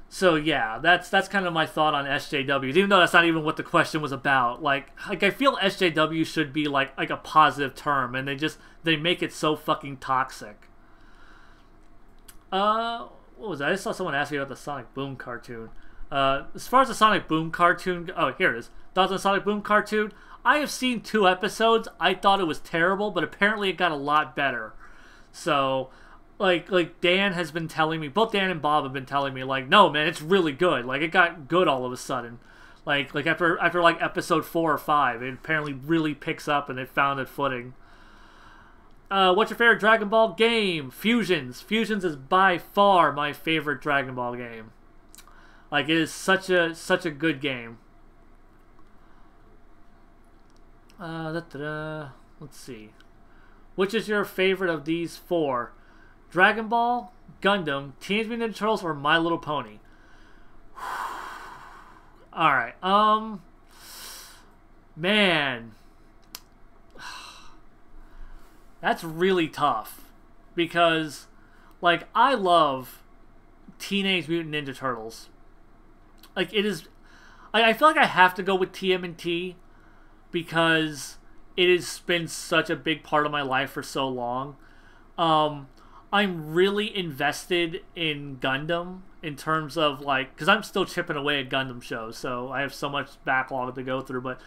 So yeah, that's kind of my thought on SJWs, even though that's not even what the question was about. Like I feel SJW should be like a positive term, and they make it so fucking toxic. What was that? I just saw someone ask me about the Sonic Boom cartoon. As far as the Sonic Boom cartoon, oh, here it is. Thoughts on the Sonic Boom cartoon? I have seen 2 episodes. I thought it was terrible, but apparently it got a lot better. So, like Dan has been telling me, both Dan and Bob have been telling me, like, no, man, it's really good. Like, it got good all of a sudden. Like after like episode 4 or 5, it apparently really picks up and it found its footing. What's your favorite Dragon Ball game? Fusions. Fusions is by far my favorite Dragon Ball game. Like, it is such a good game. Let's see. Which is your favorite of these 4? Dragon Ball, Gundam, Teenage Mutant Ninja Turtles, or My Little Pony? Alright, man. That's really tough. Because, like, I love Teenage Mutant Ninja Turtles. Like, it is... I feel like I have to go with TMNT because it has been such a big part of my life for so long. I'm really invested in Gundam in terms of, like... Because I'm still chipping away at Gundam shows, so I have so much backlog to go through. But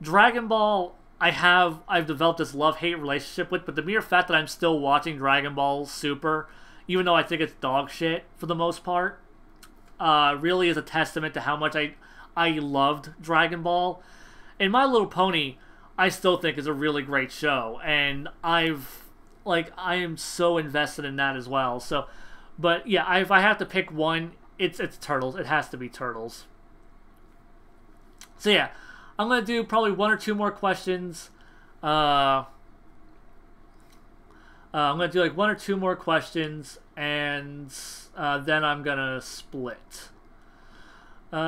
Dragon Ball... I've developed this love-hate relationship with, but the mere fact that I'm still watching Dragon Ball Super, even though I think it's dog shit for the most part, really is a testament to how much I loved Dragon Ball. And My Little Pony, I still think is a really great show, and I am so invested in that as well. So, but yeah, if I have to pick one, it's Turtles. It has to be Turtles. So yeah. I'm going to do probably 1 or 2 more questions. I'm going to do like 1 or 2 more questions, and then I'm going to split. You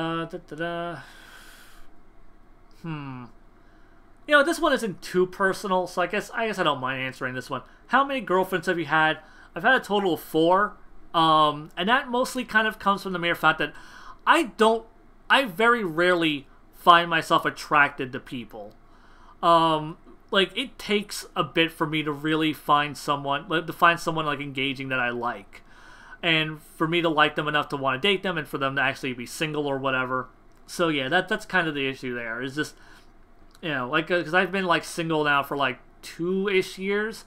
know, this one isn't too personal, so I guess I don't mind answering this one. How many girlfriends have you had? I've had a total of 4. And that mostly kind of comes from the mere fact that I very rarely find myself attracted to people. Like, it takes a bit for me to really find someone like engaging that I like, and for me to like them enough to want to date them, and for them to actually be single or whatever. So yeah, that's kind of the issue there. Is just, you know, like, because I've been like single now for like 2-ish years,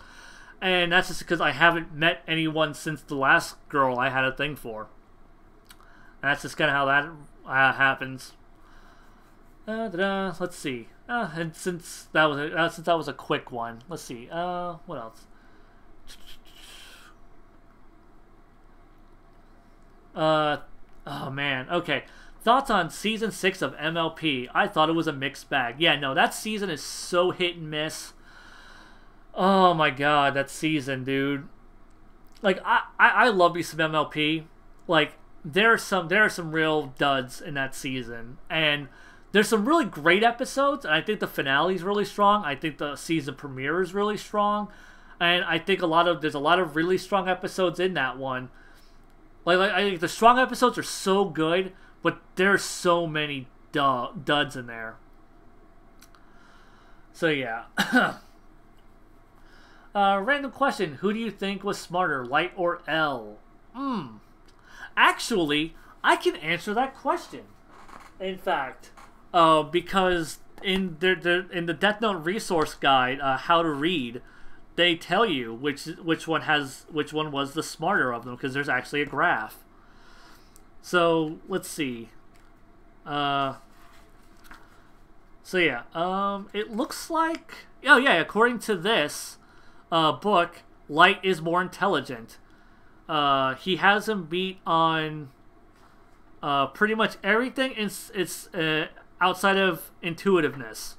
and that's just because I haven't met anyone since the last girl I had a thing for. And that's just kind of how that happens. Let's see. And since that was a quick one, let's see. What else? Oh man. Okay. Thoughts on season 6 of MLP? I thought it was a mixed bag. Yeah, no, that season is so hit and miss. Oh my god, that season, dude. Like, I love me some MLP. Like, there are some real duds in that season, and there's some really great episodes, and I think the finale is really strong. I think the season premiere is really strong, and I think there's a lot of really strong episodes in that one. Like I think the strong episodes are so good, but there's so many duds in there. So yeah. Random question: who do you think was smarter, Light or L? Actually, I can answer that question. In fact. Because in the Death Note resource guide, how to read, they tell you which one was the smarter of them, because there's actually a graph. So let's see. So yeah, it looks like, oh yeah, according to this book, Light is more intelligent. He has him beat on pretty much everything. It's outside of intuitiveness.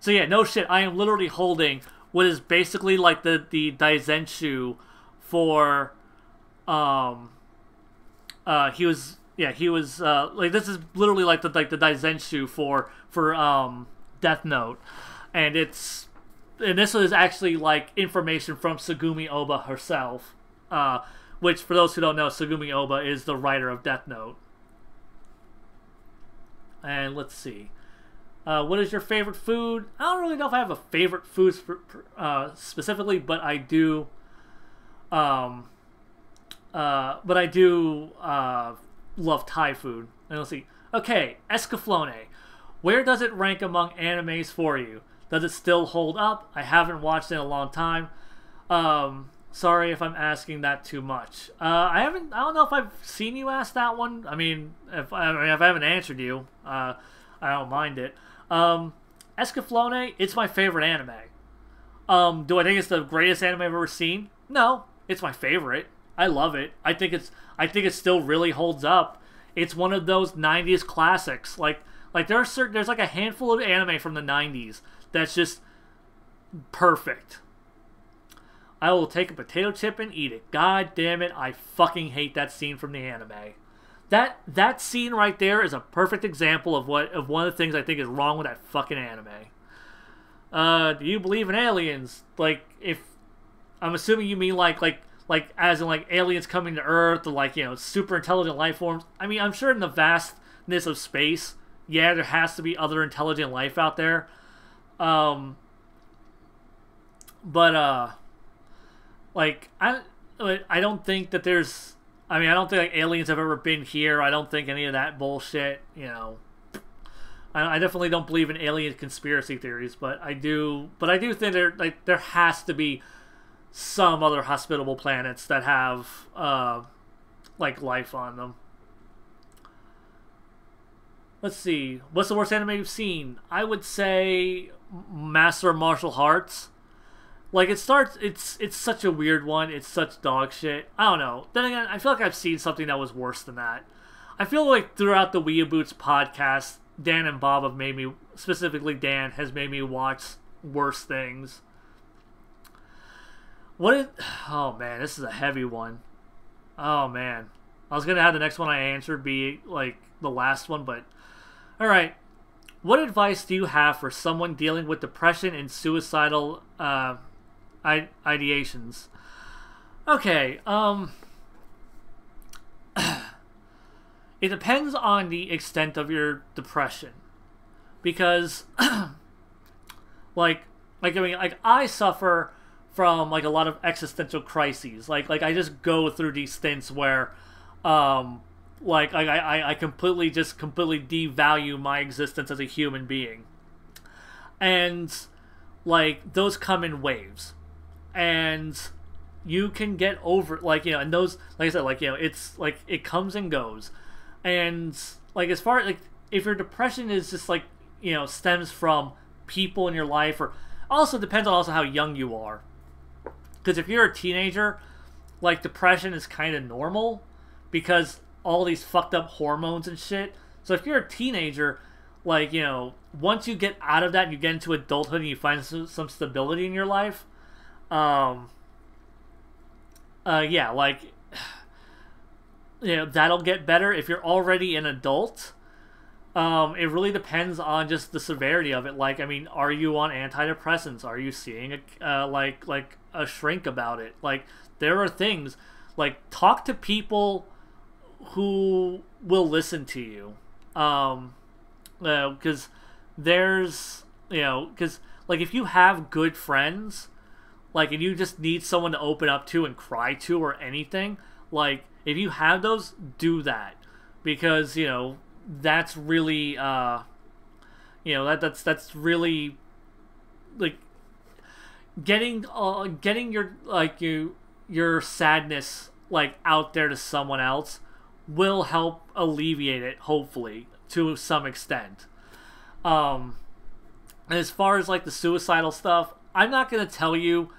So yeah, no shit. I am literally holding what is basically like the Daizenshu for he was like, this is literally like the Daizenshu for Death Note, and this is actually like information from Tsugumi Oba herself, which for those who don't know, Tsugumi Oba is the writer of Death Note. And let's see. What is your favorite food? I don't really know if I have a favorite food specifically, but I do. Love Thai food. And let's see. Okay, Escaflowne. Where does it rank among animes for you? Does it still hold up? I haven't watched it in a long time. Sorry if I'm asking that too much. I don't know if I've seen you ask that one. I mean, if I haven't answered you, I don't mind it. Escaflowne, it's my favorite anime. Do I think it's the greatest anime I've ever seen? No, it's my favorite. I love it. I think it still really holds up. It's one of those 90s classics. Like there's like a handful of anime from the 90s that's just perfect. I will take a potato chip and eat it. God damn it, I fucking hate that scene from the anime. That scene right there is a perfect example of one of the things I think is wrong with that fucking anime. Do you believe in aliens? Like, if I'm assuming you mean like as in like aliens coming to Earth, or like, you know, super intelligent life forms. I mean, I'm sure in the vastness of space, yeah, there has to be other intelligent life out there. Like, I don't think that there's. I mean, I don't think like aliens have ever been here. I don't think any of that bullshit. You know, I definitely don't believe in alien conspiracy theories, but I do think there has to be some other hospitable planets that have like life on them. Let's see. What's the worst anime you've seen? I would say Master of Martial Arts. Like, it's such a weird one. It's such dog shit. I don't know. Then again, I feel like I've seen something that was worse than that. I feel like throughout the Weeaboos podcast, Dan and Bob have made me, specifically Dan, has made me watch worse things. Oh man, this is a heavy one. Oh man. I was gonna have the next one I answered be like the last one, but alright. What advice do you have for someone dealing with depression and suicidal ideations? Okay, it depends on the extent of your depression, because I suffer from like a lot of existential crises. Like I just go through these stints where I completely devalue my existence as a human being, and like those come in waves, and you can get over, like, you know, and those, like I said, like, you know, it's like it comes and goes, and like as far like if your depression is just like, you know, stems from people in your life, or also depends on also how young you are, because if you're a teenager, like depression is kind of normal because all these fucked up hormones and shit. So if you're a teenager, like, you know, once you get out of that and you get into adulthood and you find some stability in your life, yeah, like, you know, that'll get better. If you're already an adult, it really depends on just the severity of it. Like, I mean, are you on antidepressants? Are you seeing like a shrink about it? Like, there are things, like, talk to people who will listen to you, because there's, you know, because like if you have good friends, like, and you just need someone to open up to and cry to or anything, like if you have those, do that, because, you know, that's really you know, that's really like getting your like your sadness like out there to someone else will help alleviate it, hopefully, to some extent. And as far as like the suicidal stuff, I'm not going to tell you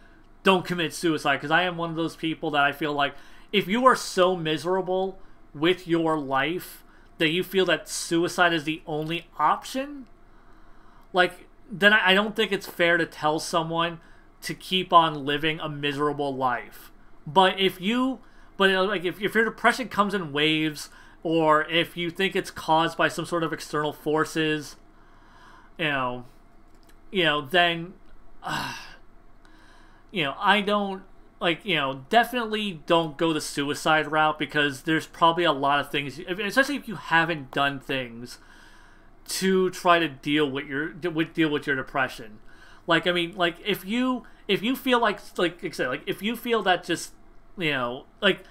don't commit suicide, because I am one of those people that I feel like if you are so miserable with your life that you feel that suicide is the only option, like, then I don't think it's fair to tell someone to keep on living a miserable life. But if you, but like if your depression comes in waves, or if you think it's caused by some sort of external forces, then, I don't, like, definitely don't go the suicide route, because there's probably a lot of things, especially if you haven't done things to try to deal with your depression. Like, I mean, like, if you feel like I said, like, if you feel that just, like,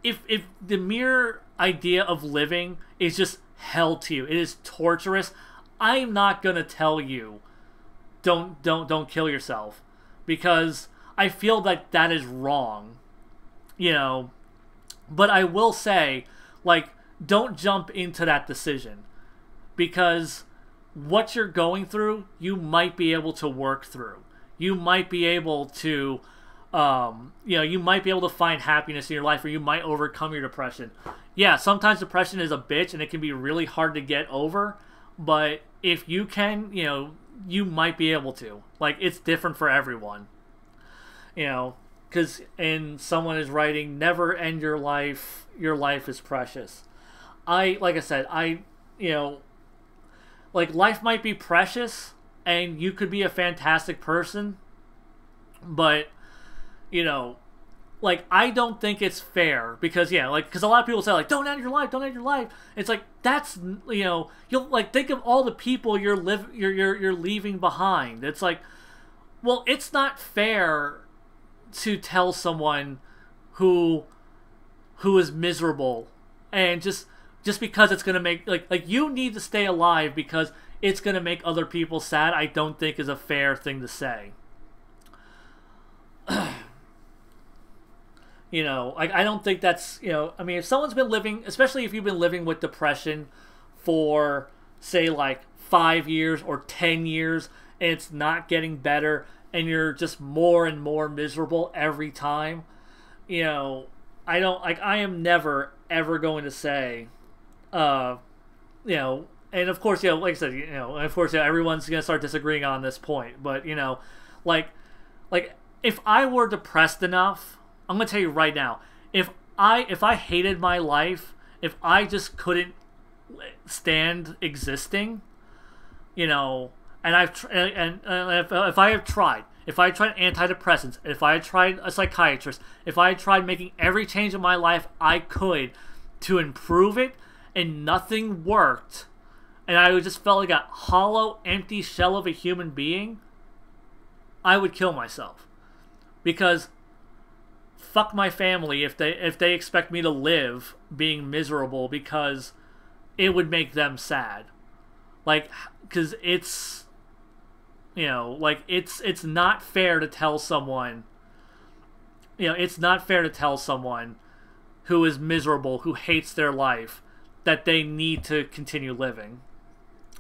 if the mere idea of living is just hell to you, it is torturous, I'm not gonna tell you don't kill yourself, because I feel like that is wrong, But I will say, like, don't jump into that decision, because what you're going through, you might be able to work through. You might be able to, you might be able to find happiness in your life, or you might overcome your depression. Yeah, sometimes depression is a bitch, and it can be really hard to get over, but if you can, you might be able to. Like, it's different for everyone. Because, and someone is writing, never end your life is precious. Like I said, like, life might be precious, and you could be a fantastic person, but, like, I don't think it's fair, because, because a lot of people say, like, don't end your life. It's like, that's, you'll, like, think of all the people you're leaving behind. It's like, well, it's not fair to tell someone who is miserable, and just because it's gonna make, like you need to stay alive because it's gonna make other people sad, I don't think is a fair thing to say. I don't think that's, I mean, if someone's been living, especially if you've been living with depression for, say, like 5 years or 10 years, and it's not getting better, and you're just more and more miserable every time, I am never ever going to say, and of course, like I said, of course, everyone's gonna start disagreeing on this point, but like if I were depressed enough, I'm gonna tell you right now, if I hated my life, if I just couldn't stand existing, and if I tried antidepressants, if I tried a psychiatrist, if I tried making every change in my life I could to improve it, and nothing worked, and I just felt like a hollow, empty shell of a human being, I would kill myself. Because fuck my family if they expect me to live being miserable, because it would make them sad. Like, because it's, like, it's not fair to tell someone, it's not fair to tell someone who is miserable, who hates their life, that they need to continue living.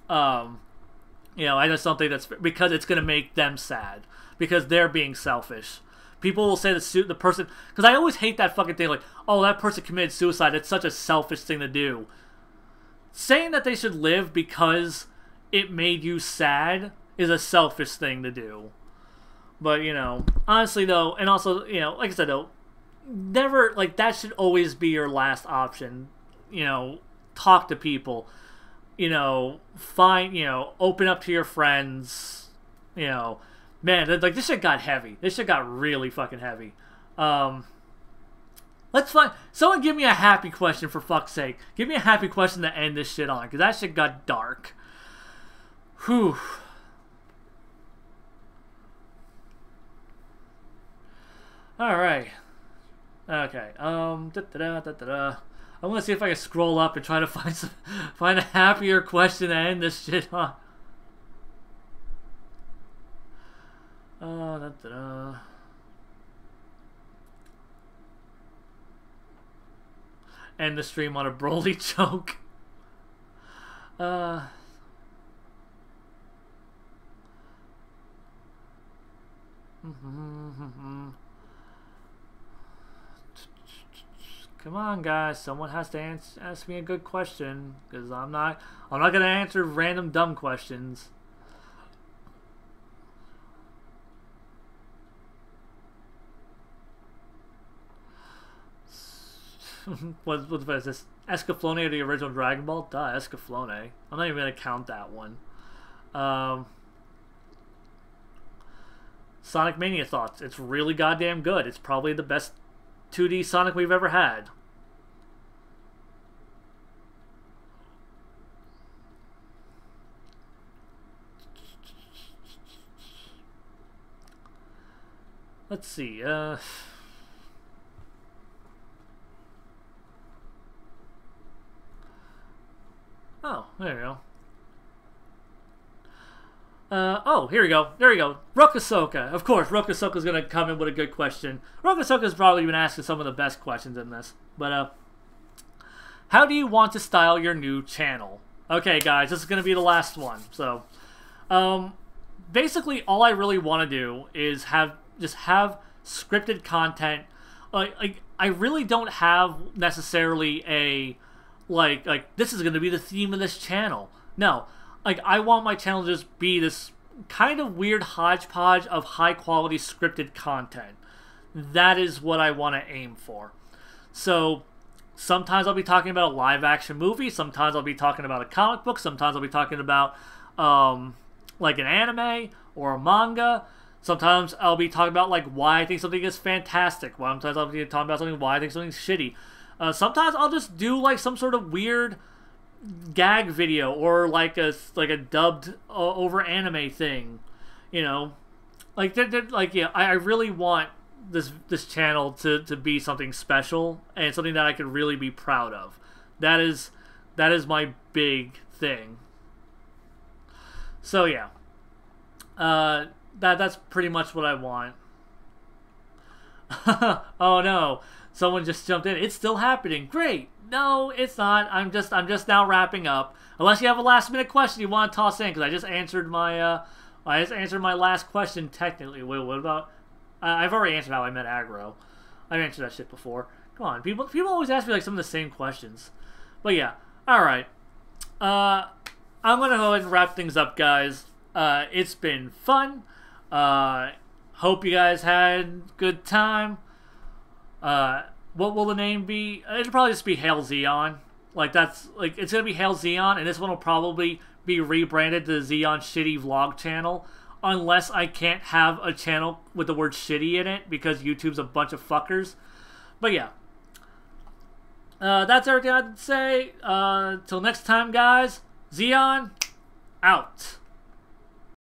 I just don't think that's, because it's going to make them sad, because they're being selfish. People will say the person, because I always hate that fucking thing, like, oh, that person committed suicide, it's such a selfish thing to do. Saying that they should live because it made you sad is a selfish thing to do. But, honestly though, and also, like I said though, never, like, that should always be your last option. Talk to people, find, open up to your friends, man, like, this shit got heavy. This shit got really fucking heavy. Let's find, someone give me a happy question, for fuck's sake. Give me a happy question to end this shit on, because that shit got dark. Whew. Alright. Okay, I'm gonna see if I can scroll up and try to find a happier question to end this shit on. End the stream on a Broly joke. Come on, guys. Someone has to ask me a good question, because I'm not gonna answer random dumb questions. what is this? Escaflowne of the original Dragon Ball? Duh, Escaflowne. I'm not even gonna count that one. Sonic Mania thoughts. It's really goddamn good. It's probably the best 2D Sonic we've ever had. Let's see. Oh, there we go. Oh, here we go. There we go. Rokusoka. Of course, Rokusoka's going to come in with a good question. Rokusoka's probably been asking some of the best questions in this. But, how do you want to style your new channel? Okay, guys, this is going to be the last one. So, basically, all I really want to do is have scripted content. Like, I really don't have necessarily a, like, this is going to be the theme of this channel. No. Like, I want my channel to just be this kind of weird hodgepodge of high-quality scripted content. That is what I want to aim for. So, sometimes I'll be talking about a live-action movie. Sometimes I'll be talking about a comic book. Sometimes I'll be talking about, like, an anime or a manga. Sometimes I'll be talking about, like, why I think something is fantastic. Sometimes I'll be talking about something why I think something's shitty. Sometimes I'll just do, like, some sort of weird gag video or like a dubbed over anime thing, you know, like yeah. I really want this channel to be something special and something that I could really be proud of. That is my big thing. So yeah, that's pretty much what I want. Oh no, someone just jumped in. It's still happening. Great. No, it's not. I'm just now wrapping up. Unless you have a last minute question you want to toss in, because I just answered my last question technically. Wait, what about? I've already answered how I met aggro. I've answered that shit before. Come on, people always ask me like some of the same questions. But yeah, all right. I'm gonna go ahead and wrap things up, guys. It's been fun. Hope you guys had a good time. What will the name be? It'll probably just be Hail Zeon. Like, that's, like, it's gonna be Hail Zeon, and this one will probably be rebranded to the Zeon Shitty Vlog channel, unless I can't have a channel with the word shitty in it, because YouTube's a bunch of fuckers. But yeah. That's everything I have to say. Till next time, guys. Zeon, out.